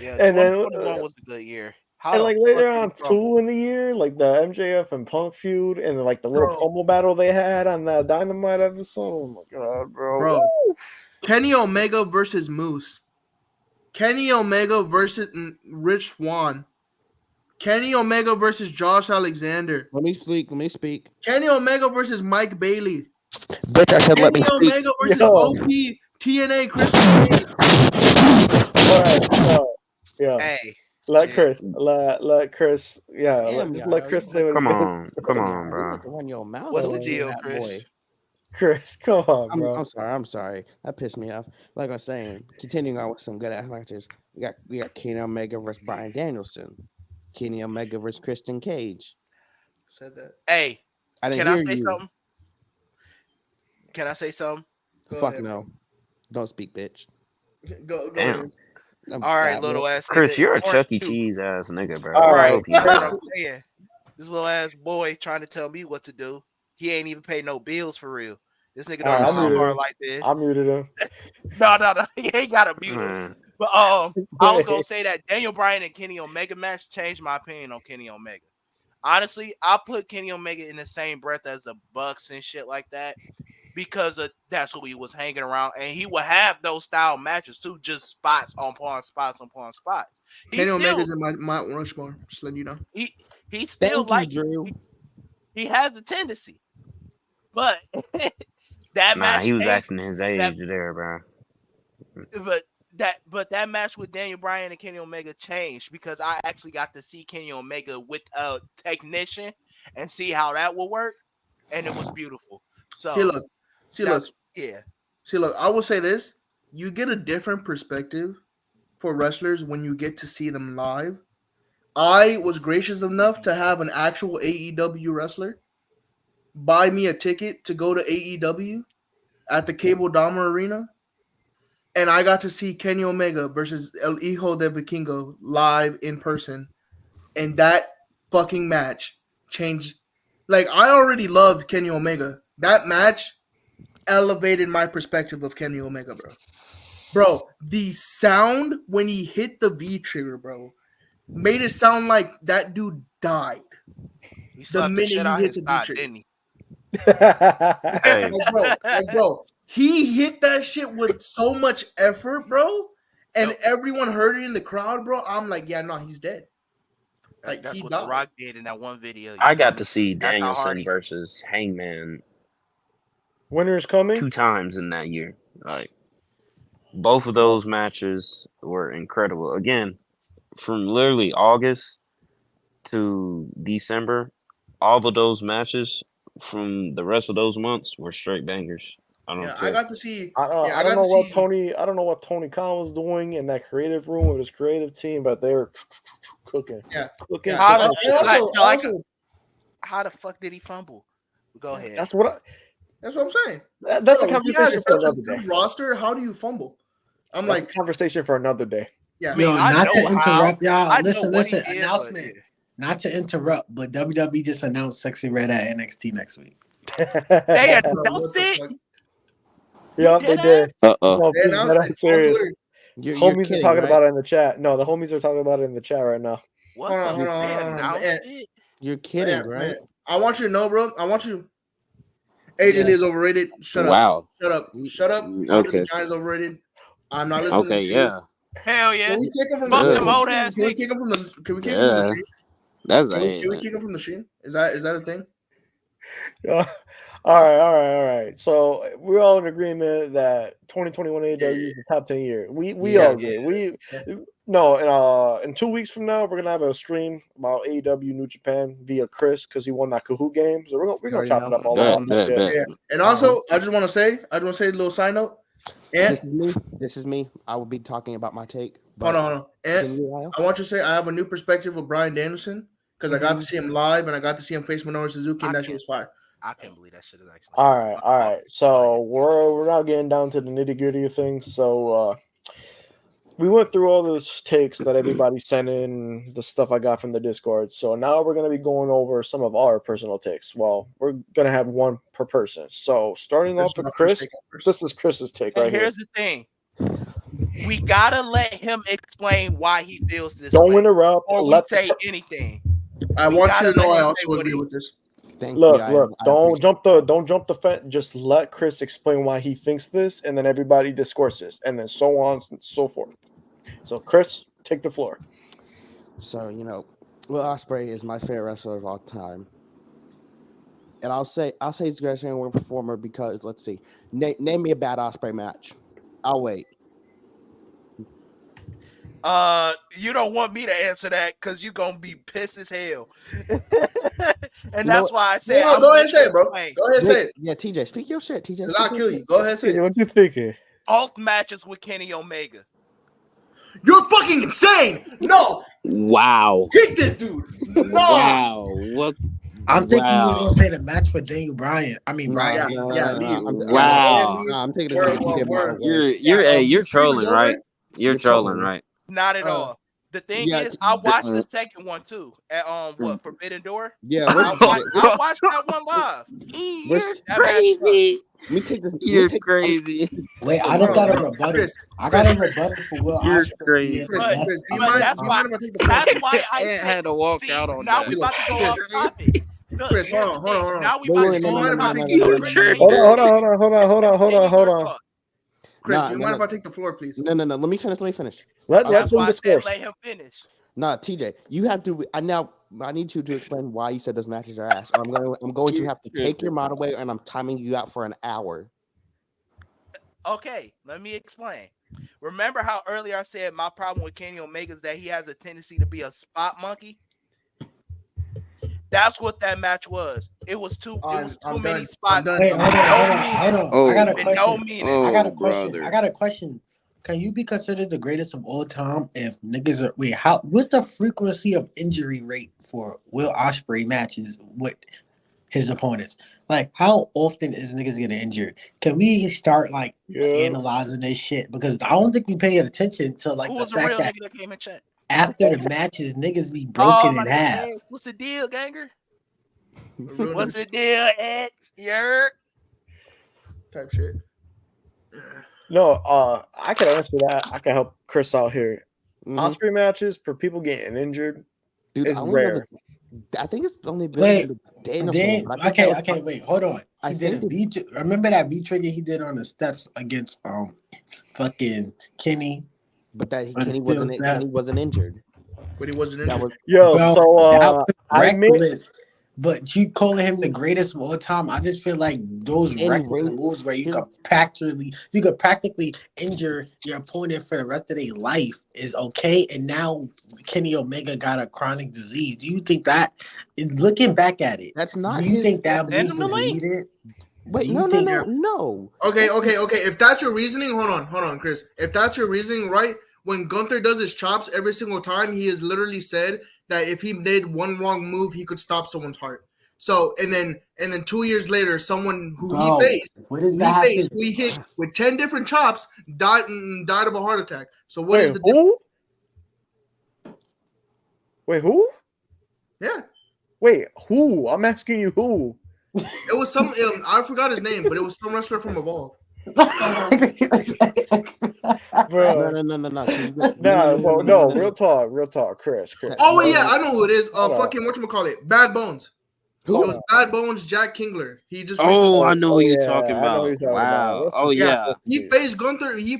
Yeah, And then 2021 was a good year. How and the like fuck later did on he crumble? too in the year, like the MJF and Punk feud, and like the little Bro. promo battle they had on that Dynamite episode. Oh my god, bro! Woo! Kenny Omega versus Moose. Kenny Omega versus Rich Swann. Kenny Omega versus Josh Alexander. Let me speak. Kenny Omega versus Mike Bailey. Bitch, I said let me Kenny speak. Omega versus Yo. OP TNA Christian Cage. All right. Yeah. Hey, Let shit. Chris. Let Chris. Yeah. Damn, Just let y'all, Chris you say what he's Come gonna on, come Damn, on, y'all, you bro. about to run your mouth What's the over deal, that Chris? boy. Chris, come on, bro. I'm sorry. That pissed me off. Like I was saying, continuing on with some good ass matches. We got Kenny Omega versus Bryan Danielson. Kenny Omega versus Christian Cage. Said that. Hey, I didn't can I hear say you. something? Can I say something? Go Fuck ahead, no. Don't speak, bitch. Go Damn. ahead. All right, That little bitch. ass Chris, nigga. you're a Or Chuck E. you. Cheese ass nigga, bro. All I right. hope you That's know what that. I'm saying. This little ass boy trying to tell me what to do. He ain't even pay no bills for real. This nigga All don't right, I come muted hard him. like this. I muted him. No. He ain't got to mute him. Man, But I was gonna say that Daniel Bryan and Kenny Omega match changed my opinion on Kenny Omega. Honestly, I put Kenny Omega in the same breath as the Bucks and shit like that because that's who he was hanging around, and he would have those style matches too, just spots on spots. Kenny Omega's in my Rushmore. Just letting you know. He's still Thank you, Drew. he has a tendency, but that nah, match he was changed acting his age there, bro. but that match with Daniel Bryan and Kenny Omega changed because I actually got to see Kenny Omega with a technician and see how that will work, and it was beautiful. So See, look. yeah. See, look. I will say this: you get a different perspective for wrestlers when you get to see them live. I was gracious enough to have an actual AEW wrestler buy me a ticket to go to AEW at the Cable Dama Arena, and I got to see Kenny Omega versus El Hijo de Vikingo live in person, and that fucking match changed. Like, I already loved Kenny Omega. That match elevated my perspective of Kenny Omega, bro. Bro, the sound when he hit the V trigger, bro, made it sound like that dude died He the slapped the minute shit he out hit his the V thigh, trigger. didn't he? Hey, Bro, he hit that shit with so much effort, bro, and Yep. everyone heard it in the crowd, bro. I'm like, yeah, no, he's dead. That's He what died. The Rock did in that one video. You I feel got me? to see That's how hard Danielson he. versus Hangman Winter's coming. 2 times in that year. Like both of those matches were incredible. Again, from literally August to December, all of those matches from the rest of those months were straight bangers. I don't Yeah, I care. got to see. I Yeah, I don't got know to what see. Tony. I don't know what Tony Khan was doing in that creative room with his creative team, but they were cooking. Yeah, Cooking. yeah. How cooking, the, cooking. like, how the fuck did he fumble? Go ahead. That's what. That's what I'm saying. That's a Bro, he has conversation for such a another good day. roster. How do you fumble? I'm That's like, a conversation for another day. yeah. I mean, Yo, I not to know how. interrupt y'all. I know Listen, what he listen. did, Announcement. Not to interrupt, but WWE just announced Sexy Red at NXT next week. They Bro, what announced the it. fuck? Yeah, they did. Uh-oh. No, They this is announced dead it on serious. Twitter. You're Homies are kidding, talking right? about it in the chat. No, the homies are talking about it in the chat right now. What Hold on, the? hold on, They hold on, hold on. announced Man, it. You're kidding, man, right? man. I want you to know, bro. I want you. AJ Lee is overrated. Shut up. Wow. Shut up. Shut up. Mm, Andre the okay. Giant is overrated. I'm not listening Okay, to you. yeah. Hell yeah. Can we kick him from Fuck the? them Good. old ass Can we kick niggas. him from the? Can we kick him from the Yeah. stream? That's Can we a kick him from the stream? Is that a thing? Yeah. All right. So we're all in agreement that 2021 AEW is the top 10 year. We Yeah, all agree. In 2 weeks from now, we're gonna have a stream about AEW New Japan via Chris because he won that Kahoot game. So we're gonna Already chop it know. up all bet, about that shit. bet. Yeah. And also, I just want to say a little side note. And This is me. I will be talking about my take. hold But on. And continue, Lyle. I want you to say I have a new perspective of Bryan Danielson because I got to see him live and I got to see him face Minoru Suzuki, and that shit was fire. I can't believe that shit is actually. All right. So we're now getting down to the nitty gritty of things. So we went through all those takes that everybody sent in, the stuff I got from the Discord. So now we're going to be going over some of our personal takes. Well, we're going to have one per person. So starting off with Chris, this is Chris's take right And here. here's the thing. We gotta let him explain why he feels this Don't way. interrupt. Or we say anything. I We want gotta you to know let I him also say what agree he- with this. Thank Look, you. don't jump the fence. Just let Chris explain why he thinks this, and then everybody discourses, and then so on and so forth. So, Chris, take the floor. So, Will Ospreay is my favorite wrestler of all time, and I'll say he's the greatest in-ring performer because let's see, name me a bad Ospreay match. I'll wait. You don't want me to answer that because you're gonna be pissed as hell. And You know that's what? why I No, said no, I'm go gonna ahead let and say you it, bro. explain. Go ahead and say it. Yeah, TJ, speak your shit. TJ, 'Cause speak I'll your kill shit. you. Go ahead and say Hey, it. what you thinking? Alt matches with Kenny Omega. You're fucking insane. No, Wow. kick this dude. No. Wow. What? I'm thinking you was Wow. gonna say the match for Daniel Bryan. I mean Nah, Brian Yeah, Cage. yeah, nah, leave. I'm Yeah, go nah, ahead, Wow. leave. I'm taking it Where, to the TJ model way. You're this streak is trolling, right? over? You're You're trolling, trolling. right? Not at Uh, all. The thing Yeah, is, I watched the Uh, second one too. At Forbidden Door. yeah. Where's I watched that one live. You're That match sucked. crazy. Let me take this. Let me You're take. crazy. Wait, I hold just on, got a hold on. rebuttal. Chris, I got Chris, a rebuttal for Will You're Ospreay being crazy. Chris, less Chris, do you of mind? all That's Do you time. why. mind if I take the floor, That's please? why I Ant say. had to walk See, out on now that. we Look, about to go off Chris, topic. Look, Chris, here's the thing. hold on. Now we Wait, about wait, to Do no, you go no, off mind no, if I no, take topic. no, the no, floor? no, no, no, Chris, no, You're Hold on. Chris, No, do you no, mind no, if I take the floor, please? no, no, no. Let me finish. Let me finish. Let that's them why I said discourse. let him finish. Nah, TJ, you have to. I need you to explain why you said those matches are ass. Or I'm going to have to take your tripping. mod away, and I'm timing you out for an hour. Okay, let me explain. Remember how earlier I said my problem with Kenny Omega is that he has a tendency to be a spot monkey? That's what that match was. It was too I'm many done. I'm spots done. Wait, I'm hold done. on, no hold on, hold meaning. on. I got a With no question. meaning. I got Oh, a question. brother. I got a question. Can you be considered the greatest of all time if niggas are wait? How what's the frequency of injury rate for Will Ospreay matches with his opponents? Like, how often is niggas getting injured? Can we start like Yeah. analyzing this shit? Because I don't think we paying attention to like Who the was the fact real that nigga that came in chat? after the matches, niggas be Oh, broken my in nigga half. X. What's the deal, ganger? Real What's nigga the deal, X? You're type shit. No, I can answer that. I can help Chris out here. Mhm. Osprey matches for people getting injured Dude, is I only know rare. I think it's only been Wait, the Danielson then one, but I think that was wait, hold on. I He did a think V. Remember that V trigger he did on the steps against fucking Kenny but that on the steel Kenny steps, wasn't injured. But he wasn't That injured. was Yo, bro. so That was I admit, reckless. But you calling him the greatest of all time, I just feel like those in reckless ring. moves where you Here's could practically injure your opponent for the rest of their life is okay. And now Kenny Omega got a chronic disease. Do you think that, looking back at it, that's not do you his. think that send move him the was link. needed? Wait, Do you think no. Okay, That's just- okay. If that's your reasoning, hold on, Chris. If that's your reasoning, right? When Gunther does his chops every single time, he has literally said that if he did one wrong move, he could stop someone's heart. So and then 2 years later, someone who he bro? faced, What does that have to? who he hit with 10 different chops, died of a heart attack. So what is wait, the difference? who? Wait, who? Yeah, Wait, who? I'm asking you who. it was some. I forgot his name, but it was some wrestler from Evolve. Bro. No. 'Cause No, real talk, Chris. Oh No, yeah, I know who it is. Hold on. Fucking whatchamacallit? Bad Bones. Who? It was Bad Bones, Jack Kingler. He just Oh, recently. I know who you're yeah, talking I know who about. you're talking Wow. about. Oh, Yeah, yeah. he faced Gunther. He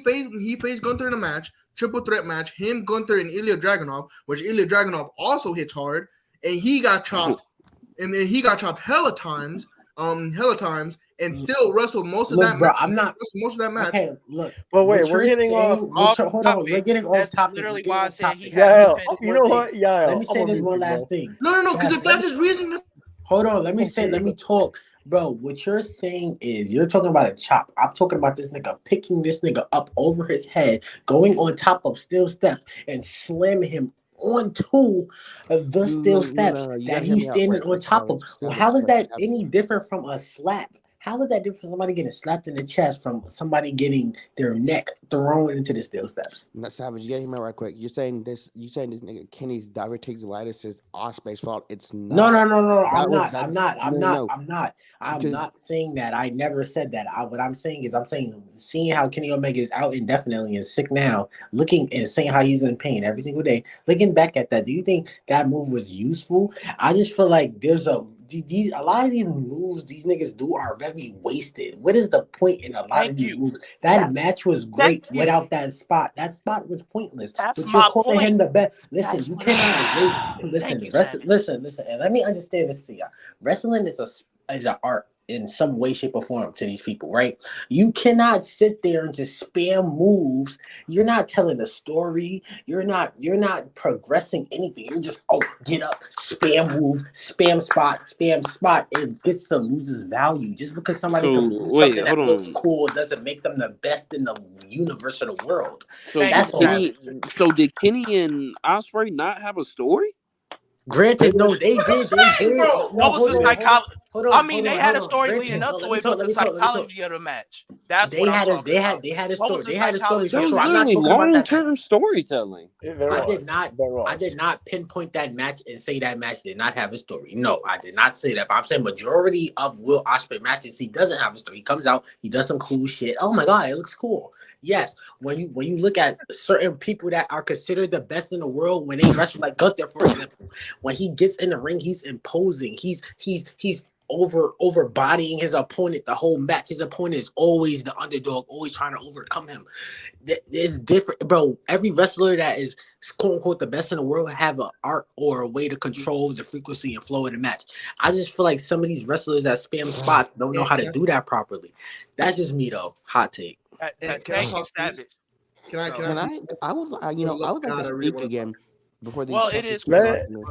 faced Gunther in a match, triple threat match. Him, Gunther, and Ilya Dragunov, which Ilya Dragunov also hits hard, and he got chopped. And then he got chopped hella times, and still wrestled most of Look, that bro, match. I'm not. Most of that match. Okay, look. But wait, What we're you're getting off. saying, Off hold on, we're topic. getting off That's topic. literally We're getting why I off said he topic. has Yeah, a Let me say this you one know thing. what? Yeah, Let me say I'm this gonna one mute you, last bro. thing. No, because Fast, if that's his reason, hold on, let me talk. Bro, what you're saying is you're talking about a chop. I'm talking about this nigga picking this nigga up over his head, going on top of steel steps and slamming him onto the steel steps no. You that gotta hear he's me out. standing Wait, on top of. Well, how is that any different from a slap? How is that different from somebody getting slapped in the chest from somebody getting their neck thrown into the steel steps? Not Savage, you gotta hear me right quick. You're saying this nigga Kenny's diverticulitis is Osprey's fault. It's No, not. no, no, no. That I'm was not. that I'm not. I'm no not. no. I'm not. I'm Because not saying that. I never said that. What I'm saying is, I'm saying seeing how Kenny Omega is out indefinitely and sick now, looking and saying how he's in pain every single day. Looking back at that, do you think that move was useful? I just feel like a lot of these moves these niggas do are very wasted. What is the point in a lot of Thank these you. moves? That That's match was thank great you. without that spot. That spot was pointless. That's But you're my calling point. him the best. Listen, That's you what cannot rate. Thank Listen, you, Savage. listen, and let me understand this to you. Wrestling is an art in some way, shape, or form to these people, right? You cannot sit there and just spam moves. You're not telling a story. You're not progressing anything. You're just get up, spam move, spam spot. It gets the loser's value. Just because somebody So can do wait, something hold that looks on. cool doesn't make them the best in the universe or the world. So Thank did you, That's all. Savage. Kenny and Osprey not have a story? Granted, no, they What I'm did. They saying, did. bro. No, What was hold the on, hold on, psychology? hold I on, mean, hold they on, had hold a on. story leading Granted, up no, let to me it, talk. but Let the me talk. Let me talk. psychology of the match. That's They what I'm had a talking they had about. they had a What was story. the They had a story psychology for That of was sure. the I'm match? not literally talking about long that match. term storytelling. There I was. did not. There I was. did not pinpoint that match and say that match did not have a story. No, I did not say that. But I'm saying majority of Will Ospreay matches, he doesn't have a story. He comes out, he does some cool shit. Oh my god, it looks cool. Yes, when you look at certain people that are considered the best in the world when they wrestle, like Gunther, for example, when he gets in the ring, he's imposing. He's over bodying his opponent the whole match. His opponent is always the underdog, always trying to overcome him. It's different, bro. Every wrestler that is quote unquote the best in the world have an art or a way to control the frequency and flow of the match. I just feel like some of these wrestlers that spam spots don't know how to do that properly. That's just me though. Hot take. Can I Thank you, talk, please? Savage. Can I? So, Can Can I? I? I was, For I the love would of like God, to I really speak want to talk. again before these well, it fucking is kids Let on me.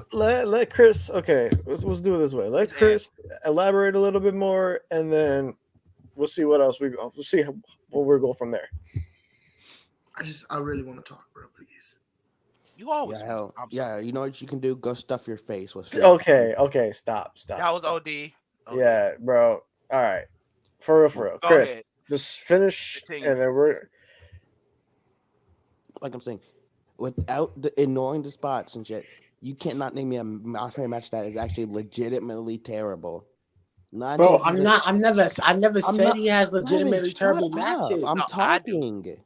let Chris. Okay, let's do it this way. Let It's Chris elaborate a little bit more, and then we'll see what else we'll see where we'll go from there. I really want to talk, bro. Please. You always. Yeah, hell, I'm sorry. yeah. You know what you can do? Go stuff your face with food. Okay, stop. That was Stop. OD. Yeah, bro. All right, for real. Go Chris, ahead. just finish, Continue. and then we're. Like I'm saying, without ignoring the spots and shit, you cannot name me a Osprey match that is actually legitimately terrible. Not Bro, until I've never I'm said not. he has Simon, legitimately shut terrible up! matches. I'm No, I do. talking.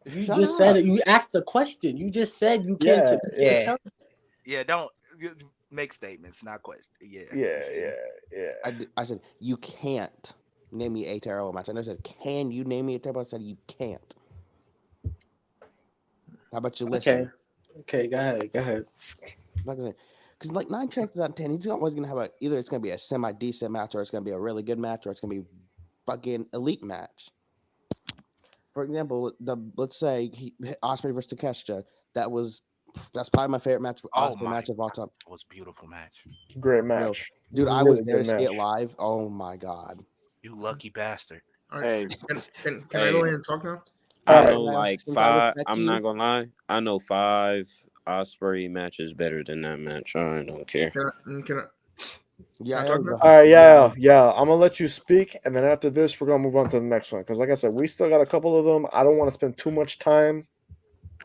You Shut just said up. it. You asked the question. You just said you can't. Yeah, You can't yeah, tell. Yeah, don't make statements, not questions. Yeah. yeah, You feel me? yeah. I said you can't name me a terrible match. I never said can you name me a terrible. I said you can't. How about you Okay. listen? Okay. Go ahead. Like I said, because like 9 chances out of 10, he's always gonna have either it's gonna be a semi decent match or it's gonna be a really good match or it's gonna be fucking elite match. For example, let's say Osprey versus Takeshita. That's probably my favorite Oh Osprey my match of all god, time. it was a beautiful match. Great Yo, match. dude, I was Really there good to see it match. live. Oh my god. You lucky bastard. All right. Hey, Can I go ahead and talk now? I All right. know like Since I five. respect I'm you, not gonna lie. I know 5 Osprey matches better than that match. I don't care. Can I yeah, talk it was now? a- All right, yeah. I'm gonna let you speak, and then after this, we're gonna move on to the next one. Because, like I said, we still got a couple of them. I don't want to spend too much time.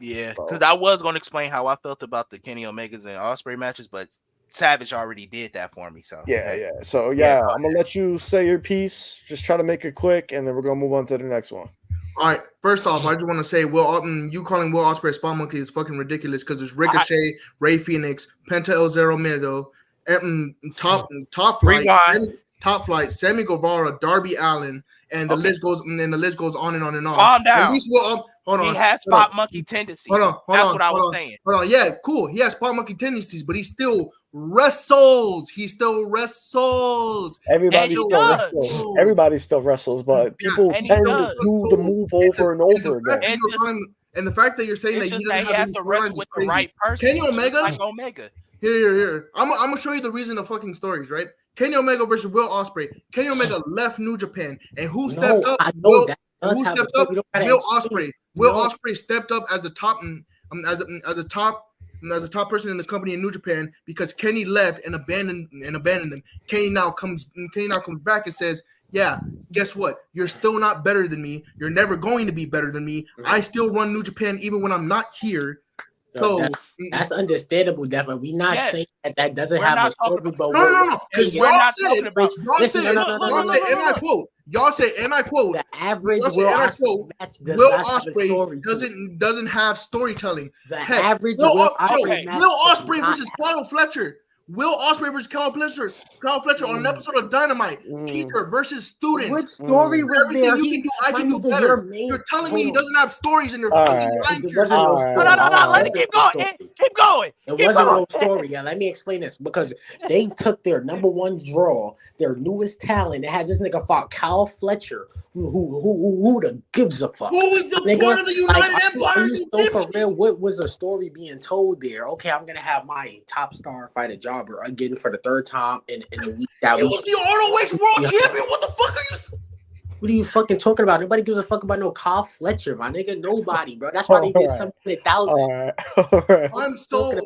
Yeah, Bro. because I was going to explain how I felt about the Kenny Omegas and Osprey matches, but Savage already did that for me. So Yeah. So Yeah, I'm gonna let you say your piece. Just try to make it quick, and then we're gonna move on to the next one. All right. First off, I just want to say, you calling Will Ospreay a Spawn Monkey is fucking ridiculous because there's Ricochet, Ray Phoenix, Penta El Zero Miedo, top flight, Rewind. top flight, Sammy Guevara, Darby Allin, and the list goes on and on and on. Calm At down. least Will, hold on. He has hold on. spot monkey tendencies. Hold on, That's what I was saying. Hold on, yeah, cool. He has Spawn Monkey tendencies, but he still wrestles. Everybody he still does. wrestles. Everybody still wrestles, but people and he tend to does. do the move over and over again. And the fact that you're saying It's that he just doesn't that he have has any to storylines wrestle is with the crazy. right person. Kenny just Omega, like Omega. Here. I'm gonna show you the reason of fucking stories, right? Kenny Omega versus Will Ospreay. Kenny Omega left New Japan, and who stepped up? I know that And does who have a stepped story. up? You don't gotta Will explain. Ospreay. Will No. Ospreay stepped up as the top, as a top person in the company in New Japan because Kenny left and abandoned them. Kenny now comes back and says, "Yeah, guess what? You're still not better than me. You're never going to be better than me. I still run New Japan even when I'm not here." So that's understandable, definitely. We're not saying that doesn't We're have a not talking story, about but no, because we're y'all not said, talking about. and I quote, the average y'all said, and I quote, match does Will not have a Ospreay story. doesn't have storytelling. The Heck, average Will Will Ospreay match Will does Ospreay not versus Paulo Fletcher. Will Ospreay versus Kyle Fletcher on an episode of Dynamite. Teacher versus student. What story was Everything there? you can do, I My can do nigga, better. your main. You're telling me Hold he on. doesn't have stories and you're All fucking right. lying to It wasn't yourself. no All story. right. No. Let me It keep wasn't going. no story. Keep going. It Keep wasn't going. no story. Yeah, let me explain this because they took their number one draw, their newest talent. They had this nigga fought Kyle Fletcher. Who the gives a fuck? Who is the Nigga, part of the like, United are Empire? you so for real? What was the story being told there? Okay, I'm gonna have my top star fight a jobber again for the third time in a week. That He we was the ROH World Champion. What the fuck are you? What are you fucking talking about? Nobody gives a fuck about no Kyle Fletcher, my nigga. Nobody, bro. That's why they did 700,000. All right. All right. I'm so.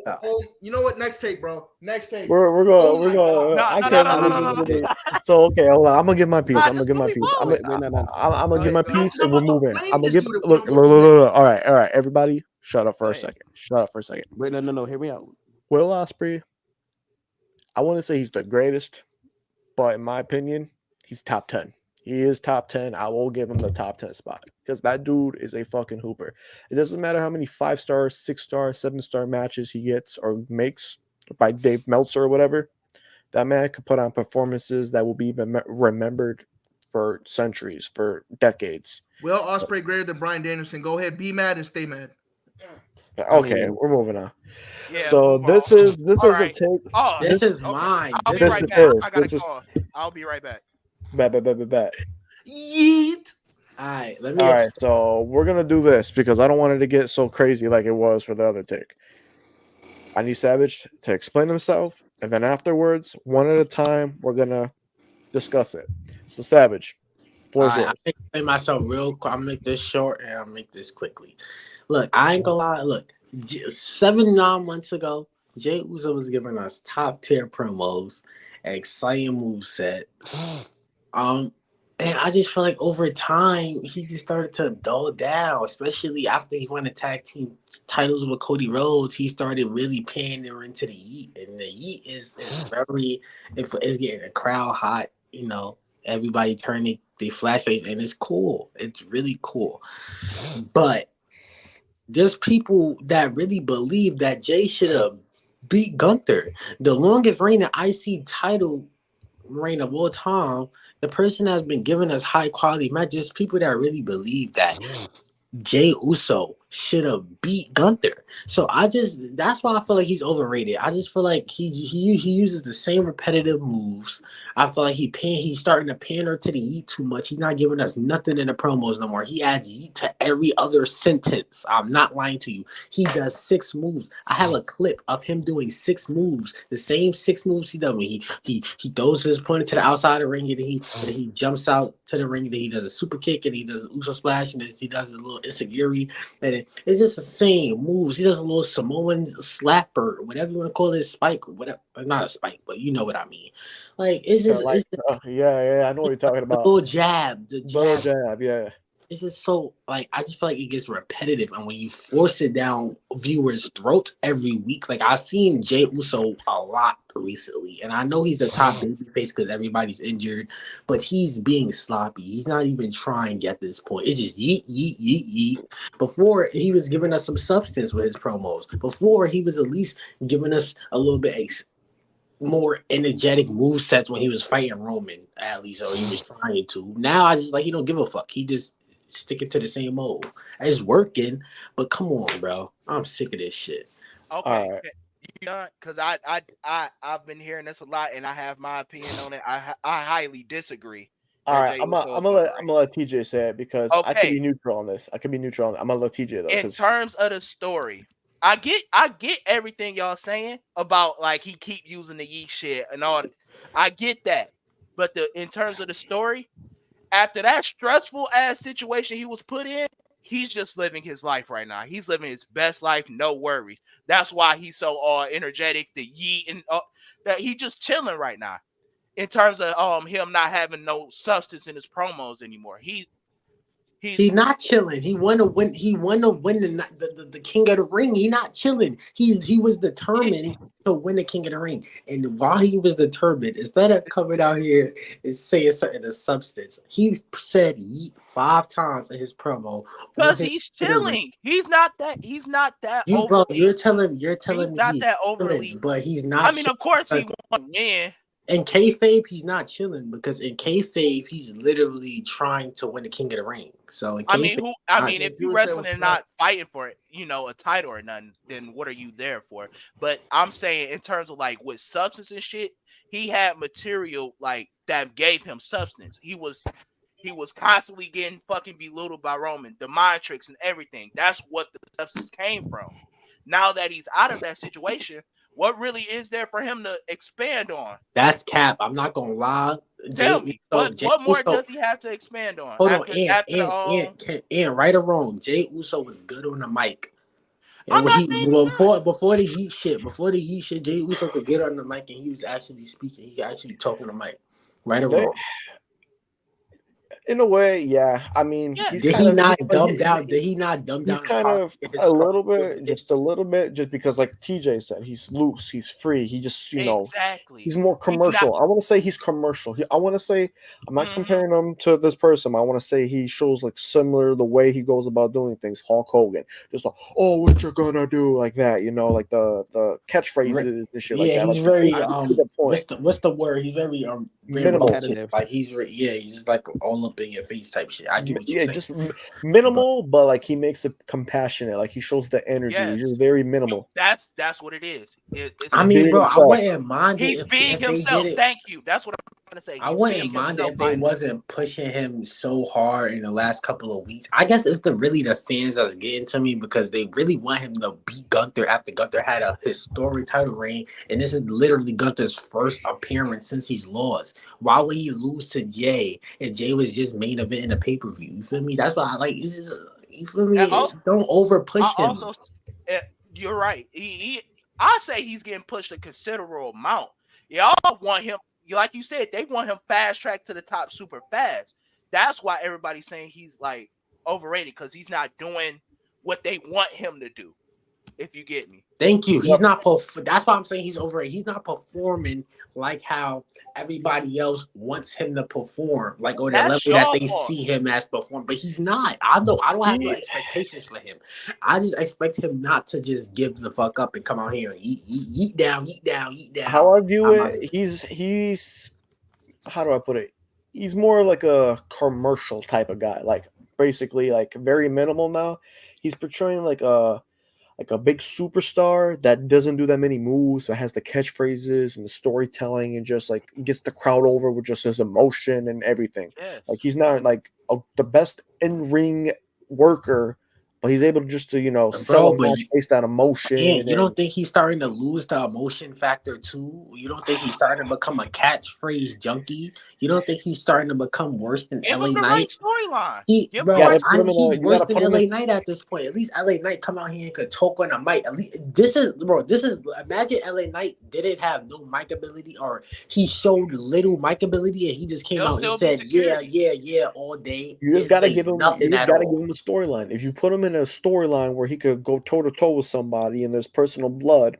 You know what? Next take, bro. Next take. We're going. I can't. So okay, hold on. I'm gonna give my piece. I'm gonna give my piece. I'm gonna give my piece, and we're moving. I'm gonna give. Look. All right. Everybody, shut up for a second. Wait, no. Hear me out. Will Ospreay. I want to say he's the greatest, but in my opinion, he's top 10. He is top 10. I will give him the top 10 spot because that dude is a fucking hooper. It doesn't matter how many 5-star, 6-star, 7-star matches he gets or makes by Dave Meltzer or whatever. That man could put on performances that will be remembered for centuries, for decades. Will Ospreay greater than Bryan Danielson? Go ahead, be mad and stay mad. Okay, we're moving on. Yeah, so this is right. a take. Oh, this is mine. I'll be right back. I gotta call. I'll be right back. Bet. Yeet. All right, All right, so we're gonna do this because I don't want it to get so crazy like it was for the other take. I need Savage to explain himself, and then afterwards, one at a time, we're gonna discuss it. So Savage, floor's yours. I'll explain myself real quick. I'll make this short and I'll make this quickly. Look, I ain't gonna lie. Look, 7-9 months ago, Jay Uso was giving us top tier promos, an exciting moveset. And I just feel like over time he just started to dull down, especially after he won the tag team titles with Cody Rhodes. He started really pandering to the Yeet, and the Yeet is very it's getting the crowd hot. You know, everybody turning their flashlights, and it's cool. It's really cool, but there's people that really believe that Jay should have beat Gunther, the longest reigning IC title reign of all time. The person that's been giving us high quality matches, people that really believe that Jay Uso should have beat Gunther. So that's why I feel like he's overrated. I just feel like he uses the same repetitive moves. I feel like he's starting to pander to the Yeet too much. He's not giving us nothing in the promos no more. He adds Yeet to every other sentence. I'm not lying to you. He does 6 moves. I have a clip of him doing 6 moves, the same 6 moves he does. When he throws his pointer to the outside of the ring, and then he jumps out to the ring, and then he does a super kick, and he does an Uso splash, and then he does a little Isagiri, and it's just the same moves. He does a little Samoan slapper, whatever you want to call it, spike, whatever. Not a spike, but you know what I mean. Like it's just, I know what you're talking about. Little jab, yeah. It's just so like I just feel like it gets repetitive, and when you force it down viewers' throats every week, like I've seen Jay Uso a lot recently, and I know he's the top babyface because everybody's injured, but he's being sloppy. He's not even trying at this point. It's just yeet. Before he was giving us some substance with his promos. Before he was at least giving us a little bit more energetic move sets when he was fighting Roman, at least, or he was trying to. Now I just like he don't give a fuck. He just sticking to the same mold. It's working, but come on, bro. I'm sick of this shit. Okay, because I've been hearing this a lot, and I have my opinion on it. I highly disagree. All right, I'm gonna let TJ say it because I could be neutral on this. I'm gonna let TJ though. In terms of the story, I get everything y'all saying about like he keep using the Yeet shit and all. I get that, but in terms of the story, after that stressful ass situation he was put in, he's just living his life right now. He's living his best life, no worries. That's why he's so energetic, the Yeet, and that he just chilling right now. In terms of him not having no substance in his promos anymore, He not chilling. He want to win. He want to win the King of the Ring. He not chilling. He was determined to win the King of the Ring. And while he was determined, instead of coming out here and saying something of substance, he said yeet 5 times in his promo. Because he's chilling. He's not that Bro, overly. you're telling He's me not he's that chilling, overly. but he's not. I mean, of course he won win. In kayfabe, he's not chilling because in kayfabe, he's literally trying to win the King of the Ring. So in kayfabe, if you wrestling and not fighting for it, a title or nothing, then what are you there for? But I'm saying in terms of like with substance and shit, he had material like that gave him substance. He was constantly getting fucking belittled by Roman, the mind tricks and everything. That's what the substance came from. Now that he's out of that situation, what really is there for him to expand on? That's cap. I'm not gonna lie. Tell me, what more does he have to expand on? Hold on, and right or wrong, Jay Uso was good on the mic. And before the heat shit, Jay Uso could get on the mic and he was actually speaking. He actually talking to the mic. Right or wrong? In a way, yeah. I mean, did he not dumb down? He's kind of a little bit, just because, like TJ said, he's loose, he's free. He just, exactly. He's more commercial. I want to say he's commercial. I want to say I'm not comparing him to this person. I want to say he shows like similar the way he goes about doing things. Hulk Hogan, just like, oh, what you're gonna do, like that, like the catchphrases and shit. Yeah, like he's that. very What's the word? He's very minimal. Like he's just like all up in your face type shit. I get what you're saying. Just minimal, but like he makes it compassionate. Like he shows the energy. Yes. He's just very minimal. That's what it is. I mean, bro, I wouldn't mind He's being himself. Thank you. That's what I'm gonna say. I wouldn't mind if they wasn't pushing him so hard in the last couple of weeks. I guess it's really the fans that's getting to me because they really want him to beat Gunther after Gunther had a historic title reign, and this is literally Gunther's first appearance since he's lost. Why would he lose to Jay? And Jay was just main event in a pay-per-view. You feel me? That's why I like. It's just, you feel me? Don't over push him. Also, you're right. I say he's getting pushed a considerable amount. Y'all want him, like you said, they want him fast track to the top super fast. That's why everybody's saying he's like overrated because he's not doing what they want him to do. If you get me. Thank you. He's not. That's why I'm saying he's overrated. He's not performing like how everybody else wants him to perform, like on the level that they see him as perform. But he's not. I don't have no expectations for him. I just expect him not to just give the fuck up and come out here and eat down. How I view it, he's how do I put it? He's more like a commercial type of guy. Like basically, like very minimal now. He's portraying like a big superstar that doesn't do that many moves, but has the catchphrases and the storytelling and just like gets the crowd over with just his emotion and everything. Yes. Like he's not like the best in-ring worker, but he's able to just to sell a match based on emotion. You don't think he's starting to lose the emotion factor too? You don't think he's starting to become a catchphrase junkie? You don't think he's starting to become worse than LA Knight? Storyline. He's worse than LA Knight at this point. At least LA Knight come out here and could talk on a mic. At least this is imagine LA Knight didn't have no mic ability, or he showed little mic ability and he just came out and said yeah all day. You just gotta give him a storyline. If you put him in a storyline where he could go toe to toe with somebody and there's personal blood,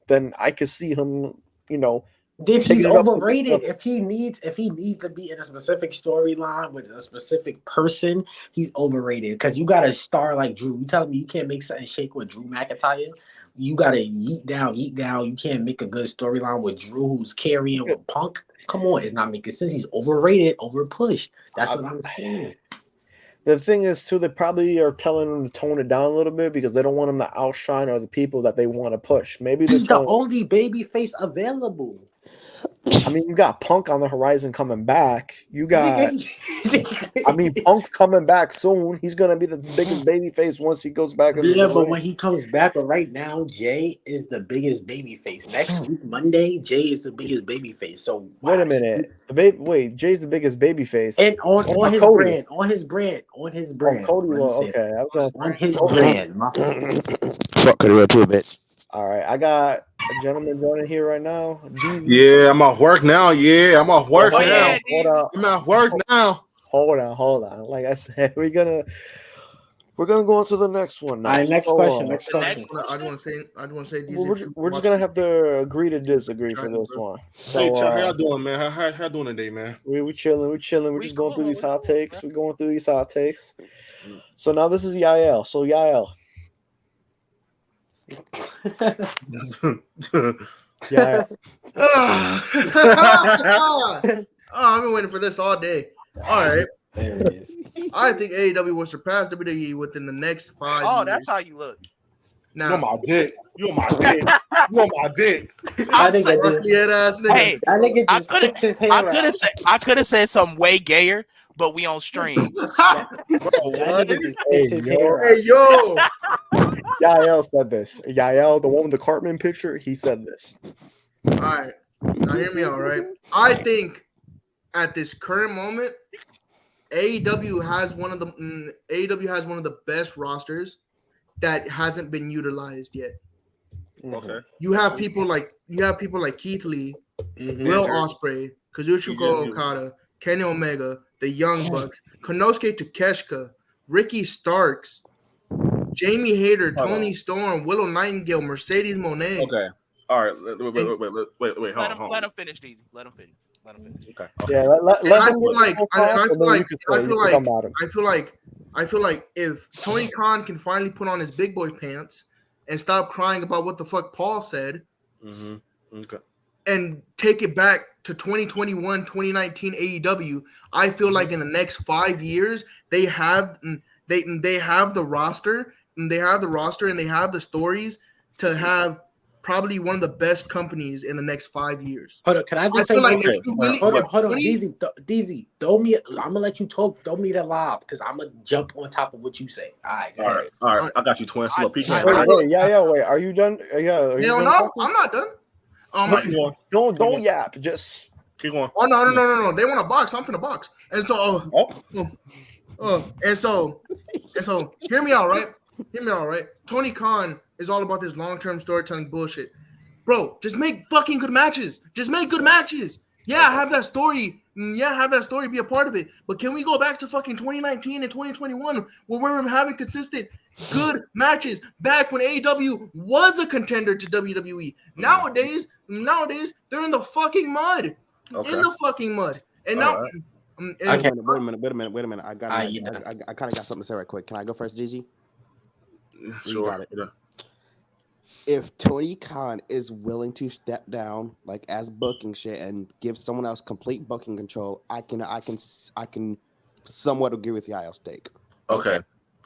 then I could see him, Then he's overrated. If he needs to be in a specific storyline with a specific person, he's overrated. Because you got a star like Drew. You telling me you can't make something shake with Drew McIntyre? You gotta yeet down. You can't make a good storyline with Drew who's carrying with Punk. Come on, it's not making sense. He's overrated, overpushed. That's what I'm saying. The thing is, too, they probably are telling him to tone it down a little bit because they don't want him to outshine other people that they want to push. Maybe he's the only babyface available. I mean, you got Punk on the horizon coming back. You got, Punk's coming back soon. He's gonna be the biggest babyface once he goes back. But when he comes back, but right now, Jay is the biggest babyface. Next week, Monday, Jay is the biggest babyface. So wait a minute, Jay's the biggest babyface, and on his brand. Oh, Cody, okay, I was on his brand. Fuck Cody too, bitch. All right, I got a gentleman joining here right now. Yeah, I'm off work now. I'm off work now. Hold up. I'm off work now. hold on. Like I said, we're gonna go on to the next one now. All right, next So, question. The Next next question. I just want to say, these. we're just gonna have to agree to disagree for this one. So, Hey, Chuck, how y'all doing, man? How y'all doing today, man? we chilling. We're just going through these hot takes. We're going through these hot takes. So now this is Yael. So Yael, Yael. I've been waiting for this all day. All right. There it is. I think AEW will surpass WWE within the next 5 years. Oh, that's how you look. You on Now, my dick. You on my dick. You on my dick. I think that ugly ass nigga. Hey, that nigga I just could picked his hair out. I could have said something way gayer, but we on stream. Bro, That what? nigga just picked his hair out. Hey, yo. Yael said this. Yael, the one with the Cartman picture, he said this. All right. Now hear me out, right? I think at this current moment, AEW has one of the best rosters that hasn't been utilized yet. Okay. You have people like Keith Lee, Mhm. Will Ospreay, Kazuchika Yeah. Okada, Kenny Omega, the Young Bucks, Konosuke Takeshita, Ricky Starks, Jamie Hayter, Hold Tony Storm, Willow Nightingale, Mercedes Moné. Okay. All right. Wait. Let Hold him on. finish, Deezy. Let him finish. Okay. Yeah, let And I them feel get like, their I thoughts, and feel then you like, can I say feel you like, come at him. I feel like if Tony Khan can finally put on his big boy pants and stop crying about what the fuck Paul said Mm-hmm. Okay. and take it back to 2021, 2019 AEW, I feel like in the next 5 years they have the roster and they have the stories to have probably one of the best companies in the next 5 years. Hold on, can I I just say feel like this? if you really, Hold on, Tony- DZ, throw me. I'm gonna let you talk. Throw me the lob because I'm gonna jump on top of what you say. All right, go ahead. All right. I got you, twin. Slow. Peek I- game. I- Wait, Yael, are you done? Are you Hell done no, talking? I'm not done. Keep going. Don't yap. Just Keep going. Oh no! They want a box. I'm finna box, and so and so hear me out, right? Tony Khan is all about this long-term storytelling bullshit, bro. Just make fucking good matches. Just make good matches. Yeah, have that story. Yeah, have that story be a part of it. But can we go back to fucking 2019 and 2021 where we were having consistent good matches back when AEW was a contender to WWE? Nowadays they're in the fucking mud. Okay. In the fucking mud. And All now right. and Okay. Wait a minute. I kind you done. of got something to say right quick. Can I go first, Gigi? Sure. got it. Yeah. If Tony Khan is willing to step down, like as booking shit, and give someone else complete booking control, I can somewhat agree with Yael's take. Okay.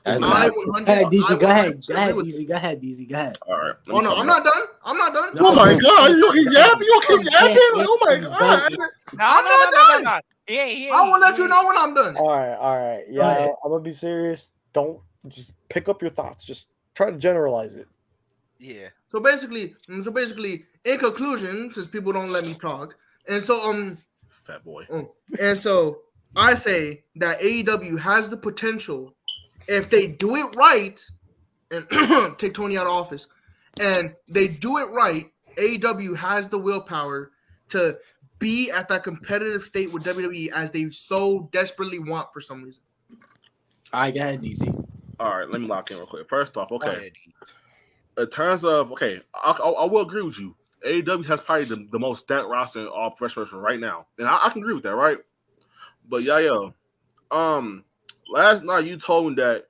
That's I fine. 100. Go ahead, DZ. Go ahead. Go ahead, agree with DZ. Go ahead, DZ. Go ahead. All right. Oh no, I'm not done. I'm not done. No. Oh my God! You keep yapping. You keep yapping. Like, oh my He's God! done. No. He I will let you know when I'm done. all right. Go ahead. Yeah, I'm gonna be serious. Don't just pick up your thoughts. Just try to generalize it. Yeah. So basically, in conclusion, since people don't let me talk, and so Fat boy. and so I say that AEW has the potential if they do it right and take Tony out of office, and they do it right. AEW has the willpower to be at that competitive state with WWE as they so desperately want for some reason. All right, go ahead, DZ. All right. Let me lock in real quick. First off, Go okay. ahead. In terms of I will agree with you. AEW has probably the most stacked roster in all professional wrestling right now, and I can agree with that, right? But last night you told me that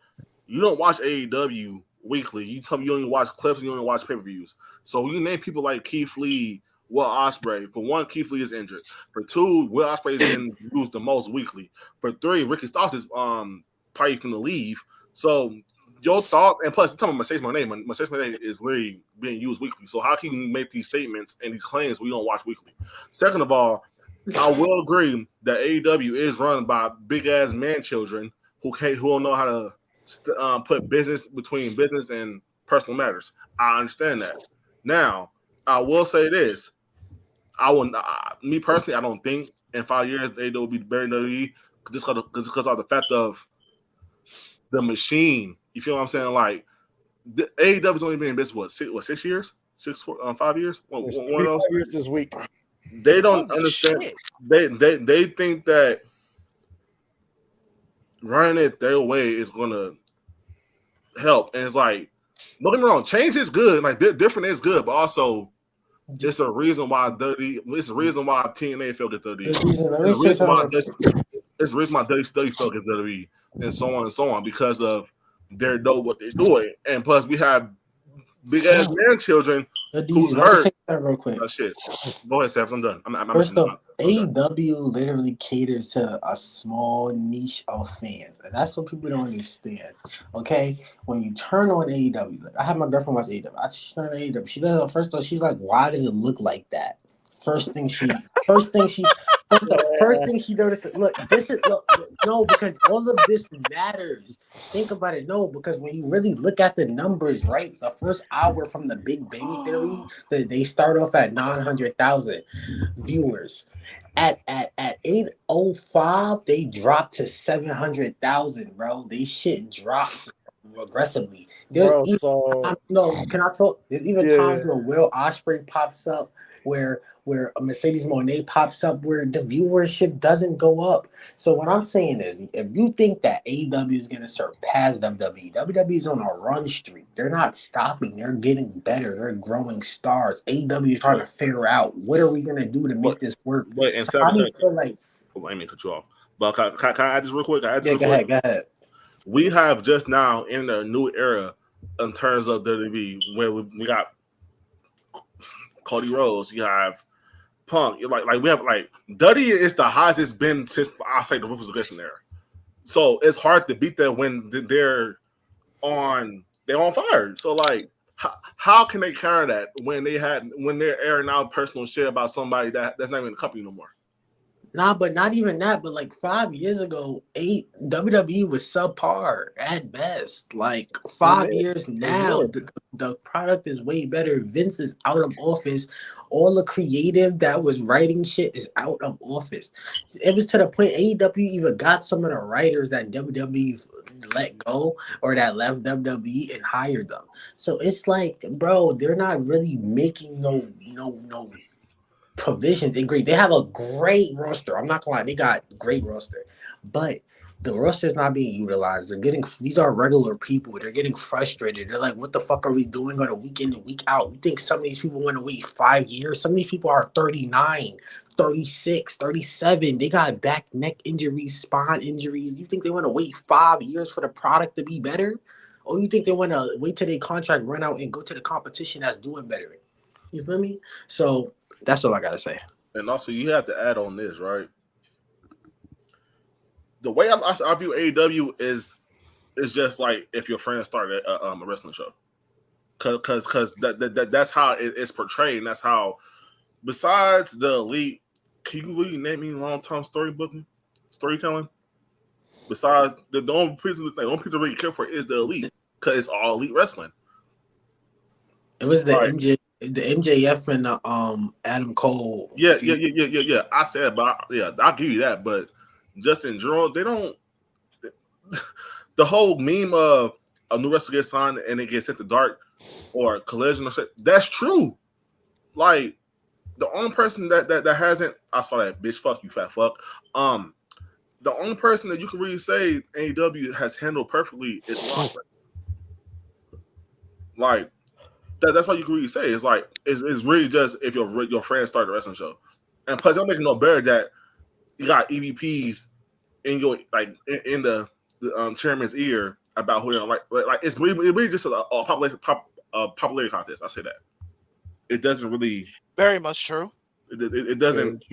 you don't watch AEW weekly. You told me you only watch clips and you only watch pay-per-views. So you name people like Keith Lee, Will Ospreay. For one, Keith Lee is injured. For two, Will Ospreay is getting used the most weekly. For three, Ricky Starks is probably going to leave. So your thought, and plus, you're talking about Mercedes Moné. Mercedes Moné is literally being used weekly. So how can you make these statements and these claims we don't watch weekly? Second of all, I will agree that AEW is run by big ass man children who don't know how to put business between business and personal matters. I understand that. Now, I will say this: me personally, I don't think in 5 years AEW will be buried in WWE just because of the fact of the machine. You feel what I'm saying? Like the AEW's only been in business 6 years, 5 years. One of those 5 years this week. They don't Holy understand. shit. They think that running it their way is gonna help. And it's like, don't get me wrong, change is good. Like different is good, but also it's a reason why dirty. It's a reason why TNA felt gets dirty. Let me say something. It's the reason why dirty study felt gets dirty, and so on and so on, because of they know what they're doing, and plus we have big ass man children who's Let me hurt. say that real quick. Shit. Go ahead, Seth. I'm done. I'm First done. off, AEW literally caters to a small niche of fans, and that's what people don't understand. Okay, when you turn on AEW, like, I had my girlfriend watch AEW. I just turned on AEW. She doesn't. First off, she's like, "Why does it look like that?" First thing she noticed. Look, no, because all of this matters. Think about it. No, because when you really look at the numbers, right? The first hour from the Big Bang Theory, they start off at 900,000 viewers. At 805, they dropped to 700,000, bro. They shit drops aggressively. There's can I talk? There's even times where Will Ospreay pops up, where a Mercedes Moné pops up, where the viewership doesn't go up. So what I'm saying is, if you think that AEW is gonna surpass WWE, WWE is on a run streak. They're not stopping. They're getting better. They're growing stars. AEW is trying to figure out what are we gonna do to make this work. But in so how do you feel like? Oh, I didn't mean to cut you off. But can I add this real quick? Go ahead. We have just now in a new era in terms of WWE, where we got Cody Rhodes, you have Punk, like we have like Duddy is the highest it's been since I say the Ruthless Aggression era. So it's hard to beat that when they're on fire. So like how can they counter that when they're airing out personal shit about somebody that's not even in the company no more? Nah, but not even that. But like 5 years ago, WWE was subpar at best. Like 5 years now, the product is way better. Vince is out of office. All the creative that was writing shit is out of office. It was to the point AEW even got some of the writers that WWE let go or that left WWE and hired them. So it's like, bro, they're not really making no provisions and great. They have a great roster. I'm not gonna lie, they got great roster, but the roster is not being utilized. These are regular people. They're getting frustrated. They're like, what the fuck are we doing on a week in and week out? You think some of these people want to wait 5 years? Some of these people are 39, 36, 37. They got back, neck injuries, spine injuries. You think they want to wait 5 years for the product to be better? Or you think they want to wait till their contract run out and go to the competition that's doing better? You feel me? So that's all I gotta say. And also, you have to add on this, right? The way I view AEW is just like if your friend started a wrestling show, because that's how it's portrayed. And that's how, besides the elite, can you really name me long-term storytelling? Besides the only people really care for is the elite, because it's all elite wrestling. It was the MJF and the Adam Cole. Yeah. I said, but I'll give you that. But just in general, they don't. The whole meme of a new wrestler gets signed and it gets sent to dark or collision or shit. That's true. Like the only person that hasn't, I saw that bitch. Fuck you, fat fuck. The only person that you can really say AEW has handled perfectly is Ospreay. Like. That's all you can really say. It's like it's really just if your friends start a wrestling show, and plus don't make it no better that you got EVPs in your in the chairman's ear about who they don't like. Like it's really just a popularity contest. I say that it doesn't really very much true. It doesn't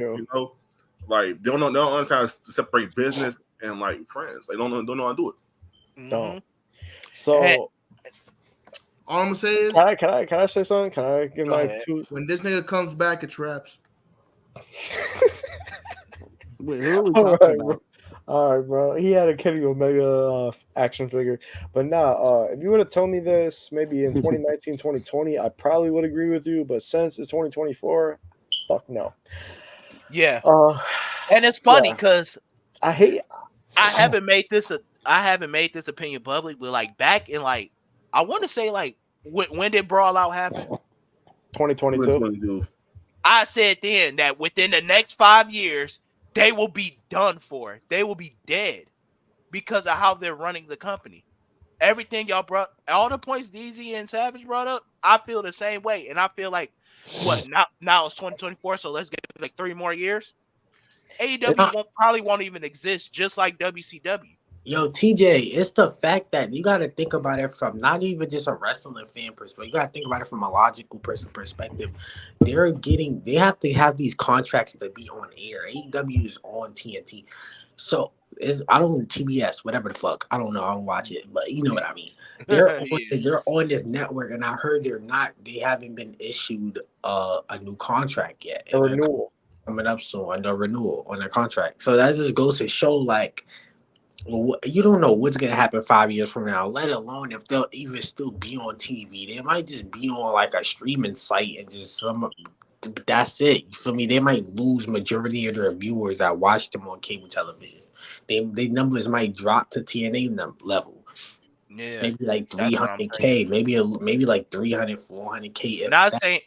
like they don't understand how to separate business and like friends. They don't know how to do it. Mm-hmm. So. All I'm gonna say is, can I say something? Can I give my two? When this nigga comes back, it's raps. Wait, who are we talking about? All right, bro. He had a Kenny Omega action figure, but now, if you would have told me this maybe in 2019, 2020, I probably would agree with you. But since it's 2024, fuck no. Yeah. And it's funny because I haven't made this opinion public, but like back in like I want to say like when did Brawl Out happen? 2022. I said then that within the next 5 years they will be done for. They will be dead. because of how they're running the company. Everything y'all brought, all the points DZ and Savage brought up, I feel the same way. And I feel like, what, now it's 2024, so let's get like 3 more years. AEW probably won't even exist, just like WCW. Yo, TJ, it's the fact that you got to think about it from not even just a wrestling fan perspective. You got to think about it from a logical person perspective. They have to have these contracts to be on air. AEW is on TNT. So I don't TBS, whatever the fuck. I don't know. I don't watch it, but you know what I mean. They're on this network, and I heard they haven't been issued a new contract yet. A renewal coming up soon, a renewal on their contract. So that just goes to show, like, you don't know what's gonna happen 5 years from now, let alone if they'll even still be on TV. They might just be on like a streaming site and just that's it. You feel me? They might lose majority of their viewers that watch them on cable television. Their numbers might drop to TNA level. Yeah, maybe like 300K, maybe like 300, 400K. Not saying.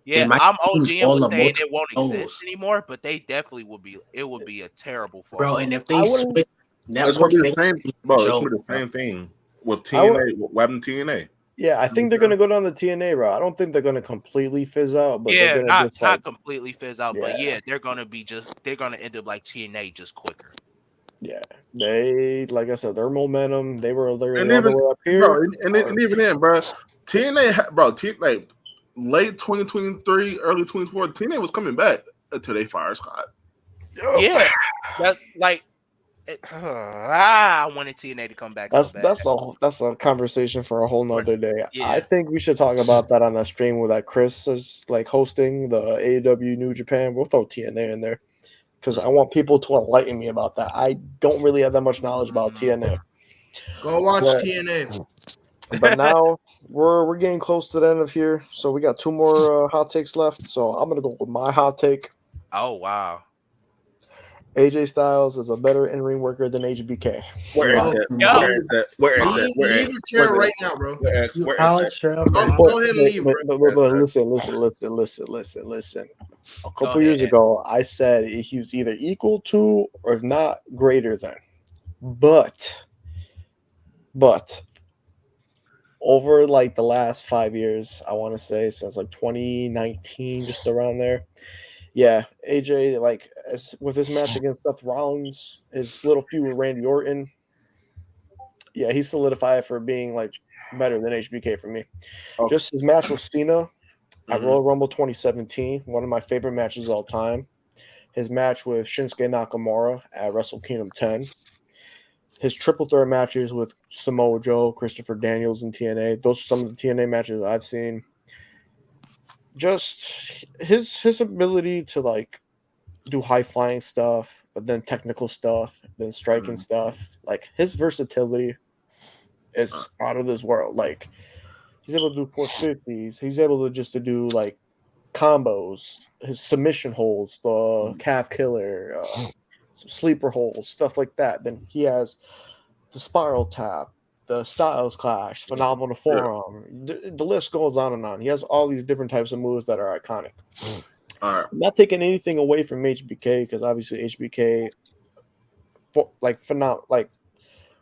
Yeah, I'm OG and was saying it won't exist anymore, but they definitely will be. It would be a terrible fall. Bro, and if they switch networks, it's gonna be the same, bro. It's gonna be the same thing with TNA. What happened to TNA? Yeah, I think they're gonna go down the TNA route. I don't think they're gonna completely fizz out, but yeah, they're gonna not completely fizz out, but yeah, they're gonna end up like TNA, just quicker. Yeah, they, like I said, their momentum. They were and even, up here, bro, and even then, bro, TNA, bro, like late 2023, early 2024, TNA was coming back until they fired Scott. Yeah, that's like. I wanted TNA to come back. That's a conversation for a whole nother day. Yeah. I think we should talk about that on that stream with that Chris is like hosting the AEW New Japan. We'll throw TNA in there because I want people to enlighten me about that. I don't really have that much knowledge about TNA. Go watch TNA. But now we're getting close to the end of here, so we got 2 more hot takes left. So I'm gonna go with my hot take. Oh wow. AJ Styles is a better in-ring worker than HBK. Where is it? Where is it? Leave your chair right now, bro. Where is it? Go ahead and leave. But listen. A couple years ago, I said he was either equal to or if not greater than. But over like the last 5 years, I want to say since like 2019, just around there. Yeah, AJ, like with his match against Seth Rollins, his little feud with Randy Orton, yeah, he solidified for being like better than HBK for me. Okay. Just his match with Cena at Royal Rumble 2017, one of my favorite matches of all time. His match with Shinsuke Nakamura at Wrestle Kingdom 10. His triple threat matches with Samoa Joe, Christopher Daniels, and TNA. Those are some of the TNA matches I've seen. Just his ability to like do high flying stuff, but then technical stuff, then striking stuff. Like his versatility is out of this world. Like he's able to do 450s. He's able to just to do like combos, his submission holds, the calf killer, some sleeper holds, stuff like that. Then he has the spiral tap, the Styles Clash, phenomenal forearm. The list goes on and on. He has all these different types of moves that are iconic. All right. I'm not taking anything away from HBK because obviously HBK, like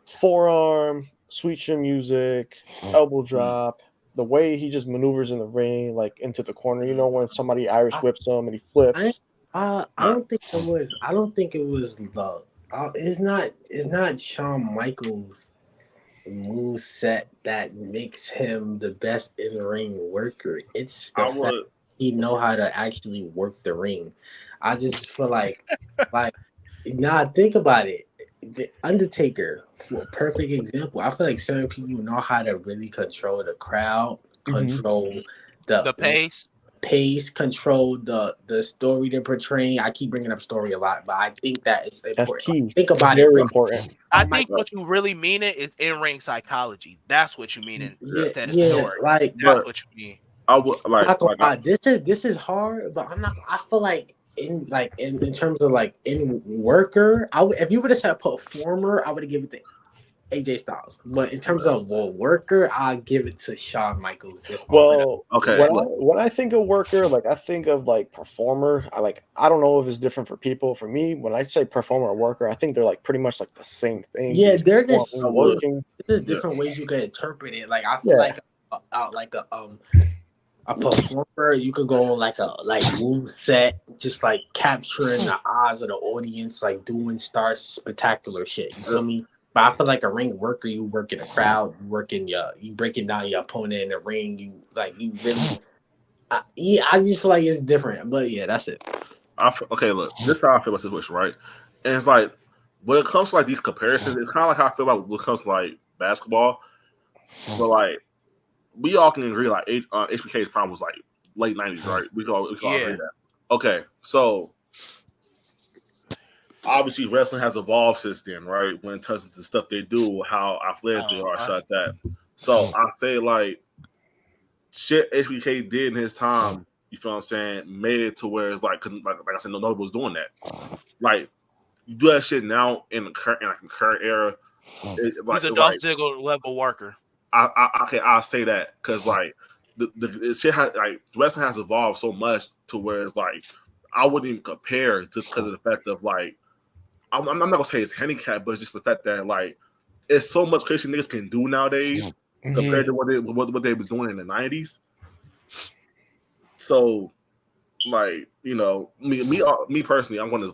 forearm, sweet chin music, elbow drop, the way he just maneuvers in the ring, like into the corner. You know when somebody Irish whips him and he flips. I don't think it was. I don't think it was the. It's not Shawn Michaels' move set that makes him the best in the ring worker. It's the fact he know how to actually work the ring. I just feel like think about it. The Undertaker, for a perfect example. I feel like certain people know how to really control the crowd, control the pace, control the story they're portraying. I keep bringing up story a lot, but I think that it's important. That's key. Think about Very it. important. I think what you really mean is in-ring psychology. That's what you mean instead of story. Like that's what you mean. I would this is hard, but I'm not. I feel like in terms of like in worker, if you would have said performer, I would have given it AJ Styles. But in terms of a worker, I'll give it to Shawn Michaels. Just Well, Okay, when I think of worker, like I think of like performer. I don't know if it's different for people. For me, when I say performer or worker, I think they're like pretty much like the same thing. yeah, Just they're just performing, working. there's different ways you can interpret it. Like I feel like a performer, you could go on like move set, just like capturing the eyes of the audience, like doing spectacular shit. You feel me? But I feel like a ring worker, you work in a crowd, you breaking down your opponent in the ring. You really. I just feel like it's different. But yeah, that's it. Okay, look, this is how I feel about the situation, right? And it's like when it comes to like these comparisons, it's kind of like how I feel about when it comes to like basketball. But like we all can agree, like HBK's prime was like late 90s, right? We can all agree that. Okay, so obviously wrestling has evolved since then, right? When it comes to stuff they do, how athletic they are, shit like that. So I say like shit HBK did in his time, you feel what I'm saying, made it to where it's like, cause like I said, nobody was doing that. Like you do that shit now in the current era. He's a Dolph Ziggler level worker. I'll say that because like the shit has like wrestling has evolved so much to where it's like I wouldn't even compare just because of the fact of like I'm not gonna say it's handicap, but it's just the fact that like it's so much crazy niggas can do nowadays compared to what they was doing in the 90s. So like me personally, I was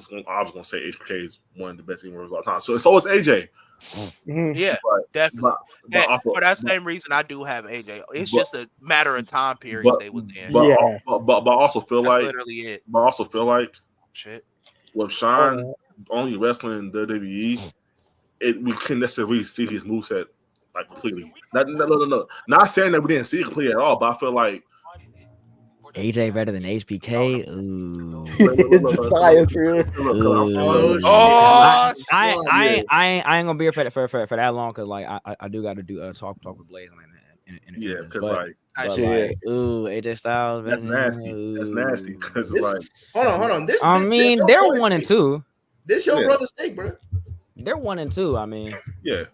gonna say HBK is one of the best gamers of all time. So is AJ. Yeah, definitely. But for that same reason, I do have AJ. It's just a matter of time periods they was in. But I also feel That's like literally it. But I also feel like shit with Sean only wrestling in WWE, we couldn't necessarily see his moveset like completely. No. Not saying that we didn't see it completely at all, but I feel like AJ better than HBK. Ooh. It's science here. I ain't gonna be here for that long because like I do got to do talk with Blaze in a few minutes. Because like ooh, AJ Styles. That's nasty. Ooh. That's nasty because it's like hold on. This they're 1 and 2. This your brother's take, bro. They're 1 and 2. I mean, yeah.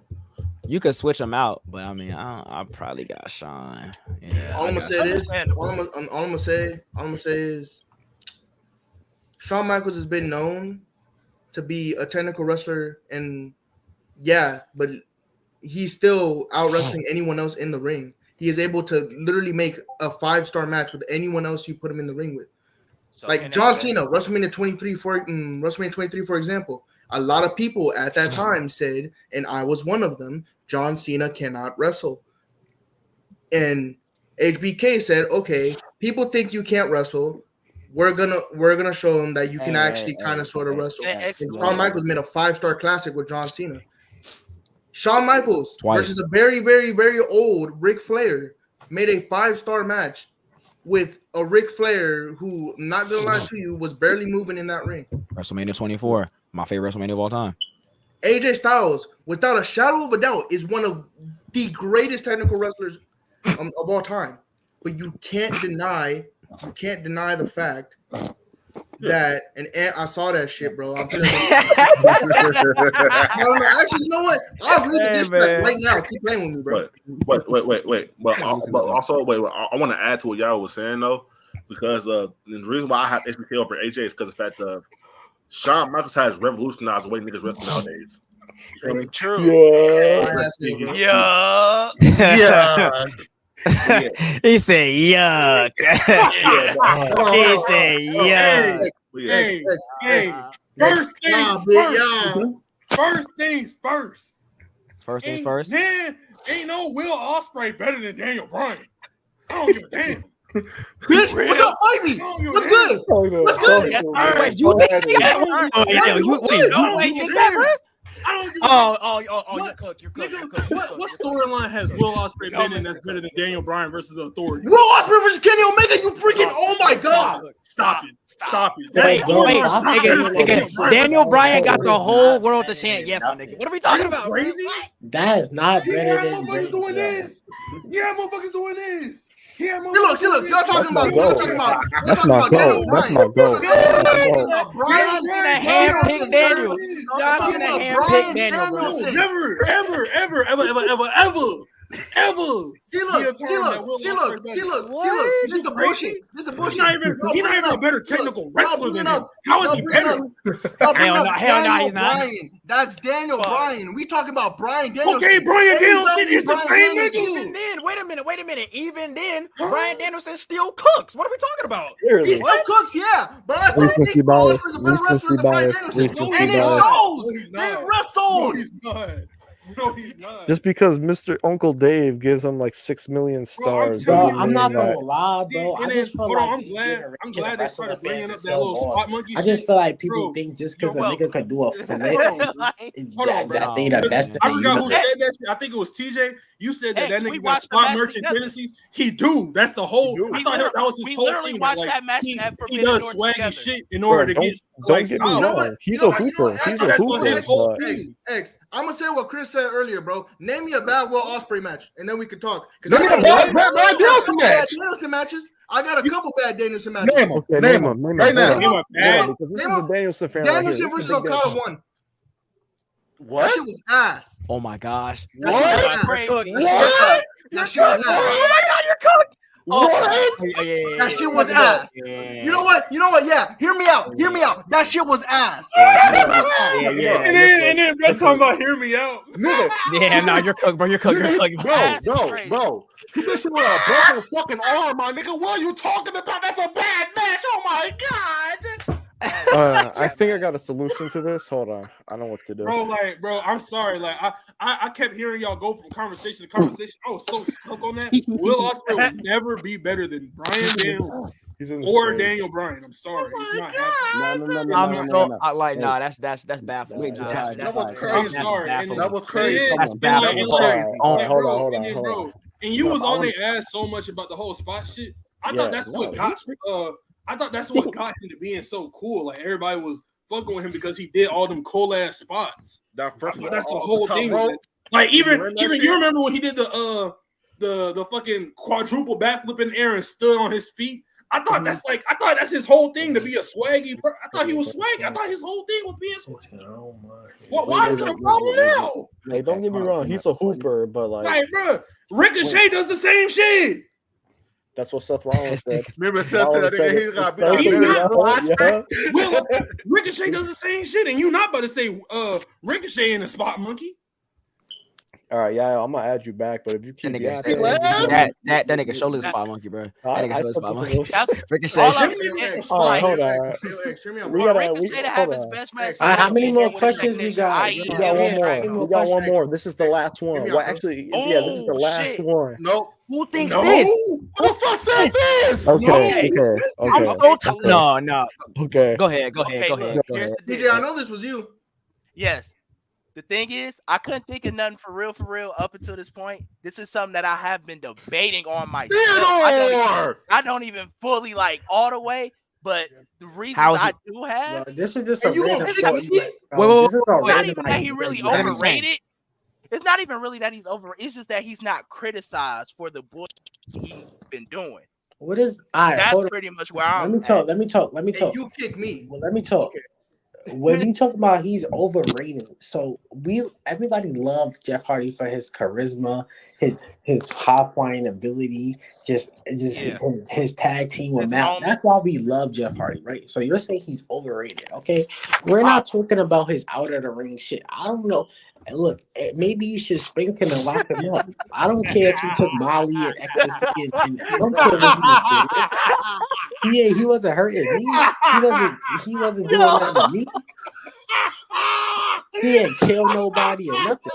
You could switch them out, but I mean, I probably got Sean. Yeah. All I'm gonna say this. All I'm gonna say is, Shawn Michaels has been known to be a technical wrestler, and but he's still out wrestling anyone else in the ring. He is able to literally make a 5-star match with anyone else you put him in the ring with. So like John Cena, WrestleMania 23 for example. A lot of people at that time said, and I was one of them, John Cena cannot wrestle. And HBK said, okay, people think you can't wrestle. We're gonna show them that you can actually kind of sort of wrestle. And Shawn Michaels made a 5-star classic with John Cena. Shawn Michaels versus a very, very, very old Ric Flair made a 5-star match with a Ric Flair who, not gonna lie to you, was barely moving in that ring. WrestleMania 24, my favorite WrestleMania of all time. AJ Styles, without a shadow of a doubt, is one of the greatest technical wrestlers of all time. But you can't deny the fact that, and I saw that shit, bro. I'm telling you. Actually, you know what? I'll read the distract right now. Keep playing with me, bro. Wait. But also, I want to add to what y'all was saying though, because the reason why I have HBK over AJ is because of the fact of Shawn Michaels has revolutionized the way niggas wrestle nowadays. You feel me? True. Yeah. He said yuck. He said yuck. First things first. First things first. Man, ain't no Will Ospreay better than Daniel Bryan. I don't give a damn. Bitch, what's up, fight me? What's good? What's good? Wait, you think that? You're cooked. What storyline has Will Ospreay been in that's better than Daniel Bryan versus the Authority? Will Ospreay versus Kenny Omega, you freaking, oh my god. Stop it. Wait, nigga. Daniel Bryan got the whole world to chant yes, my nigga. What are we talking about? Crazy? That is not better than motherfuckers doing this. See, look, y'all talking about That's my goal. That's my goal. Brian John Cena handpicked Daniel. John talking Cena about handpicked Brian Daniel, bro. Danielson. Never, ever. See, look. This is the bullshit. This is the bullshit. He's not even a better technical wrestler than him. How is he better? Hell no, he's not. Bryan. That's Daniel Bryan. We talking about Brian Danielson. Okay, Brian Danielson is the same Even then, wait a minute. Even then, Brian Danielson still cooks. What are we talking about? He still cooks, yeah. But I still think Ballers is a better wrestler than Brian Danielson. And it shows. They wrestled. No, he's not. Just because Mr. Uncle Dave gives him like 6 million stars. Bro, I'm not gonna lie, bro. I just feel like I'm glad they started bringing up that little spot monkey. I just feel like people think just because a nigga could do a flip, that they the best. I forgot who said that shit. I think it was TJ. You said that nigga got spot merchant tendencies. He do. That's the whole. I thought that was his whole thing. We literally watched that match. He does swaggy shit in order to get. Don't get me wrong. He's a hooper. He's a hooper. X. I'm gonna say what Chris said earlier, bro. Name me a bad Will Ospreay match, and then we can talk. Name me a bad Danielson match. Danielson matches. I got a couple bad Danielson matches. Name him right now. This is a Danielson fan. Danielson versus Okada won. What? That shit was ass. Oh my gosh. What? What? That shit was ass. Oh my god, you're cooked. What? Yeah. That shit was ass. Yeah. You know what? Yeah. Hear me out. That shit was ass. Yeah. And then they're talking about hear me out. Yeah, no, you're cooked, bro. You're cooked. Bro. He did shit with a broken fucking arm, my nigga. What are you talking about? That's a bad match. Oh my god. I think I got a solution to this. Hold on. I know what to do. Bro, I'm sorry. I kept hearing y'all go from conversation to conversation. I was so stuck on that. Will Ospreay will never be better than Brian Danielson or Daniel Bryan. I'm sorry. He's not happening. Nah, that's baffling. That was crazy. I'm sorry. That was crazy. That's baffling. Hold on. And you was on their ass so much about the whole spot shit. I thought that's what got him to being so cool. Like everybody was fucking with him because he did all them cool ass spots. That's the whole thing. Like even you remember when he did the fucking quadruple backflip in the air and stood on his feet. I thought that's his whole thing to be a swaggy. I thought he was swaggy. I thought his whole thing was being swaggy. Why is it a problem now? Like, don't get me wrong, he's a hooper, but like bro, Ricochet does the same shit. That's what Seth Rollins said. Remember Seth said that Ricochet does the same shit, and you not about to say Ricochet in the spot monkey. All right, yeah, I'm gonna add you back, but if you keep that nigga shoulder spot monkey, bro. That nigga shoulder spot monkey. Ricochet. All right, hold on. We Ricochet to have his best match. How many more questions we got? We got one more. This is the last one. Well, actually, this is the last one. Nope. Who thinks this? Who the fuck said this? Okay. I'm so no. Okay. Go ahead. DJ, I know this was you. Yes. The thing is, I couldn't think of nothing for real up until this point. This is something that I have been debating on myself. I don't even fully like all the way, but the reasons I do have. This is just a random that he really overrated. It's not even really that he's over. It's just that he's not criticized for the bullshit he's been doing. What is? That's pretty much where I'm. Let me talk. Hey, you kick me. Well, let me talk. Okay. When we talk about he's overrated, so everybody loved Jeff Hardy for his charisma, his high flying ability, his tag team with Matt. That's why we love Jeff Hardy, right? So you're saying he's overrated, okay? We're not talking about his out of the ring shit. I don't know. Look, maybe you should spank him and lock him up. I don't care if he took Molly and ecstasy, and I don't care what he was doing. He wasn't hurting me. He wasn't doing that to me. He didn't kill nobody or nothing.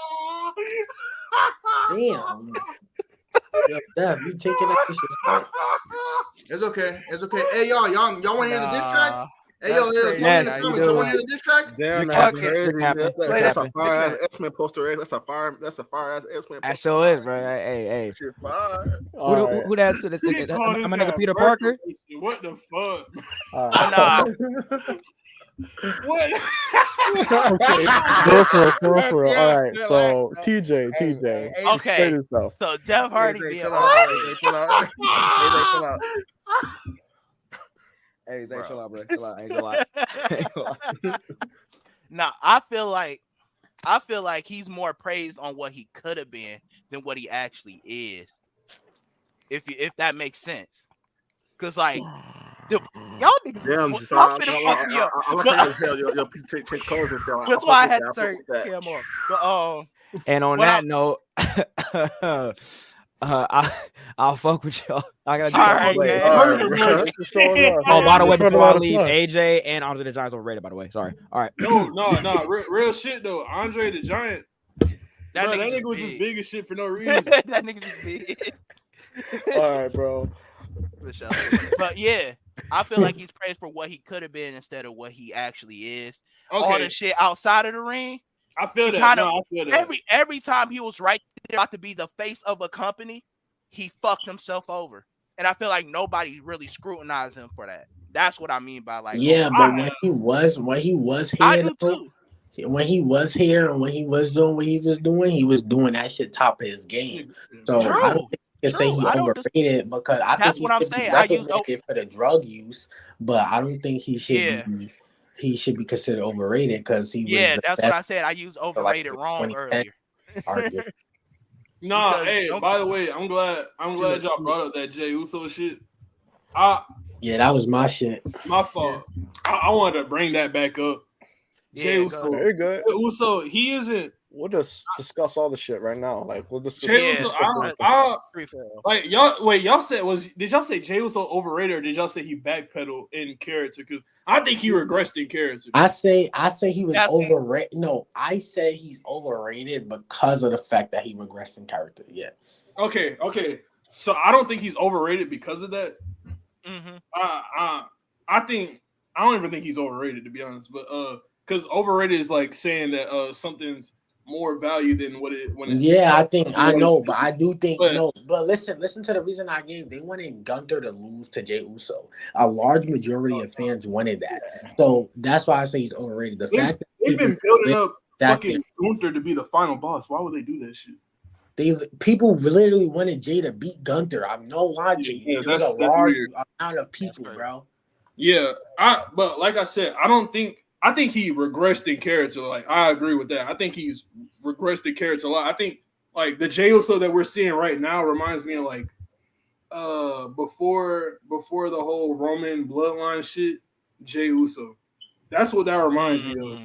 Damn. Yo, Dev, you taking that shit? It's okay. Hey, y'all want to hear the diss track? Hey, yo, tell me in the comments. You want to hear the diss track? Damn, that's a fire ass X-Men poster. That's a fire ass X-Men. That sure is, bro. Hey. Shit fire. Who that's with the I'm a nigga Peter Parker. What the fuck? Nah. What? Okay, for real. All right, so TJ, Hey, Okay, explain yourself. so Jeff Hardy Zay, being chill all out, bro. praised. Zay, chill out. Hey, Zay, chill out. Hey, Zay, Bro. chill out, bro. Chill out, ain't gonna lie. Ain't gonna lie. Now I feel like he's more praised on what he could have been than what he actually is. If that makes sense, because like y'all niggas, Damn, y'all just I finna fuck me up. like But how you tell your piece take clothes and stuff. that's why I had to turn him off. But And on What that note, I'll fuck with y'all. I gotta do All that. right, Wait. man. Murder much. Thanks for showing up. Oh, by the way, Let's run before I out of leave, time. AJ and Andre the Giant's overrated. By the way, sorry. All right. No. Real shit though. Andre the Giant. that Bro, that nigga nigga was just big. big as shit for no reason. That nigga just big. All right, bro. For sure. But yeah, I feel like he's praised for what he could have been instead of what he actually is. All Okay, the shit outside of the ring, I feel he that. kind of No, I feel that. every time he was right there about to be the face of a company, he fucked himself over. And I feel like nobody really scrutinized him for that. That's what I mean by like, Yeah, oh, but when he was I here, do though, too. when he was here and when he was doing what he was doing that shit top of his game. So I don't True. think you can say he I don't overrated because I think That's he what I'm should be saying. I use recommended for the drug use, but I don't think he should yeah. be considered overrated because he was Yeah, the that's best what I said. I used for like overrated the wrong 2010 earlier. argument. Nah, Because hey, don't- by the way, I'm glad y'all brought up that Jey Uso shit. Yeah, that was my shit. My fault. I wanted to bring that back up. Jey Yeah, Uso. Very good. Uso, he isn't. We'll just discuss all the shit right now. Like we'll discuss. Jey Yeah, Uso, free for all. like y'all. Wait, y'all said did y'all say Jey Uso overrated or did y'all say he backpedaled in character? Because I think he regressed in character. I say he was That's- overrated. No, I say he's overrated because of the fact that he regressed in character. Yeah. Okay. So I don't think he's overrated because of that. Mhm. I think I don't even think he's overrated to be honest, but because overrated is like saying that something's more value than what it when it's Yeah, I know, but I do think but, no. But listen to the reason I gave. They wanted Gunther to lose to Jey Uso. A large majority of fans wanted that, so that's why I say he's overrated. The fact that they've been building up that fucking Gunther to be the final boss. Why would they do that shit? people literally wanted Jay to beat Gunther. I'm no lying to you. Yeah, It was a that's large weird. amount of people, bro. Yeah, but like I said, I think he regressed in character. Like I agree with that. I think he's regressed in character a lot. I think like the Jey Uso that we're seeing right now reminds me of like before the whole Roman bloodline shit, Jey Uso. That's what that reminds me of.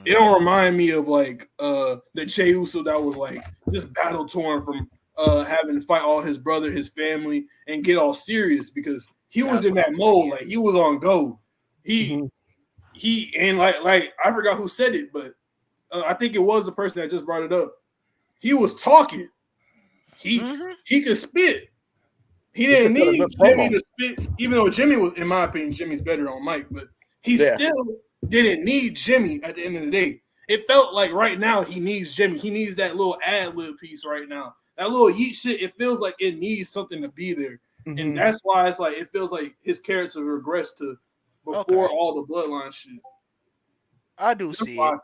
It don't remind me of like the Jey Uso that was like just battle torn from having to fight all his brother, his family, and get all serious because he was in that mode. Like he was on go. He and like I forgot who said it, but I think it was the person that just brought it up. He was talking. He could spit. He didn't need Jimmy to spit, even though Jimmy was, in my opinion, Jimmy's better on mic, but he still didn't need Jimmy at the end of the day. It felt like right now he needs Jimmy. He needs that little ad-lib piece right now. That little yeet shit, it feels like it needs something to be there. And that's why it's like it feels like his character regressed to before all the bloodline shit. I do see it.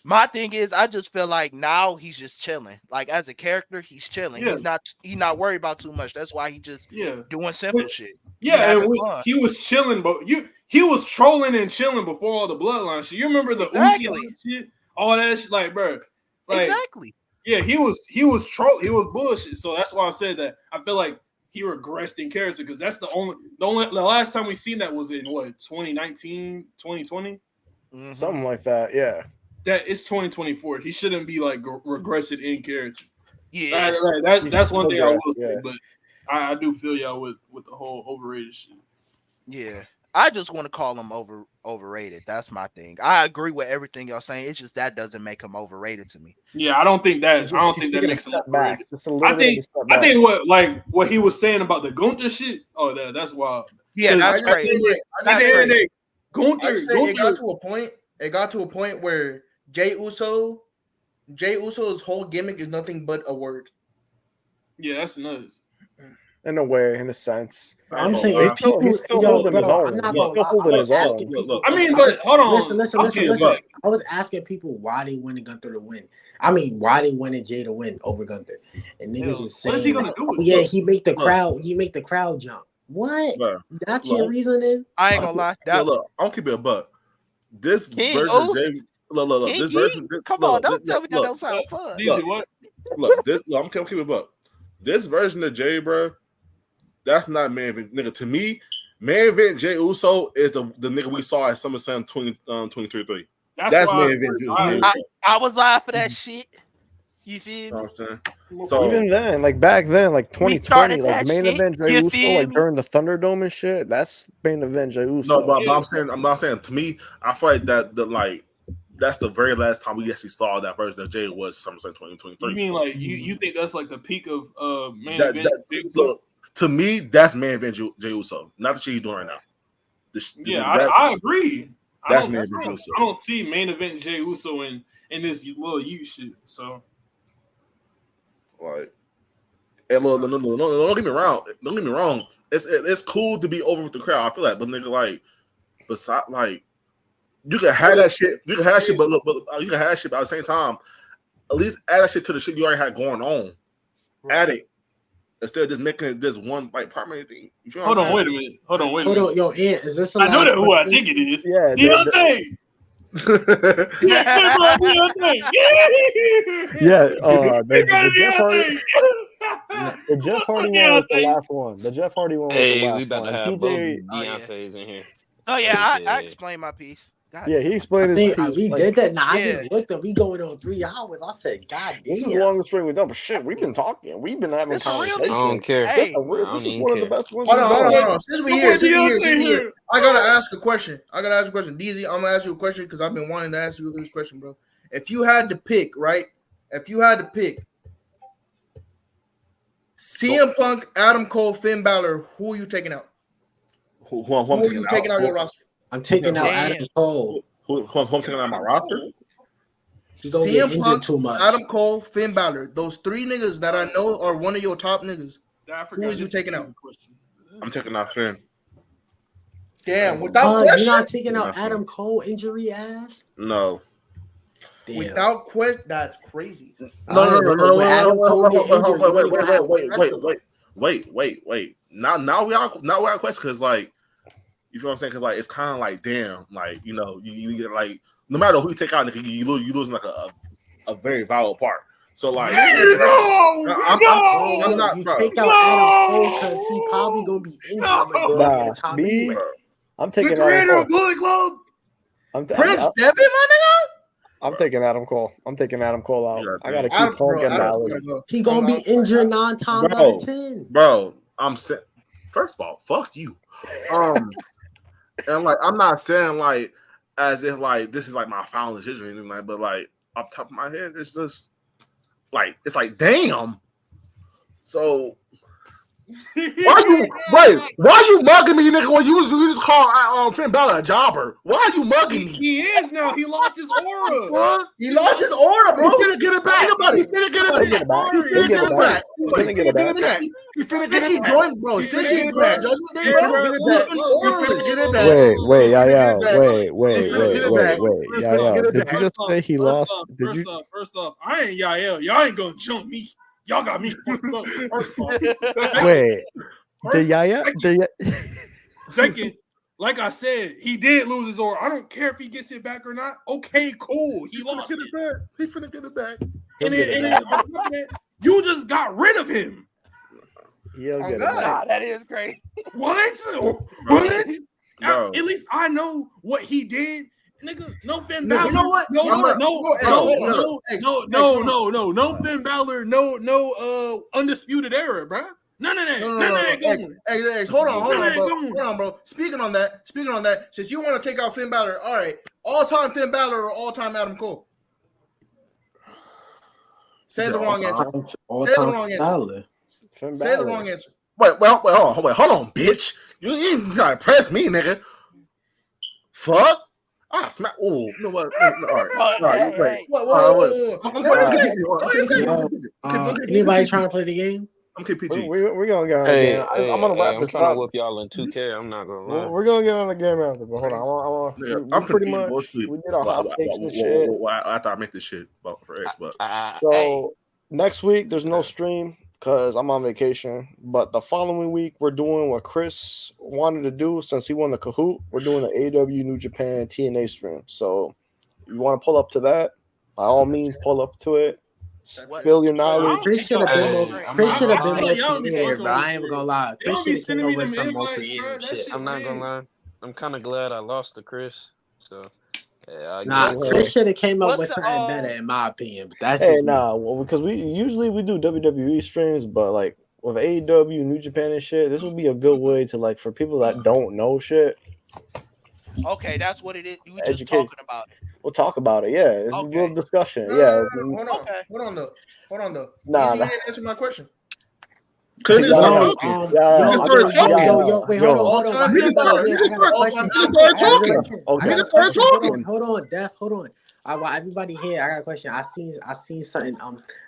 My thing is, I just feel like now he's just chilling. Like as a character, he's chilling. Yeah. He's not worried about too much. That's why he just doing simple shit. Yeah, and he was chilling, but he was trolling and chilling before all the bloodline shit. You remember the Uzi shit, all that shit, like bro, like exactly. Yeah, he was troll, he was bullshit. So that's why I said that. I feel like he regressed in character because that's the last time we seen that was in what 2019, 2020, something like that. Yeah. That it's 2024. He shouldn't be like regressing in character. Yeah, that's one thing I will say. But I do feel y'all with the whole overrated shit. Yeah, I just want to call him overrated. That's my thing. I agree with everything y'all saying. It's just that doesn't make him overrated to me. Yeah, I don't think that makes him overrated. Just a little bit I think what he was saying about the Gunther shit. Oh, that's wild. Yeah, that's crazy. Gunther, it got to a point where Jey Uso's whole gimmick is nothing but a word. Yeah, that's nuts. in a way, in a sense. I I'm ain't saying gonna if lie. people, He's still yo, holding his bro, I'm own. not He's gonna still lie. I holding was his own. asking Look, people. look. I mean, but hold on. Listen. Okay, look. look. I was asking people why they wanted Gunther to win. I mean, why they wanted Jay to win over Gunther, and niggas Hell, was what is he saying, gonna do "Oh with it? yeah, Look, he make the look, crowd jump." What? bro. That's your Look, reasoning? I ain't gonna lie. look. I'm keeping it a buck. This King version of Oost, Jay, look. King This Yee. version, Come on, don't tell me that look, don't sound fun. DZ, what? I'm keeping it a buck. This version of Jay, bro, that's not main event, nigga. To me, main event Jay Uso is the nigga we saw at SummerSlam 2023. That's why main event Jay I Uso. I was live for that shit. You feel You know what me? I'm saying? So So Even then, like back then, like We 2020, started like that main shit. event Jey You Uso, feel like me? during the Thunderdome and shit. That's main event Jey Uso. no, but I'm not saying. To me, I feel like that's the very last time we actually saw that version of Jay was SummerSlam 2023. you mean like you think that's like the peak of main That, event? look, to me, that's main event Jey Uso, not the shit he's doing right now. Yeah, I agree. That's main event Jey Uso. I don't see main event Jey Uso in this little you shit. So Like, and look, no, don't get me wrong. Don't get me wrong. It's cool to be over with the crowd. I feel like, but nigga, like, beside, like, you can have that shit. You can have shit, but look, you can have that shit. But at the same time, at least add that shit to the shit you already had going on. Right. Add it instead of just making it this one like primary thing. You feel hold what I'm on, saying? wait a minute. Hold on, wait a Hold minute. on, yo, Ant, is this the I know last that who I question? think it is. Yeah, Deontay. Yeah, bro, Deontay. yeah. The The Jeff Hardy Deontay. one was the last one. The Jeff Hardy one was the Hey, last we about one. to And have both TJ, Deontay's in here. Oh yeah, I Okay. explained my piece. God yeah, damn. he explained I his think piece. we Like, did that. Nah, I Yeah. just looked up. We going on 3 hours. I said, God this is the damn. longest stream we've done. But shit, we've been talking. We've been having It's a real I conversations. don't care. Hey, This is even one of the care. best ones Hold we've on, hold on, done. hold on. Since we My here, boy Deontay here. I gotta ask a question. DZ, I'm gonna ask you a question because I've been wanting to ask you this question, bro. If you had to pick, right? If you had to pick CM Punk, Adam Cole, Finn Balor, who are you taking out? Who Who are you taking out your roster? I'm taking out Damn. Adam Cole. Who I'm taking out my roster? He gonna get CM injured Punk, too much. Adam Cole, Finn Balor. Those 3 niggas that I know are one of your top niggas. I forgot Who is you this taking is out? a question. I'm taking out Finn. Damn, without You're question. not taking out Adam Cole, injury ass? No. Damn. Without question, that's crazy. No. When Adam Cole get injured, you only gonna have one wrestler. Wait. Now we are question because like you feel what I'm saying? Because like it's kind of like damn, like you know you get like no matter who you take out, you losing like a very vital part. So like I'm not. You Bro. take out Adam Cole because he probably gonna be injured majority of the time me? anyway. I'm The taking creator Adam of Bullet Club. Cole. Prince Devitt, my I'm taking Adam Cole. I'm taking Adam Cole out. Yeah, I gotta nigga. keep Punk and Adam Balor. gotta go. He gonna be injured 9 times out of 10. Bro, I'm saying first of all, fuck you. And like I'm not saying like as if like this is like my final decision or anything like, but like off the top of my head, it's just like it's like damn. So why you mugging me, nigga? When you just call Finn Balor a jobber? Why are you mugging me? He is now. He lost his aura. What? He lost his aura, bro. He finna get it back. Think about He it. finna get it back. He finna get it back. He finna get it back. He finna get Since he it back. joined, bro. Since he joined Judgment Day, He bro. finna get it He's back. been He finna get it back. Wait, He finna get Yael. it back. Wait. He finna get it back. He's finna get it Did back. you just say he lost? Did you? First off, I ain't Yael. Y'all ain't gonna jump me. Y'all got me fucked up. First off. Wait. Did Yael? Second, like I said, he did lose his aura. I don't care if he gets it back or not. Okay, cool. He lost it. He finna get it back. And then on top of that, you just got rid of him. He'll get it God. back. Nah, that is great. What? What? Bro. At least I know what he did. Nigga, no Finn No, Balor. you know what? No Finn Balor. No undisputed era, bro. None of that. None of that going. X, hold on, bro. Speaking on that, since you want to take out Finn Balor, all right, all-time Finn Balor or all-time Adam Cole? Say the wrong answer. Say the wrong answer. Say the wrong answer. Wait, hold on, bitch. You ain't trying to press me, nigga. Fuck. Ah, smack. Oh, you know what? All right, wait. Whoa. Anybody trying to play the game? I'm KPG. We're gonna get on the Hey, game. hey, I'm gonna hey, wrap I'm this trying to up. whoop y'all in 2K. I'm not gonna lie. We're gonna get on the game after, but hold on. Yeah, We I'm pretty confused. much Go sleep. we did our hot takes and shit. After I make this shit for X, but So next week there's no stream because I'm on vacation. But the following week we're doing what Chris wanted to do since he won the Kahoot. We're doing the AW New Japan TNA stream. So you want to pull up to that? By all means, pull up to it. Spill your knowledge. Chris should have been more. Chris should have been more y'all be prepared, fucking bro. with I ain't me. gonna lie. Y'all Chris be should have came sending up me with them some more invites, creative bro. That shit. shit I'm not gonna weird. lie. I'm kind of glad I lost to Chris. So yeah, I Nah, guess. Chris should have came up What's with the, something better, in my opinion. But that's Hey, just me. well, because we usually do WWE streams, but like with AEW, New Japan and shit, this would be a good way to like for people that don't know shit. Okay, that's what it is. You were just Educate. talking about it. We'll talk about it. Yeah, it's a little discussion. No, Yeah. Hold on. Okay. Hold on though. Nah, You didn't answer my question. Cause niggas started talking. Yo, Niggas started talking. wait, hold on. All-time Niggas started I got a question. Niggas started talking. I got a Niggas started question. talking. Hold on, Def. Hold on. While everybody here, I got a question. I seen something.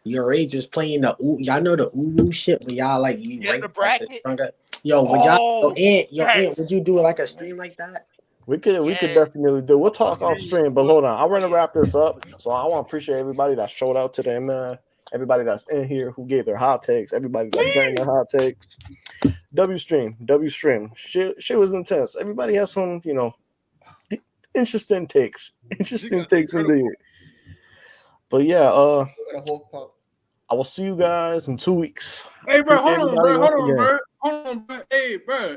Your Rage was playing the y'all know the Ulu shit when y'all like you Yeah, rank the like bracket. stronger. Yo, would y'all Ant, would you do like a stream like that? we could definitely do. We'll talk off stream, but hold on. I'm gonna wrap this up. So I want to appreciate everybody that showed out today, man. Everybody that's in here who gave their hot takes. Everybody that's saying their hot takes. W stream. Shit was intense. Everybody has some, interesting takes. Interesting takes indeed. But yeah, I will see you guys in 2 weeks. Hey, bro, Appreciate hold on, everybody bro. once Hold on, again. bro. Hold on, bro. Hey, bro.